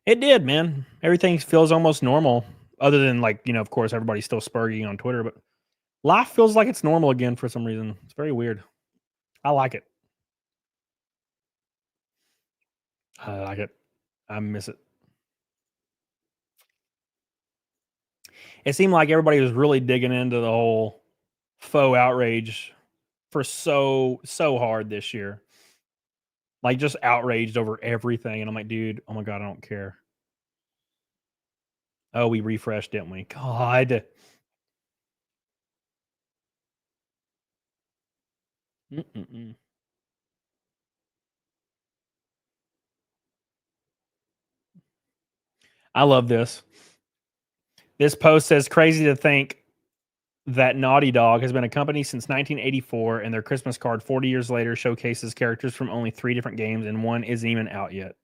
It did, man. Everything feels almost normal, other than, like, you know, of course, everybody's still spurging on Twitter, but life feels like it's normal again for some reason. It's very weird. I like it. I like it. I miss it. It seemed like everybody was really digging into the whole faux outrage for so hard this year. Like, just outraged over everything. And I'm like, dude, oh my God, I don't care. Oh, we refreshed, didn't we? God. Mm-mm-mm. I love this. This post says, crazy to think that Naughty Dog has been a company since 1984, and their Christmas card 40 years later showcases characters from only 3 different games, and one isn't even out yet.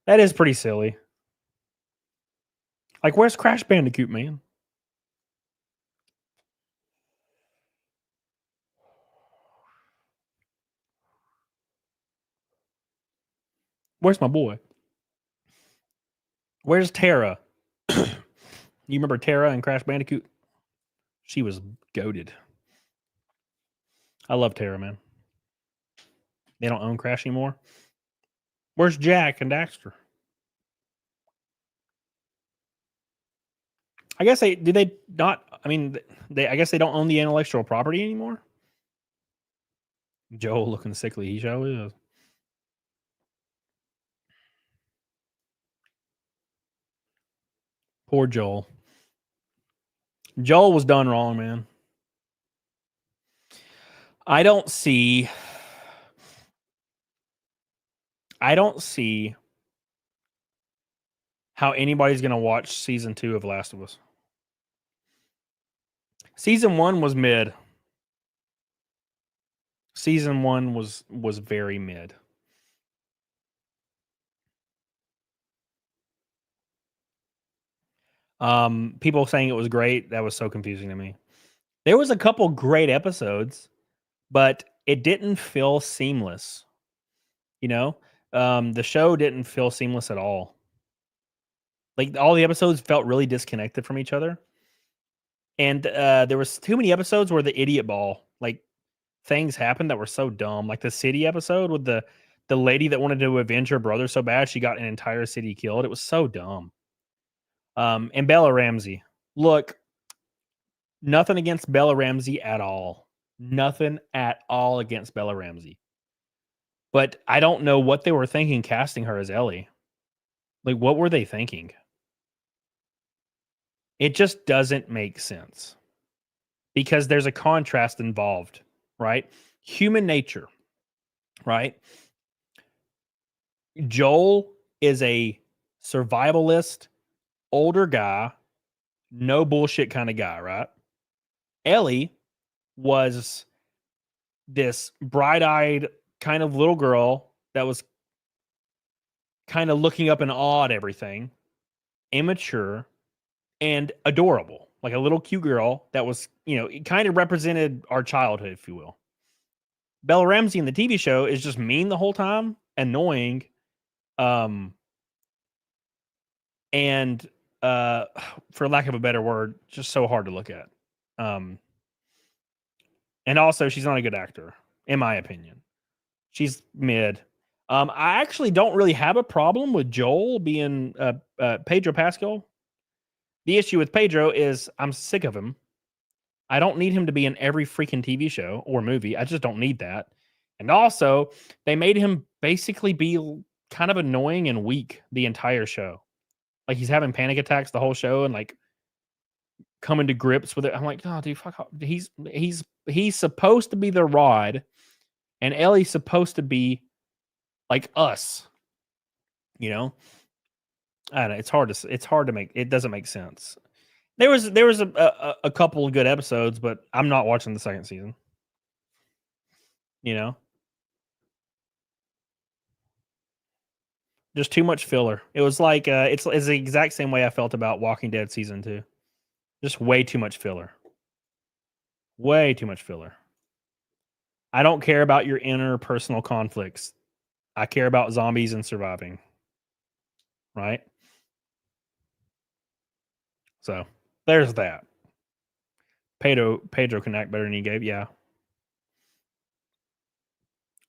That is pretty silly. Like, where's Crash Bandicoot, man? Where's my boy? Where's Tara? You remember Tara and Crash Bandicoot? She was goated. I love Tara, man. They don't own Crash anymore. Where's Jack and Daxter? I guess they not. I mean, I guess they don't own the intellectual property anymore. Joel looking sickly. He sure is. Poor Joel. Joel was done wrong, man. I don't see how anybody's going to watch season 2 of Last of Us. Season 1 was mid. Season 1 was very mid. People saying it was great, that was so confusing to me. There was a couple great episodes, but it didn't feel seamless. You know, the show didn't feel seamless at all. Like, all the episodes felt really disconnected from each other. And there was too many episodes where the idiot ball, like, things happened that were so dumb. Like the city episode with the lady that wanted to avenge her brother so bad she got an entire city killed. It was so dumb. And Bella Ramsey. Look, nothing against Bella Ramsey at all. Nothing at all against Bella Ramsey. But I don't know what they were thinking casting her as Ellie. Like, what were they thinking? It just doesn't make sense. Because there's a contrast involved, right? Human nature, right? Joel is a survivalist, older guy, no bullshit kind of guy, right? Ellie was this bright-eyed kind of little girl that was kind of looking up in awe at everything, immature, and adorable. Like a little cute girl that was, you know, it kind of represented our childhood, if you will. Bella Ramsey in the TV show is just mean the whole time, annoying, and for lack of a better word, just so hard to look at. And also, she's not a good actor, in my opinion. She's mid. I actually don't really have a problem with Joel being Pedro Pascal. The issue with Pedro is I'm sick of him. I don't need him to be in every freaking TV show or movie. I just don't need that. And also, they made him basically be kind of annoying and weak the entire show. Like he's having panic attacks the whole show and like coming to grips with it. I'm like, oh, dude, fuck off. He's supposed to be the Rod, and Ellie's supposed to be like us. You know, I don't know. It's hard to make. It doesn't make sense. There was a couple of good episodes, but I'm not watching the second season. You know, just too much filler. It was like it's the exact same way I felt about Walking Dead season 2. Just way too much filler. Way too much filler. I don't care about your interpersonal conflicts. I care about zombies and surviving. Right? So there's that. Pedro can act better than he gave. Yeah.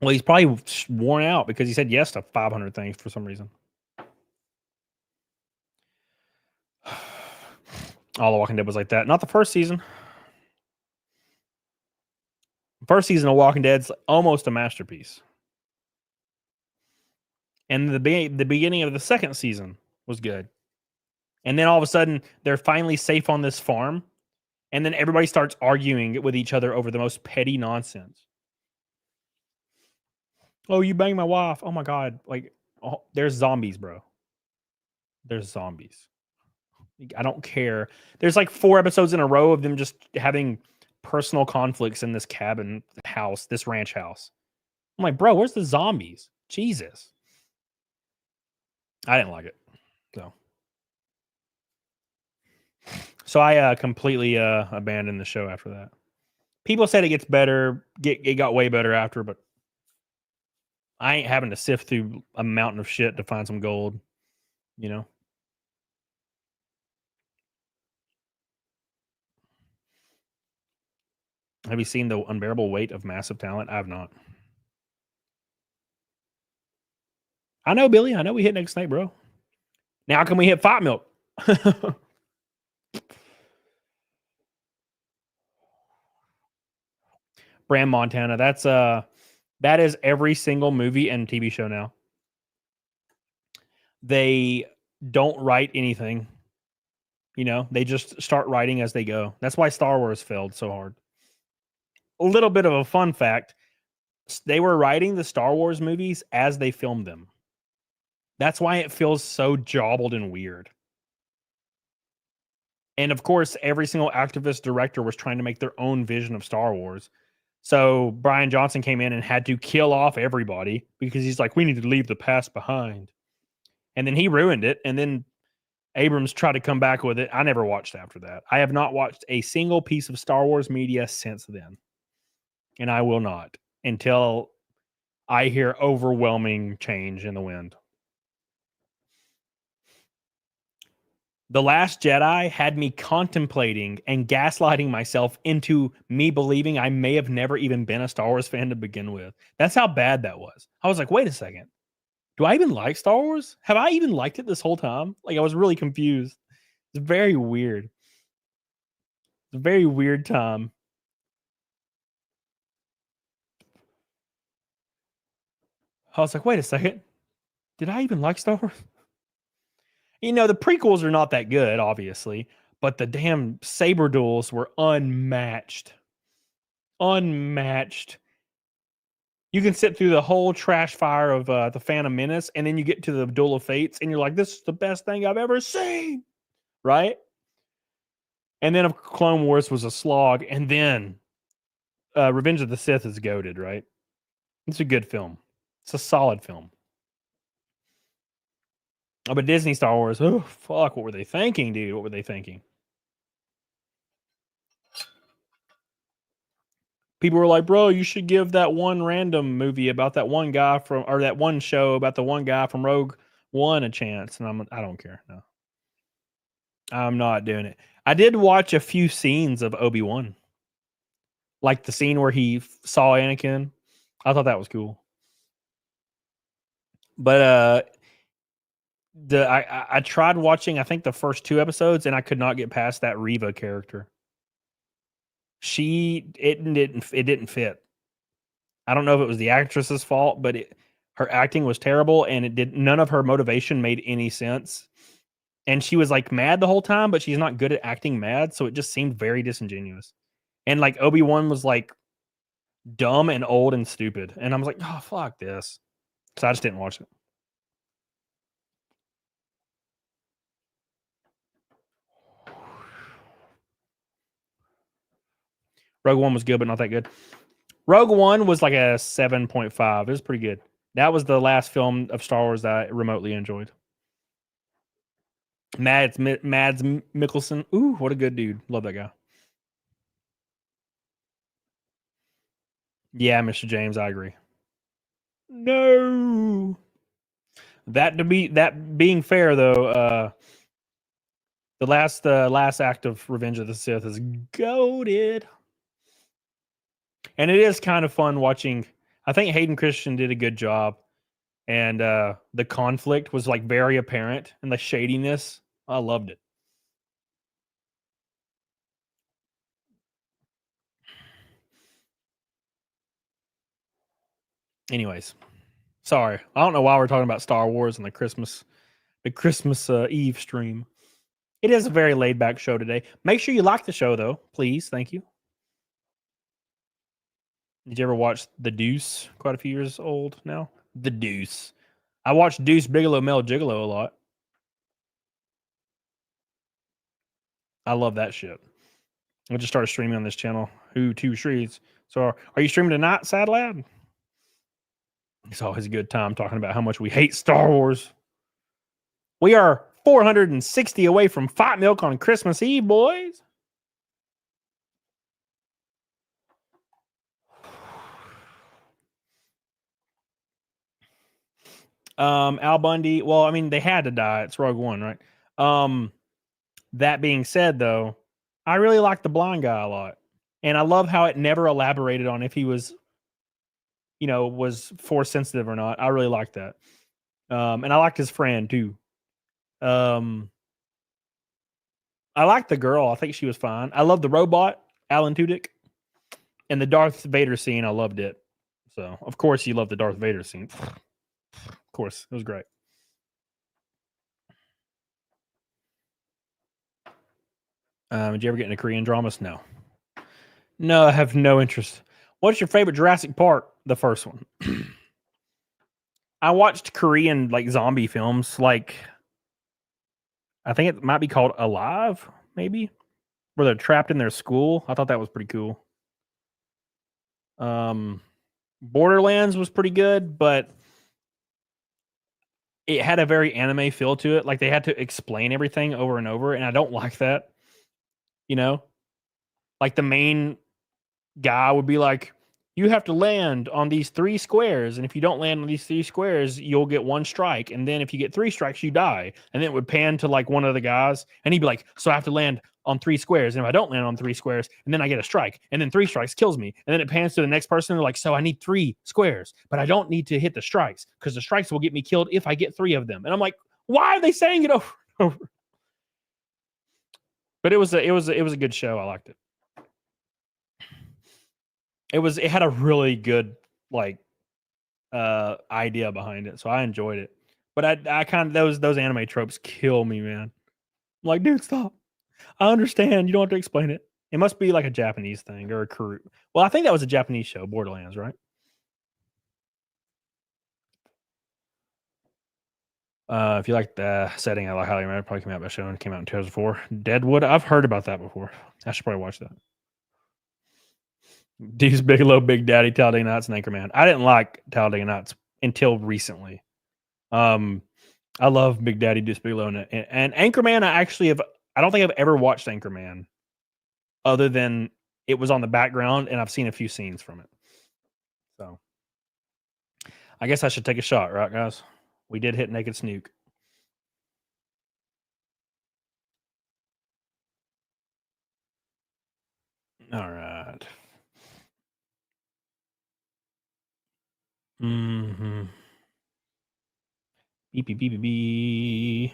Well, he's probably worn out because he said yes to 500 things for some reason. All the Walking Dead was like that. Not the first season. First season of Walking Dead's almost a masterpiece. And the beginning of the second season was good. And then all of a sudden, they're finally safe on this farm. And then everybody starts arguing with each other over the most petty nonsense. Oh, you banged my wife. Oh my God. Like, oh, there's zombies, bro. There's zombies. I don't care. There's like 4 episodes in a row of them just having personal conflicts in this cabin house, this ranch house. I'm like, bro, where's the zombies? Jesus. I didn't like it. So I completely abandoned the show after that. People said it gets better. It got way better after, but I ain't having to sift through a mountain of shit to find some gold, you know? Have you seen The Unbearable Weight of Massive Talent? I have not. I know, Billy. I know we hit next night, bro. Now can we hit Fight Milk? Brand Montana. That is every single movie and TV show now. They don't write anything. You know, they just start writing as they go. That's why Star Wars failed so hard. A little bit of a fun fact. They were writing the Star Wars movies as they filmed them. That's why it feels so jobbled and weird. And of course, every single activist director was trying to make their own vision of Star Wars. So Brian Johnson came in and had to kill off everybody because he's like, we need to leave the past behind. And then he ruined it. And then Abrams tried to come back with it. I never watched after that. I have not watched a single piece of Star Wars media since then. And I will not until I hear overwhelming change in the wind. The Last Jedi had me contemplating and gaslighting myself into me believing I may have never even been a Star Wars fan to begin with. That's how bad that was. I was like, wait a second. Do I even like Star Wars? Have I even liked it this whole time? Like, I was really confused. It's very weird. It's a very weird time. I was like, wait a second. Did I even like Star Wars? You know, the prequels are not that good, obviously, but the damn saber duels were unmatched. Unmatched. You can sit through the whole trash fire of the Phantom Menace, and then you get to the Duel of Fates, and you're like, this is the best thing I've ever seen. Right? And then Clone Wars was a slog, and then Revenge of the Sith is goated, right? It's a good film. It's a solid film. Oh, but Disney Star Wars, oh, fuck, what were they thinking, dude? What were they thinking? People were like, bro, you should give that one random movie about that one guy from, or that one show about the one guy from Rogue One a chance. And I don't care. No. I'm not doing it. I did watch a few scenes of Obi-Wan. Like the scene where he saw Anakin. I thought that was cool. But I tried watching, I think, the first 2 episodes, and I could not get past that Reva character. It didn't fit. I don't know if it was the actress's fault, but her acting was terrible, and none of her motivation made any sense. And she was like mad the whole time, but she's not good at acting mad, so it just seemed very disingenuous. And like Obi-Wan was like dumb and old and stupid, and I was like, oh fuck this. So I just didn't watch it. Rogue One was good, but not that good. Rogue One was like a 7.5. It was pretty good. That was the last film of Star Wars that I remotely enjoyed. Mads Mikkelsen. Ooh, what a good dude. Love that guy. Yeah, Mr. James, I agree. No. That being fair though, the last act of Revenge of the Sith is goated. And it is kind of fun watching. I think Hayden Christensen did a good job. And the conflict was like very apparent, and the shadiness. I loved it. Anyways, sorry. I don't know why we're talking about Star Wars and the Christmas Eve stream. It is a very laid back show today. Make sure you like the show though, please. Thank you. Did you ever watch The Deuce? Quite a few years old now. The Deuce. I watched Deuce Bigelow Mel Gigolo a lot. I love that shit. I just started streaming on this channel. Who two streets? So are you streaming tonight, Sad Lad? It's always a good time talking about how much we hate Star Wars. We are 460 away from Fight Milk on Christmas Eve, boys. Al Bundy. Well, I mean, they had to die. It's Rogue One, right? That being said, though, I really like the blind guy a lot. And I love how it never elaborated on if he was, was force sensitive or not. I really liked that. And I liked his friend too. I liked the girl. I think she was fine. I love the robot, Alan Tudyk. And the Darth Vader scene, I loved it. So, of course, you love the Darth Vader scene. Of course, it was great. Did you ever get into Korean dramas? No. No, I have no interest. What's your favorite Jurassic Park? The first one. I watched Korean like zombie films, like I think it might be called Alive, maybe, where they're trapped in their school. I thought that was pretty cool. Borderlands was pretty good, but it had a very anime feel to it. Like they had to explain everything over and over, and I don't like that. Like the main guy would be like, you have to land on these 3 squares, and if you don't land on these 3 squares, you'll get 1 strike, and then if you get 3 strikes, you die. And then it would pan to like one of the guys, and he'd be like, so I have to land on 3 squares, and if I don't land on 3 squares, and then I get a strike, and then 3 strikes kills me, and then it pans to the next person, and they're like, so I need 3 squares, but I don't need to hit the strikes, because the strikes will get me killed if I get 3 of them. And I'm like, why are they saying it over and over? But it was a good show. I liked it. It had a really good like idea behind it, so I enjoyed it. But I kind of those anime tropes kill me, man. I'm like, dude, stop. I understand. You don't have to explain it. It must be like a Japanese thing or a Korean. Well, I think that was a Japanese show, Borderlands, right? If you like the setting, I highly recommend it. Probably came out by show and came out in 2004. Deadwood. I've heard about that before. I should probably watch that. Deuce Bigelow, Big Daddy, Talladega Nights, and Anchorman. I didn't like Talladega Nights until recently. I love Big Daddy, Deuce Bigelow, and Anchorman. I don't think I've ever watched Anchorman, other than it was on the background, and I've seen a few scenes from it. So, I guess I should take a shot, right, guys? We did hit Naked Snook. All right. Beep, beep, beep, beep, beep.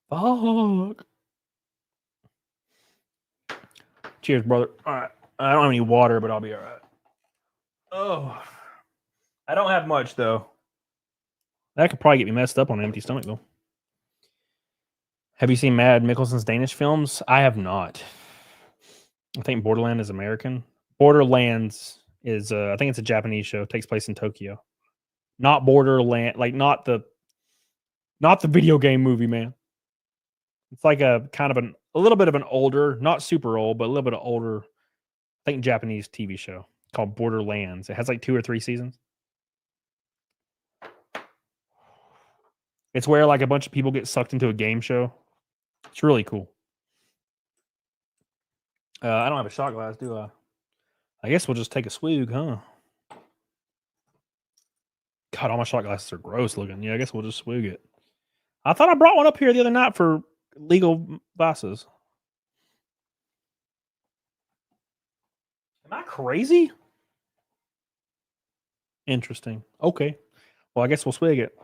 Fuck. Cheers, brother. All right. I don't have any water, but I'll be all right. Oh. I don't have much, though. That could probably get me messed up on an empty stomach, though. Have you seen Mad Mikkelsen's Danish films? I have not. I think Borderland is American. Borderlands is, I think it's a Japanese show. It takes place in Tokyo. Not Borderland, like not the video game movie, man. It's like a kind of a little bit of an older, not super old, but a little bit of older, I think Japanese TV show called Borderlands. It has like 2 or 3 seasons. It's where like a bunch of people get sucked into a game show. It's really cool. I don't have a shot glass, do I? I guess we'll just take a swig, huh? God, all my shot glasses are gross looking. Yeah, I guess we'll just swig it. I thought I brought one up here the other night for legal vices. Am I crazy? Interesting. Okay. Well, I guess we'll swig it.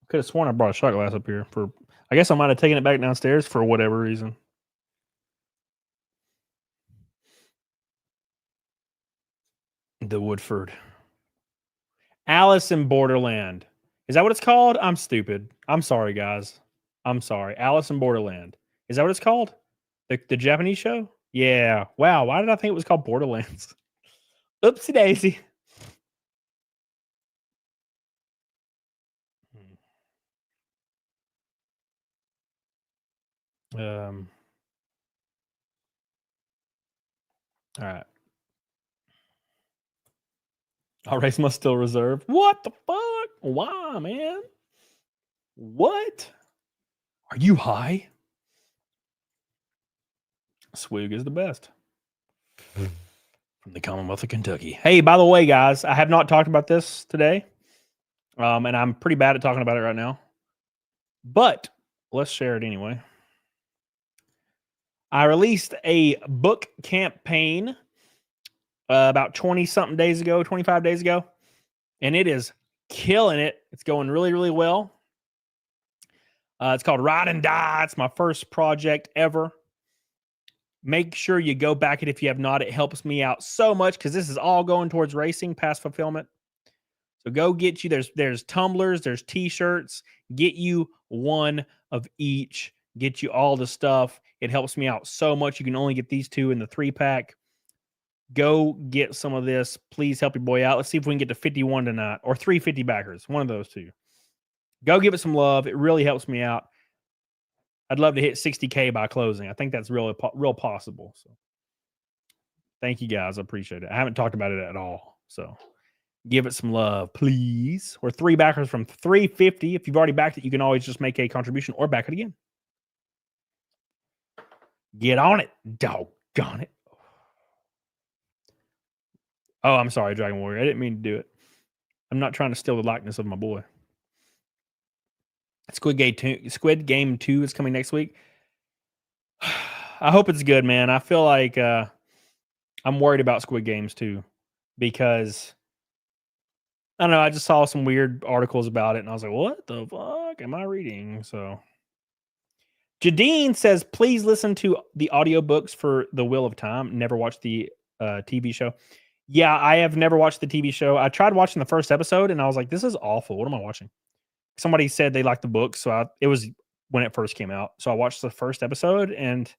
Could have sworn I brought a shot glass up here for. I guess I might have taken it back downstairs for whatever reason. The Woodford. Alice in Borderland. Is that what it's called? I'm stupid. I'm sorry, guys. I'm sorry. Alice in Borderland. Is that what it's called? The Japanese show? Yeah. Wow. Why did I think it was called Borderlands? Oopsie daisy. All right. Our race must still reserve. What the fuck? Why, man? What? Are you high? Swig is the best. From the Commonwealth of Kentucky. Hey, by the way, guys, I have not talked about this today. And I'm pretty bad at talking about it right now. But let's share it anyway. I released a book campaign about 20-something days ago, 25 days ago. And it is killing it. It's going really, really well. It's called Ride and Die. It's my first project ever. Make sure you go back it if you have not. It helps me out so much because this is all going towards racing, past fulfillment. So go get you. There's tumblers, there's t-shirts. Get you one of each. Get you all the stuff. It helps me out so much. You can only get these 2 in the 3-pack. Go get some of this. Please help your boy out. Let's see if we can get to 51 tonight or 350 backers. One of those 2. Go give it some love. It really helps me out. I'd love to hit 60K by closing. I think that's real possible. So thank you guys. I appreciate it. I haven't talked about it at all. So give it some love, please. We're 3 backers from 350. If you've already backed it, you can always just make a contribution or back it again. Get on it. Doggone it. Oh, I'm sorry, Dragon Warrior. I didn't mean to do it. I'm not trying to steal the likeness of my boy. Squid Game 2 is coming next week. I hope it's good, man. I feel like I'm worried about Squid Games 2 because I don't know. I just saw some weird articles about it, and I was like, "What the fuck am I reading?" So, Jadine says, "Please listen to the audiobooks for The Wheel of Time. Never watched the TV show." Yeah, I have never watched the TV show. I tried watching the first episode, and I was like, "This is awful. What am I watching?" Somebody said they liked the book, so it was when it first came out. So I watched the first episode, and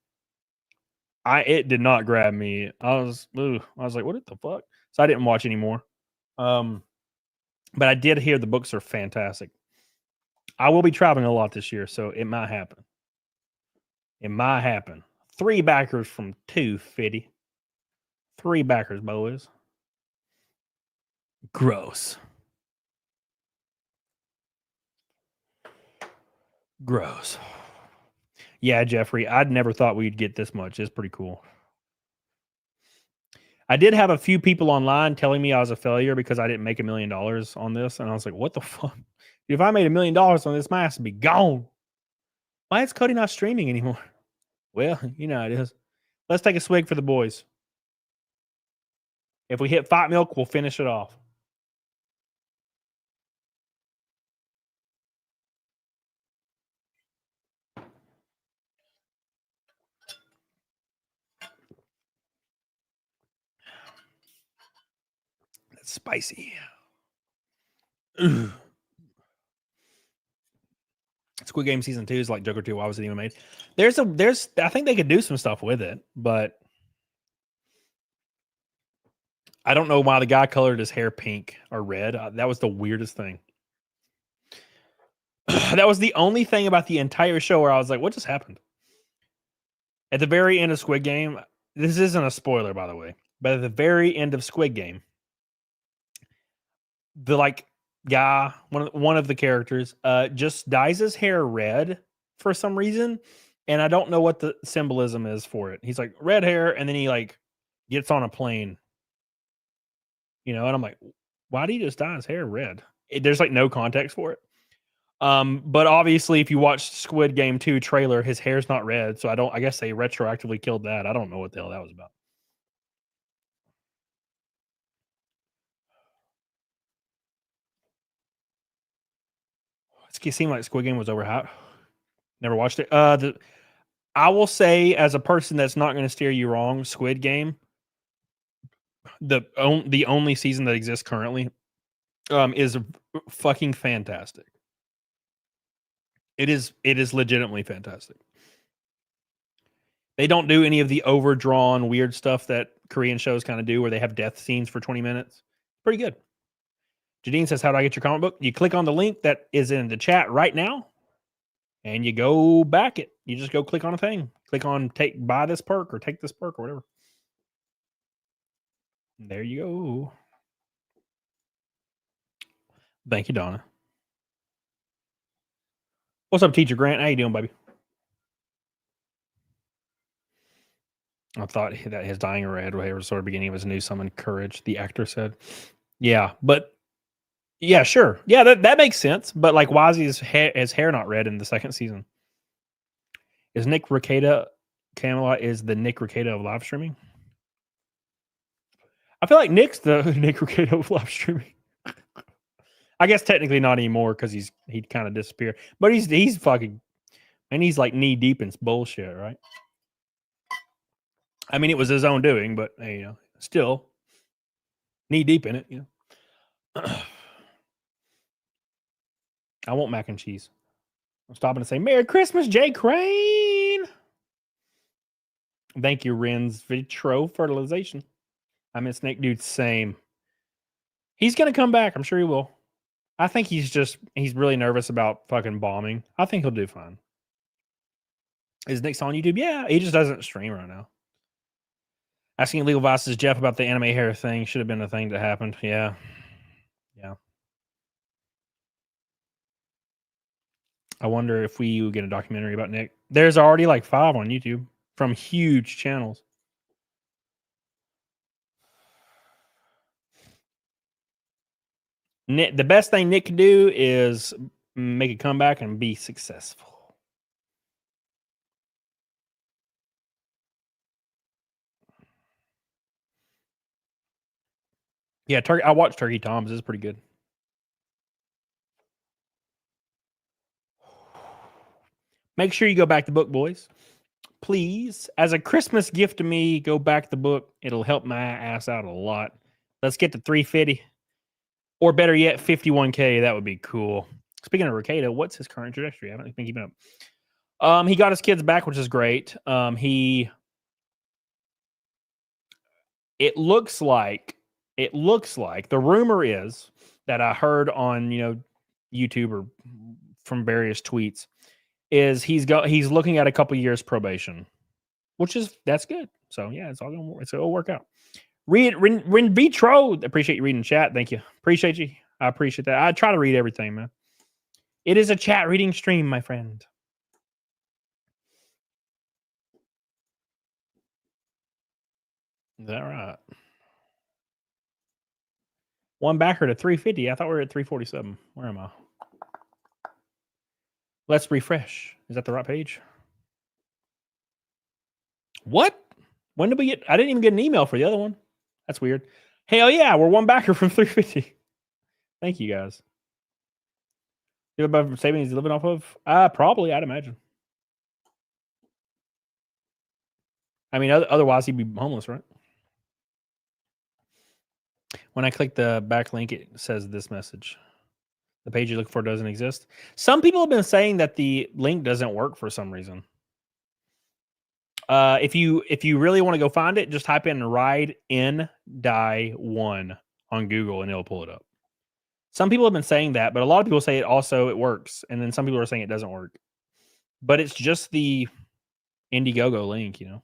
it did not grab me. I was like, "What the fuck?" So I didn't watch anymore. But I did hear the books are fantastic. I will be traveling a lot this year, so it might happen. It might happen. 3 backers from 250. 3 backers, boys. Gross. Gross. Yeah, Jeffrey, I'd never thought we'd get this much. It's pretty cool. I did have a few people online telling me I was a failure because I didn't make $1 million on this. And I was like, what the fuck? If I made $1 million on this, my ass would be gone. Why is Cody not streaming anymore? Well, you know how it is. Let's take a swig for the boys. If we hit 5 milk, we'll finish it off. Spicy. Ugh. Squid Game season 2 is like Joker 2. Why was it even made? There's I think they could do some stuff with it, but I don't know why the guy colored his hair pink or red. That was the weirdest thing. That was the only thing about the entire show where I was like, what just happened? At the very end of Squid Game, this isn't a spoiler, by the way, but at the very end of Squid Game, the like guy, one of the characters, just dyes his hair red for some reason, and I don't know what the symbolism is for it. He's like red hair, and then he like gets on a plane, and I'm like, why did he just dye his hair red? There's like no context for it. But obviously, if you watch Squid Game 2 trailer, his hair's not red, so I guess they retroactively killed that. I don't know what the hell that was about. It seemed like Squid Game was overhyped. Never watched it. I will say, as a person that's not going to steer you wrong, Squid Game, the only season that exists currently, is fucking fantastic. It is legitimately fantastic. They don't do any of the overdrawn weird stuff that Korean shows kind of do, where they have death scenes for 20 minutes. Pretty good. Jadine says, how do I get your comic book? You click on the link that is in the chat right now, and you go back it. You just go click on a thing. Click on buy this perk or take this perk or whatever. There you go. Thank you, Donna. What's up, Teacher Grant? How you doing, baby? I thought that his dying red was sort of beginning of his new summon courage, the actor said. Yeah, but yeah, sure. Yeah, that makes sense. But like, why is his hair not red in the second season? Is Nick Rekieta Camelot is the Nick Rekieta of live streaming? I feel like Nick's the Nick Rekieta of live streaming. I guess technically not anymore because he kind of disappeared. But he's fucking, and he's like knee deep in bullshit, right? I mean, it was his own doing, but hey, still knee deep in it, I want mac and cheese. I'm stopping to say Merry Christmas, Jay Crane. Thank you, Ren's Vitro Fertilization. I miss Snake Dude. Same. He's gonna come back. I'm sure he will. I think he's really nervous about fucking bombing. I think he'll do fine. Is Nick's on YouTube? Yeah, he just doesn't stream right now. Asking Legal Vice's Jeff about the anime hair thing should have been a thing that happened. Yeah. I wonder if we would get a documentary about Nick. There's already like 5 on YouTube from huge channels. Nick, the best thing Nick can do is make a comeback and be successful. Yeah, I watched Turkey Tom's. It's pretty good. Make sure you go back the book, boys. Please, as a Christmas gift to me, go back the book. It'll help my ass out a lot. Let's get to 350. Or better yet, 51K. That would be cool. Speaking of Rekieta, what's his current trajectory? I haven't been keeping up. He got his kids back, which is great. It looks like the rumor is that I heard on YouTube or from various tweets is he's looking at a couple years probation, that's good. So yeah, it's all work out. Read Vitro. Appreciate you reading chat. Thank you. Appreciate you. I appreciate that. I try to read everything, man. It is a chat reading stream, my friend. Is that right? One backer to 350. I thought we were at 347. Where am I? Let's refresh. Is that the right page? What? When did we get? I didn't even get an email for the other one. That's weird. Hell yeah, we're one backer from 350. Thank you guys. You have about savings he's living off of? Probably, I'd imagine. I mean, otherwise he'd be homeless, right? When I click the back link, it says this message. The page you look for doesn't exist. Some people have been saying that the link doesn't work for some reason. If you really want to go find it, just type in Ride in Die 1 on Google and it'll pull it up. Some people have been saying that, but a lot of people say it works, and then some people are saying it doesn't work. But it's just the Indiegogo link, you know.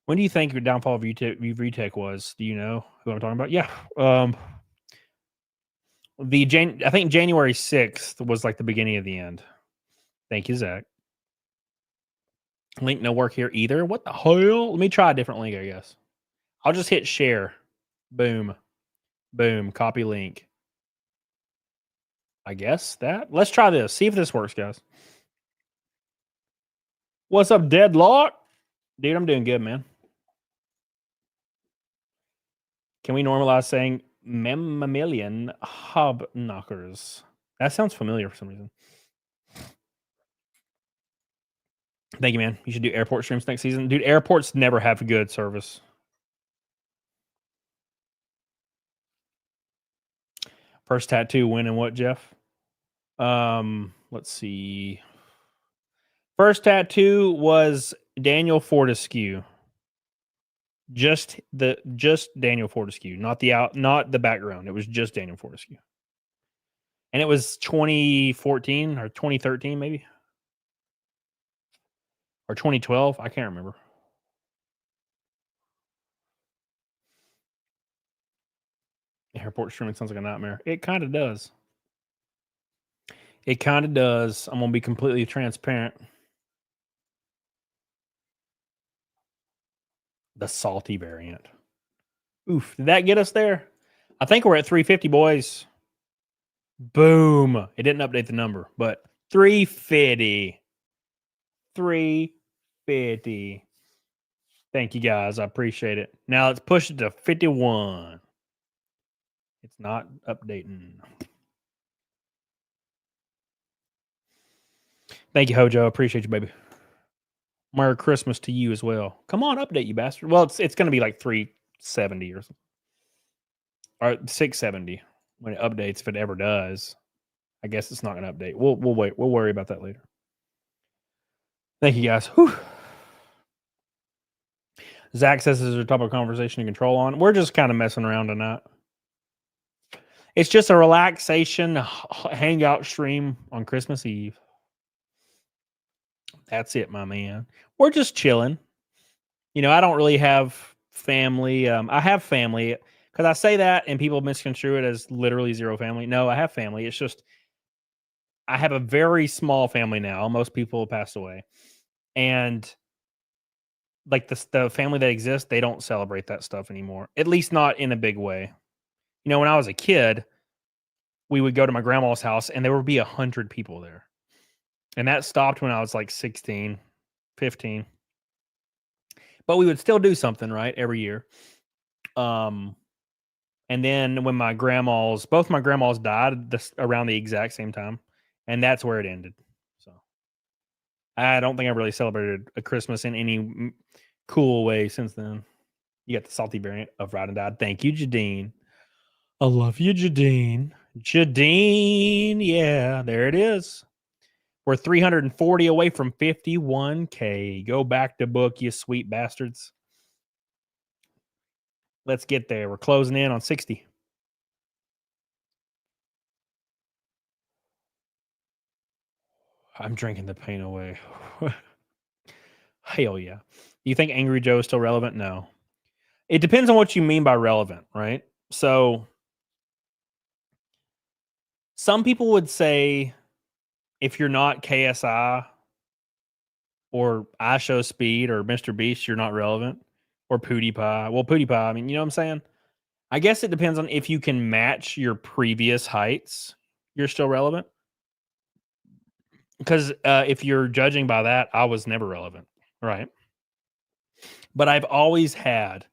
When do you think your downfall of VTech was? Do you know who I'm talking about? Yeah. I think January 6th was like the beginning of the end. Thank you, Zach. Link no work here either. What the hell? Let me try a different link, I guess. I'll just hit share. Boom. Boom. Copy link. I guess that. Let's try this. See if this works, guys. What's up, Deadlock? Dude, I'm doing good, man. Can we normalize saying mammalian hub knockers? That sounds familiar for some reason. Thank you, man. You should do airport streams next season. Dude, airports never have good service. First tattoo win and what, Jeff? Let's see. First tattoo was Daniel Fortescue. Just Daniel Fortescue, not the background. It was just Daniel Fortescue. And it was 2014 or 2013 maybe. Or 2012, I can't remember. Airport streaming sounds like a nightmare. It kind of does. It kind of does. I'm going to be completely transparent. The salty variant. Oof. Did that get us there? I think we're at 350, boys. Boom. It didn't update the number, but 350. 350. Thank you, guys. I appreciate it. Now let's push it to 51. It's not updating. Thank you, Hojo. Appreciate you, baby. Merry Christmas to you as well. Come on, update, you bastard. Well, it's going to be like 370 or something. Or 670 when it updates, if it ever does. I guess it's not going to update. We'll wait. We'll worry about that later. Thank you, guys. Whew. Zach says this is a topic of conversation to control on. We're just kind of messing around tonight. It's just a relaxation hangout stream on Christmas Eve. That's it, my man. We're just chilling. You know, I don't really have family. I have family because I say that and people misconstrue it as literally zero family. No, I have family. It's just I have a very small family now. Most people have passed away. And like the family that exists, they don't celebrate that stuff anymore. At least not in a big way. You know, when I was a kid, we would go to my grandma's house and there would be 100 people there. And that stopped when I was like 16, 15. But we would still do something, right, every year. And then when both my grandmas died around the exact same time. And that's where it ended. So I don't think I really celebrated a Christmas in any cool way since then. You got the salty variant of Ride and Die. Thank you, Jadine. I love you, Jadine. Jadine, yeah, there it is. We're 340 away from 51K. Go back to book, you sweet bastards. Let's get there. We're closing in on 60. I'm drinking the pain away. Hell yeah. Do you think Angry Joe is still relevant? No. It depends on what you mean by relevant, right? So some people would say if you're not KSI or I Show Speed or Mr. Beast, you're not relevant. Or PewDiePie. Well, PewDiePie, I mean, you know what I'm saying? I guess it depends on if you can match your previous heights, you're still relevant. Because if you're judging by that, I was never relevant, right? But I've always had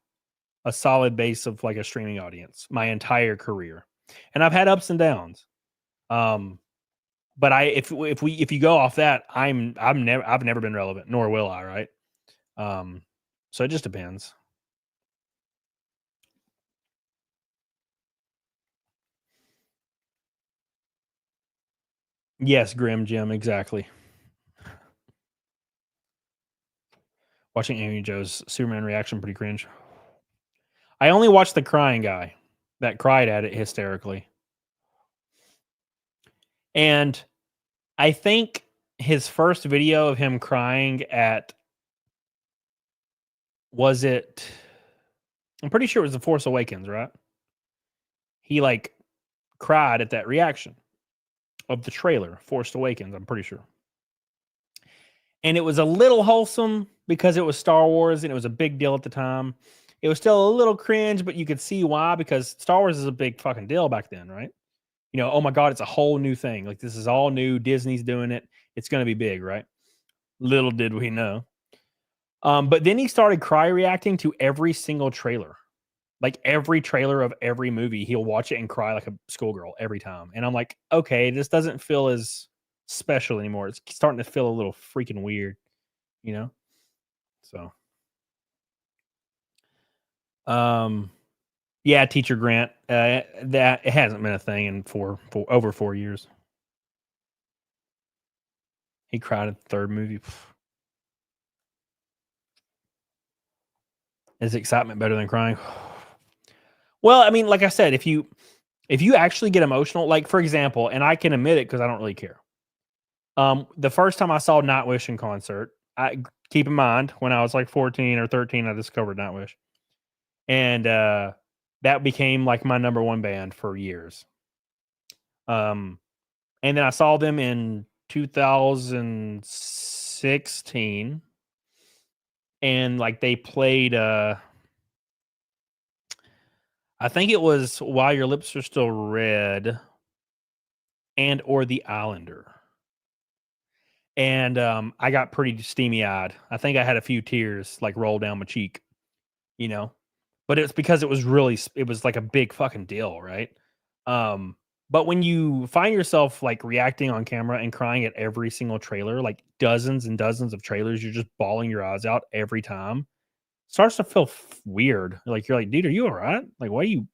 a solid base of like a streaming audience my entire career, and I've had ups and downs. But if you go off that, I've never been relevant, nor will I, right? So it just depends. Yes, Grim Jim, exactly. Watching Amy Joe's Superman reaction, pretty cringe. I only watched the crying guy that cried at it hysterically. And I think his first video of him crying at, was it, I'm pretty sure it was The Force Awakens, right? He like cried at that reaction of the trailer, Force Awakens, I'm pretty sure. And it was a little wholesome because it was Star Wars and it was a big deal at the time. It was still a little cringe, but you could see why, because Star Wars is a big fucking deal back then, right? You know, oh my God, it's a whole new thing. Like, this is all new. Disney's doing it. It's going to be big, right? Little did we know. But then he started cry reacting to every single trailer. Like every trailer of every movie, he'll watch it and cry like a schoolgirl every time. And I'm like, okay, this doesn't feel as special anymore. It's starting to feel a little freaking weird, you know? So, yeah, Teacher Grant, that it hasn't been a thing in for over 4 years. He cried at the third movie. Is excitement better than crying? Well, I mean, like I said, if you actually get emotional, like for example, and I can admit it because I don't really care. The first time I saw Nightwish in concert, I keep in mind when I was like 14 or 13, I discovered Nightwish, and that became like my number one band for years. And then I saw them in 2016, and like they played I think it was While Your Lips Are Still Red and or The Islander. And I got pretty steamy eyed. I think I had a few tears like roll down my cheek, you know. But it's because it was like a big fucking deal, right? But when you find yourself like reacting on camera and crying at every single trailer, like dozens and dozens of trailers, you're just bawling your eyes out every time. Starts to feel weird. Like you're like, dude, are you all right? Like, why are you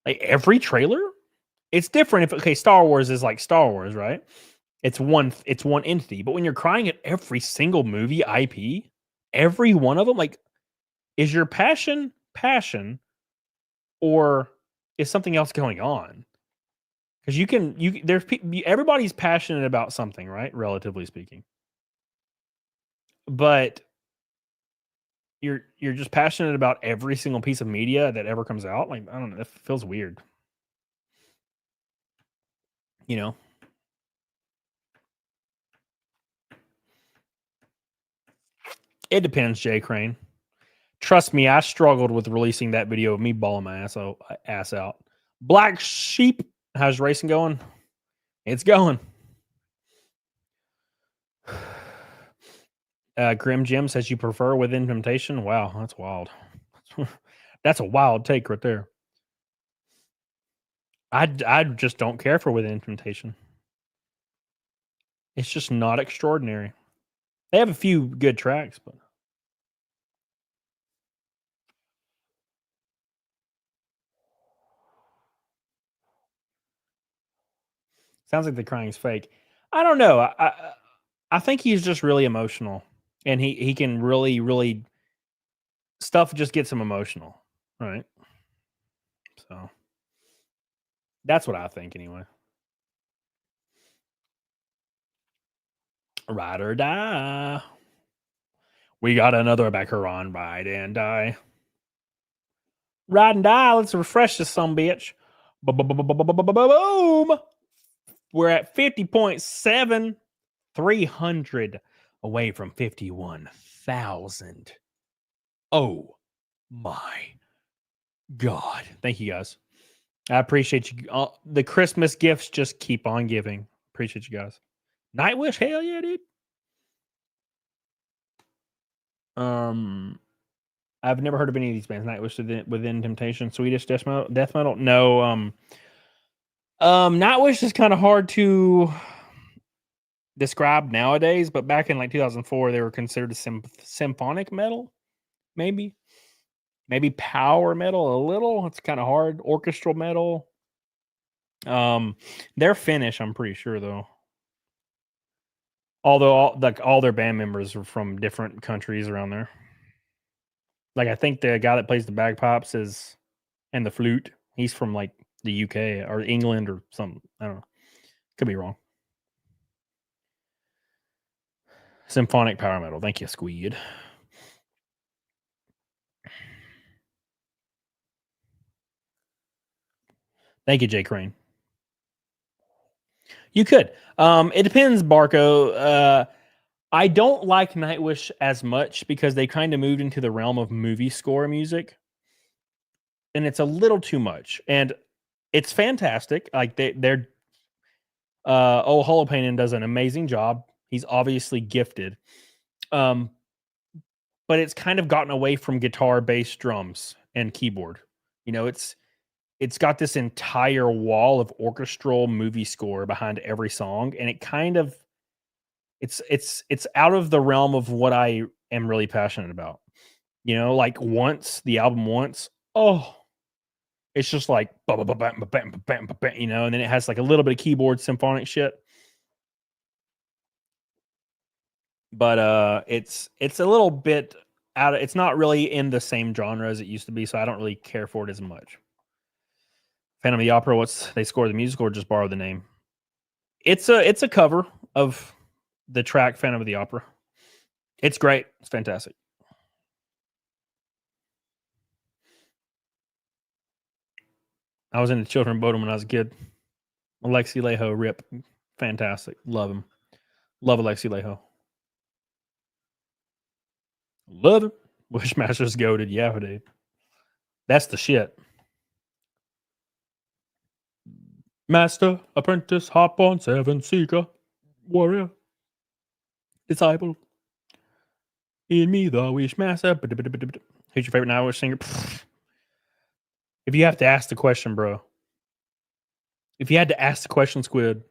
like every trailer? It's different if Star Wars is like Star Wars, right? It's one entity. But when you're crying at every single movie IP, every one of them, like, is your passion or is something else going on? Because everybody's passionate about something, right? Relatively speaking. But you're just passionate about every single piece of media that ever comes out. Like, I don't know, that feels weird. You know? It depends, Jay Crane. Trust me, I struggled with releasing that video of me bawling my ass out. Black Sheep, how's racing going? It's going. Grim Jim says you prefer Within Temptation. Wow, that's wild. That's a wild take right there. I just don't care for Within Temptation. It's just not extraordinary. They have a few good tracks, but sounds like the crying's fake. I don't know. I think he's just really emotional, and he can really stuff just gets him emotional, right? So that's what I think anyway. Ride or die. We got another backer on Ride and Die. Ride and Die. Let's refresh this bitch. Boom. We're at 50.7. 300 away from 51,000. Oh my God. Thank you guys. I appreciate you. The Christmas gifts just keep on giving. Appreciate you guys. Nightwish, hell yeah, dude. I've never heard of any of these bands. Nightwish, Within Temptation, Swedish death metal. No. Nightwish is kind of hard to describe nowadays, but back in like 2004, they were considered a symphonic metal, maybe power metal a little. It's kind of hard. Orchestral metal. They're Finnish, I'm pretty sure though. Although all their band members are from different countries around there. Like I think the guy that plays the bagpipes and the flute, he's from like the UK or England or something. I don't know. Could be wrong. Symphonic power metal. Thank you, Squeed. Thank you, Jay Crane. You could. It depends, Barco. I don't like Nightwish as much because they kind of moved into the realm of movie score music, and it's a little too much. And it's fantastic. Like they're Holopainen does an amazing job. He's obviously gifted. But it's kind of gotten away from guitar, bass, drums, and keyboard. You know, it's got this entire wall of orchestral movie score behind every song, and it kind of it's out of the realm of what I am really passionate about. You know, like the album Once, oh, it's just like you know, and then it has like a little bit of keyboard symphonic shit. But it's a little bit out of, it's not really in the same genre as it used to be, so I don't really care for it as much. Phantom of the Opera, they score the music or just borrow the name? It's a cover of the track Phantom of the Opera. It's great. It's fantastic. I was into Children of Bodom when I was a kid. Alexi Laiho, rip. Fantastic. Love him. Love Alexi Laiho. Love him. Wishmaster's goated. Yeah, dude. That's the shit. Master, apprentice, hop on, seven, seeker, warrior, disciple. In me, the Wishmaster. Who's your favorite Nightwish singer? If you have to ask the question, bro. If you had to ask the question, Squid,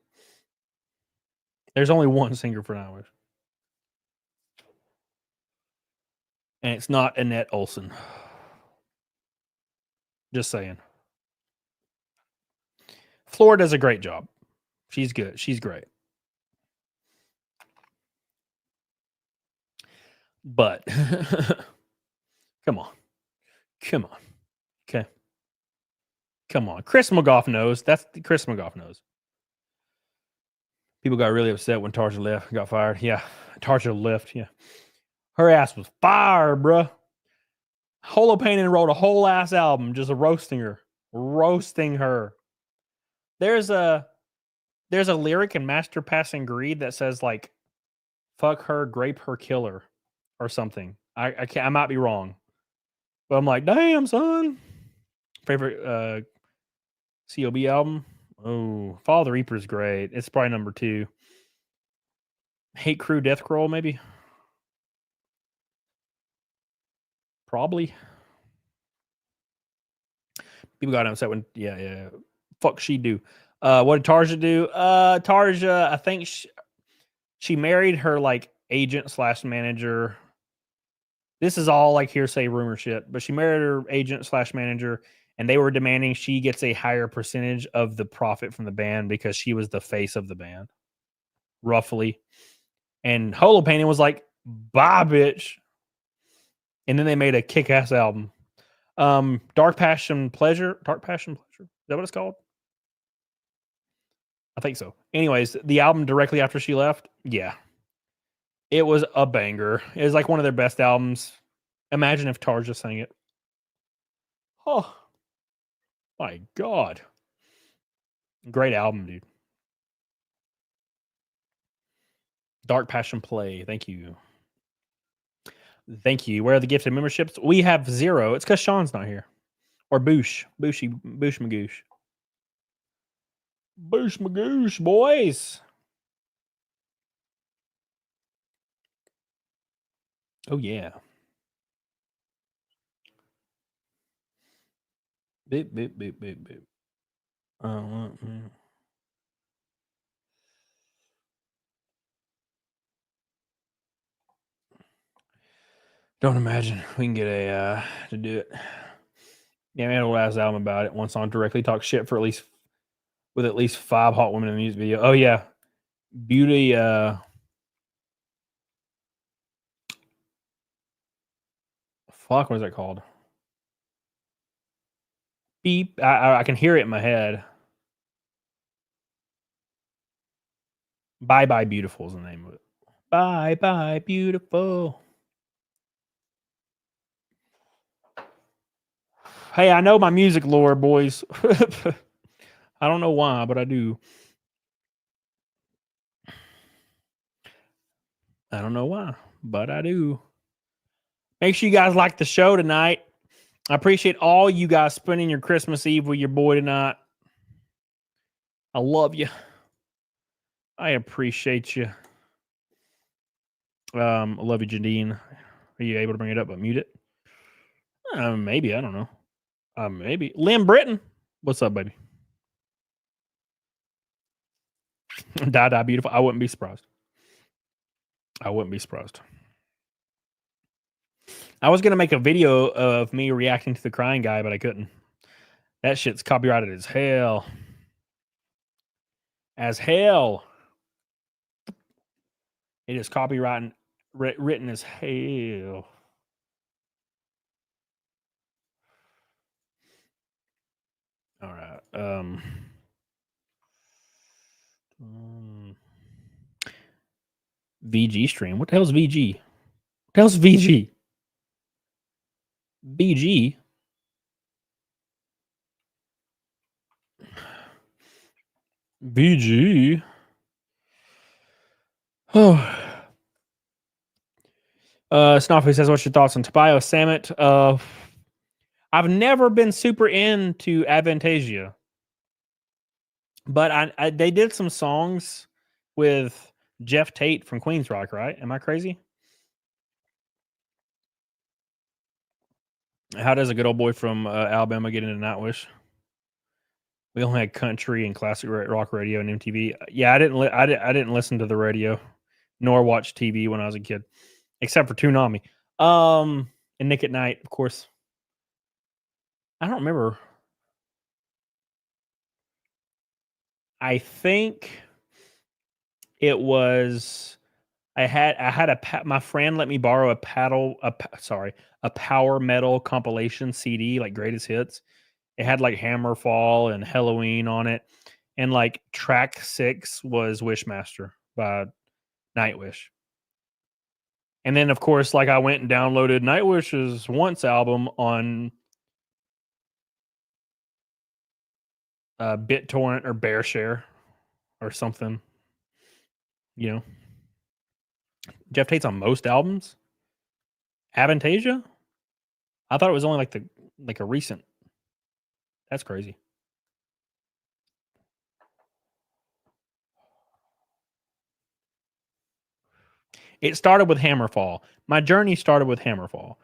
there's only one singer for Nightwish. And it's not Annette Olson. Just saying. Flora does a great job. She's good. She's great. But come on. Okay. Come on. Chris McGough knows. Chris McGough knows. People got really upset when Tarja got fired. Yeah. Tarja left. Yeah. Her ass was fired, bruh. Holopainen wrote a whole ass album just roasting her. Roasting her. There's a lyric in Master Passing Greed that says like fuck her, grape her, kill her, or something. I might be wrong. But I'm like, damn, son. Favorite COB album? Oh, Follow the Reaper's great. It's probably number 2. Hate Crew Death Scroll, maybe. Probably. People got upset when yeah. Fuck she do. What did Tarja do? Tarja, I think she married her like agent / manager. This is all like hearsay rumor shit, but she married her agent / manager, and they were demanding she gets a higher percentage of the profit from the band because she was the face of the band, roughly. And Holopainen was like, bye, bitch. And then they made a kick-ass album. Dark Passion Pleasure. Is that what it's called? I think so. Anyways, the album directly after she left, yeah. It was a banger. It was like one of their best albums. Imagine if Tarja sang it. Oh, my God. Great album, dude. Dark Passion Play. Thank you. Thank you. Where are the gifted memberships? We have 0. It's because Sean's not here. Or Boosh. Boosh Magoosh. Boosh Magoosh, boys. Oh, yeah. Beep, beep, beep, beep, beep. Don't imagine we can get to do it. Yeah, we had a last album about it. One song directly talks shit for at least with at least 5 hot women in the music video. Oh yeah, Beauty. Fuck, what is that called? Beep. I can hear it in my head. Bye Bye Beautiful is the name of it. Bye Bye Beautiful. Hey, I know my music lore, boys. I don't know why, but I do. I don't know why, but I do. Make sure you guys like the show tonight. I appreciate all you guys spending your Christmas Eve with your boy tonight. I love you. I appreciate you. I love you, Jadine. Are you able to bring it up but mute it? Maybe. I don't know. Maybe. Lynn Britton. What's up, baby? Die, beautiful. I wouldn't be surprised. I wouldn't be surprised. I was going to make a video of me reacting to the crying guy, but I couldn't. That shit's copyrighted as hell. As hell. It is copyrighted, written as hell. All right. VG stream. What the hell's VG? What the hell's VG? BG? VG? Oh. Snuffy says, what's your thoughts on Tobias Sammet? I've never been super into Avantasia. But they did some songs with Jeff Tate from Queens Rock, right? Am I crazy? How does a good old boy from Alabama get into Nightwish? We only had country and classic rock radio and MTV. Yeah, I didn't listen to the radio nor watch TV when I was a kid, except for Toonami. And Nick at Night, of course. I don't remember. I think it was my friend let me borrow a power metal compilation CD, like greatest hits. It had like Hammerfall and Halloween on it, and like track 6 was Wishmaster by Nightwish. And then of course, like I went and downloaded Nightwish's Once album on BitTorrent or BearShare or something. You know, Jeff Tate's on most albums. Avantasia? I thought it was only like a recent. That's crazy. It started with Hammerfall. My journey started with Hammerfall.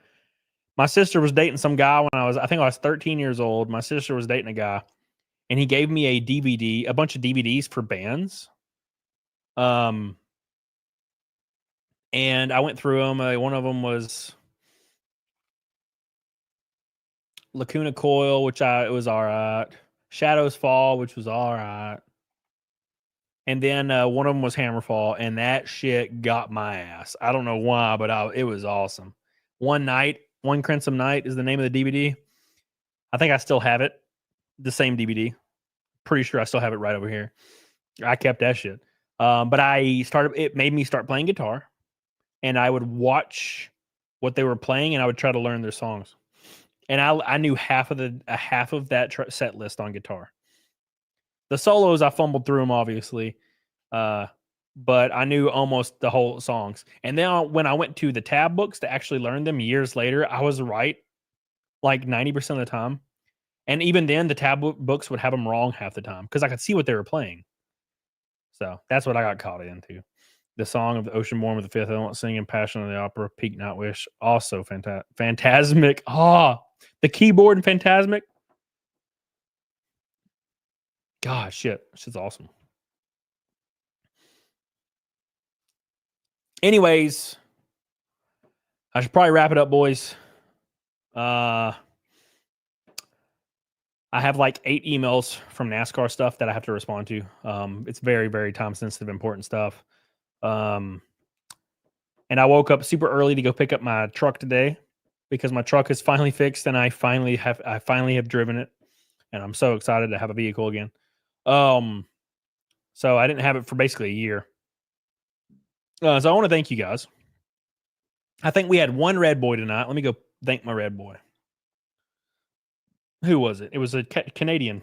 My sister was dating some guy when I was 13 years old. My sister was dating a guy, and he gave me a bunch of DVDs for bands. And I went through them. One of them was Lacuna Coil, it was all right. Shadows Fall, which was all right. And then one of them was Hammerfall, and that shit got my ass. I don't know why, but it was awesome. One Crimson Night is the name of the DVD. I think I still have it. The same DVD. Pretty sure I still have it right over here. I kept that shit. But it made me start playing guitar, and I would watch what they were playing, and I would try to learn their songs. And I knew half of that set list on guitar. The solos, I fumbled through them, obviously. But I knew almost the whole songs. And then when I went to the tab books to actually learn them years later, I was right like 90% of the time. And even then, the tab books would have them wrong half the time because I could see what they were playing. So that's what I got caught into. The song of the Oceanborn with the Fifth Element singing Passion of the Opera, Peak Nightwish, also Phantasmic. The keyboard in Phantasmic. God, shit. Shit's awesome. Anyways, I should probably wrap it up, boys. I have like 8 emails from NASCAR stuff that I have to respond to. It's very, very time sensitive, important stuff. And I woke up super early to go pick up my truck today because my truck is finally fixed and I finally have driven it, and I'm so excited to have a vehicle again. So I didn't have it for basically a year. So I want to thank you guys. I think we had one red boy tonight. Let me go thank my red boy. Who was it? It was a Canadian.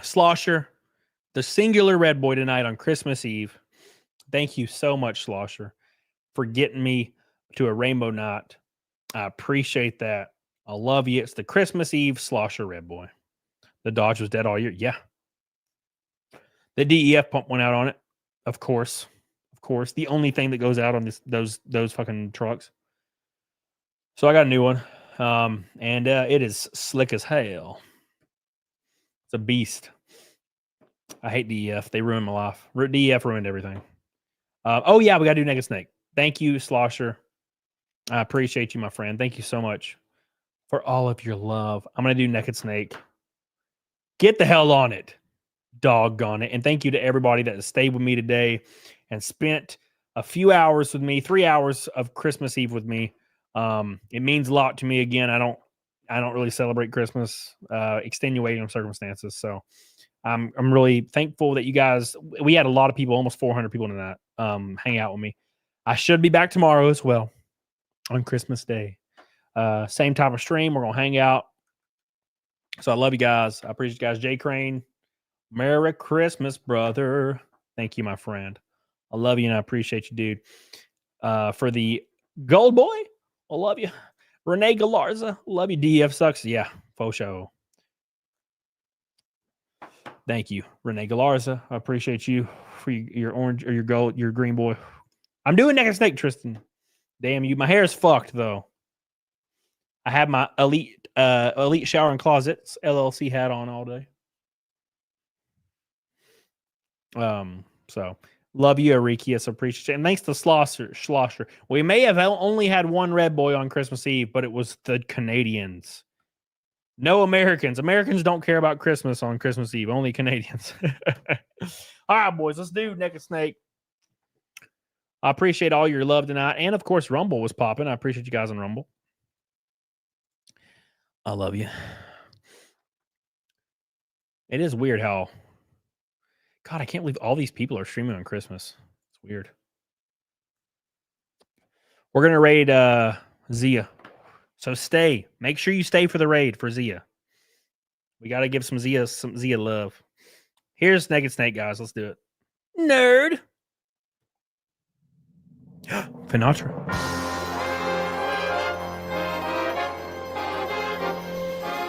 Slosher, the singular red boy tonight on Christmas Eve. Thank you so much, Slosher, for getting me to a rainbow night. I appreciate that. I love you. It's the Christmas Eve Slosher red boy. The Dodge was dead all year. Yeah. The DEF pump went out on it. Of course. Of course. The only thing that goes out on those fucking trucks. So I got a new one. And it is slick as hell. It's a beast. I hate DEF. They ruined my life. DEF ruined everything. Oh yeah, we gotta do Naked Snake. Thank you, Slosher. I appreciate you, my friend. Thank you so much for all of your love. I'm gonna do Naked Snake. Get the hell on it. Doggone it. And thank you to everybody that stayed with me today and spent a few hours with me, 3 hours of Christmas Eve with me. It means a lot to me. Again, I don't really celebrate Christmas, extenuating circumstances. So I'm really thankful that you guys, we had a lot of people, almost 400 people tonight, hang out with me. I should be back tomorrow as well on Christmas Day. Same type of stream. We're going to hang out. So I love you guys. I appreciate you guys. Jay Crane, Merry Christmas, brother. Thank you, my friend. I love you and I appreciate you, dude. For the Gold Boy, I love you. Renee Galarza, love you. DF sucks. Yeah, faux show. Thank you, Renee Galarza. I appreciate you for your orange or your gold, your green boy. I'm doing Naked Snake, Tristan. Damn you. My hair is fucked though. I have my elite shower and closets LLC hat on all day. So love you, Arikias. Appreciate it. And thanks to Schlosser. We may have only had one red boy on Christmas Eve, but it was the Canadians. No Americans. Americans don't care about Christmas on Christmas Eve. Only Canadians. All right, boys. Let's do Naked Snake. I appreciate all your love tonight. And, of course, Rumble was popping. I appreciate you guys on Rumble. I love you. It is weird how... God, I can't believe all these people are streaming on Christmas. It's weird. We're going to raid Zia. So stay. Make sure you stay for the raid for Zia. We got to give some Zia love. Here's Naked Snake, guys. Let's do it. Nerd. Finatra.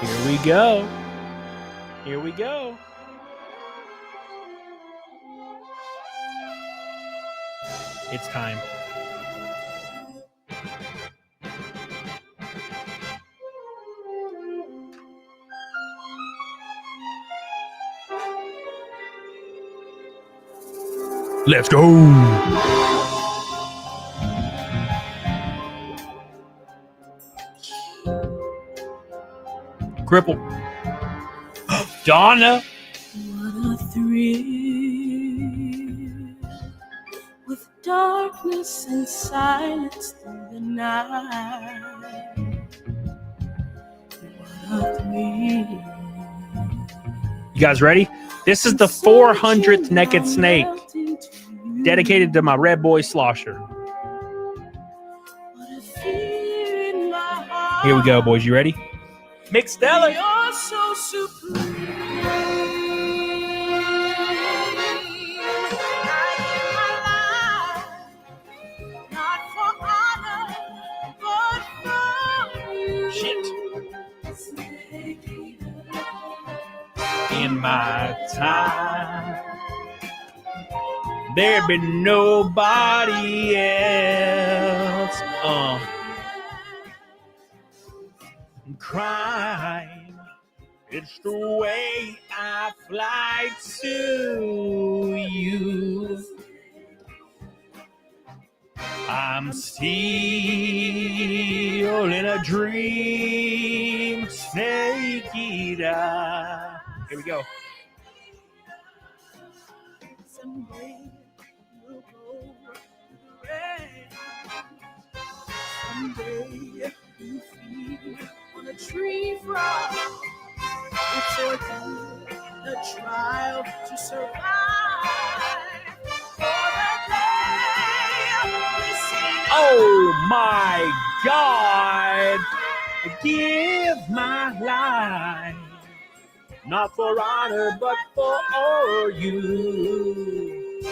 Here we go. Here we go. It's time. Let's go. Cripple. Donna. What a thrill with darkness and silence through the night. What a thrill. You guys ready? This is the 400th Naked Snake dedicated to my red boy Slosher. Here we go, boys. You ready? Mick Stellar. You're so supreme. I give my life, not for honor, but for you. Shit. In my time, there been nobody else. Crime, it's the way I fly to you. I'm still in a dream, snake eater. Here we go. Someday we'll go to the rain. Someday you feed on a tree frog. It's a trial to survive. For the day we see Oh my God. I give my life, not for honor, but for you.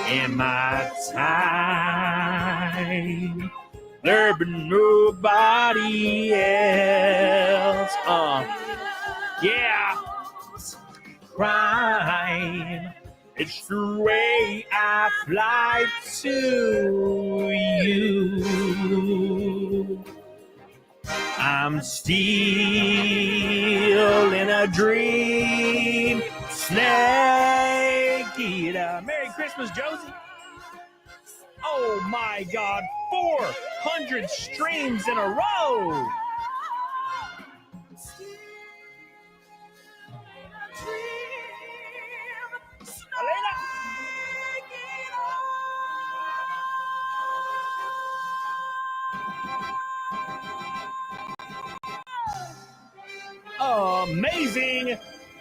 In my time, there be nobody else. Yeah. Crime. It's the way I fly to you. I'm still in a dream. Snake eater. Merry Christmas, Josie. Oh my God. 400 streams in a row. Amazing.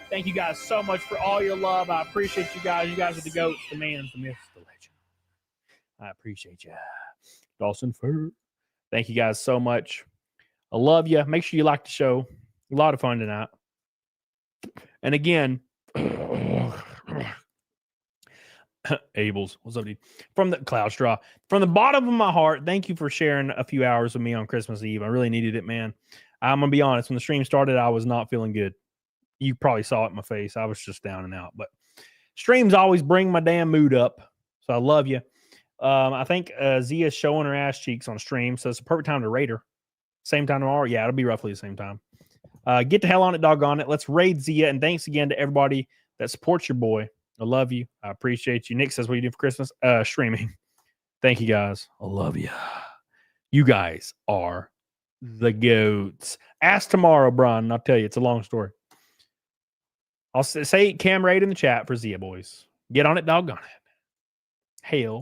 Thank you guys so much for all your love. I appreciate you guys. You guys are the GOATs, the man, the myth, the legend. I appreciate you. Dawson Fur. Thank you guys so much. I love you. Make sure you like the show. A lot of fun tonight. And again, Abels, what's up, dude? From the Cloud Straw, from the bottom of my heart, thank you for sharing a few hours with me on Christmas Eve. I really needed it, man. I'm gonna be honest. When the stream started, I was not feeling good. You probably saw it in my face. I was just down and out. But streams always bring my damn mood up. So I love you. I think Zia's showing her ass cheeks on stream, so it's a perfect time to raid her. Same time tomorrow? Yeah, it'll be roughly the same time. Get the hell on it, doggone it. Let's raid Zia, and thanks again to everybody that supports your boy. I love you. I appreciate you. Nick says, what do you do for Christmas? Streaming. Thank you, guys. I love you. You guys are the GOATs. Ask tomorrow, Brian, and I'll tell you. It's a long story. I'll say Cam raid in the chat for Zia, boys. Get on it, doggone it. Hail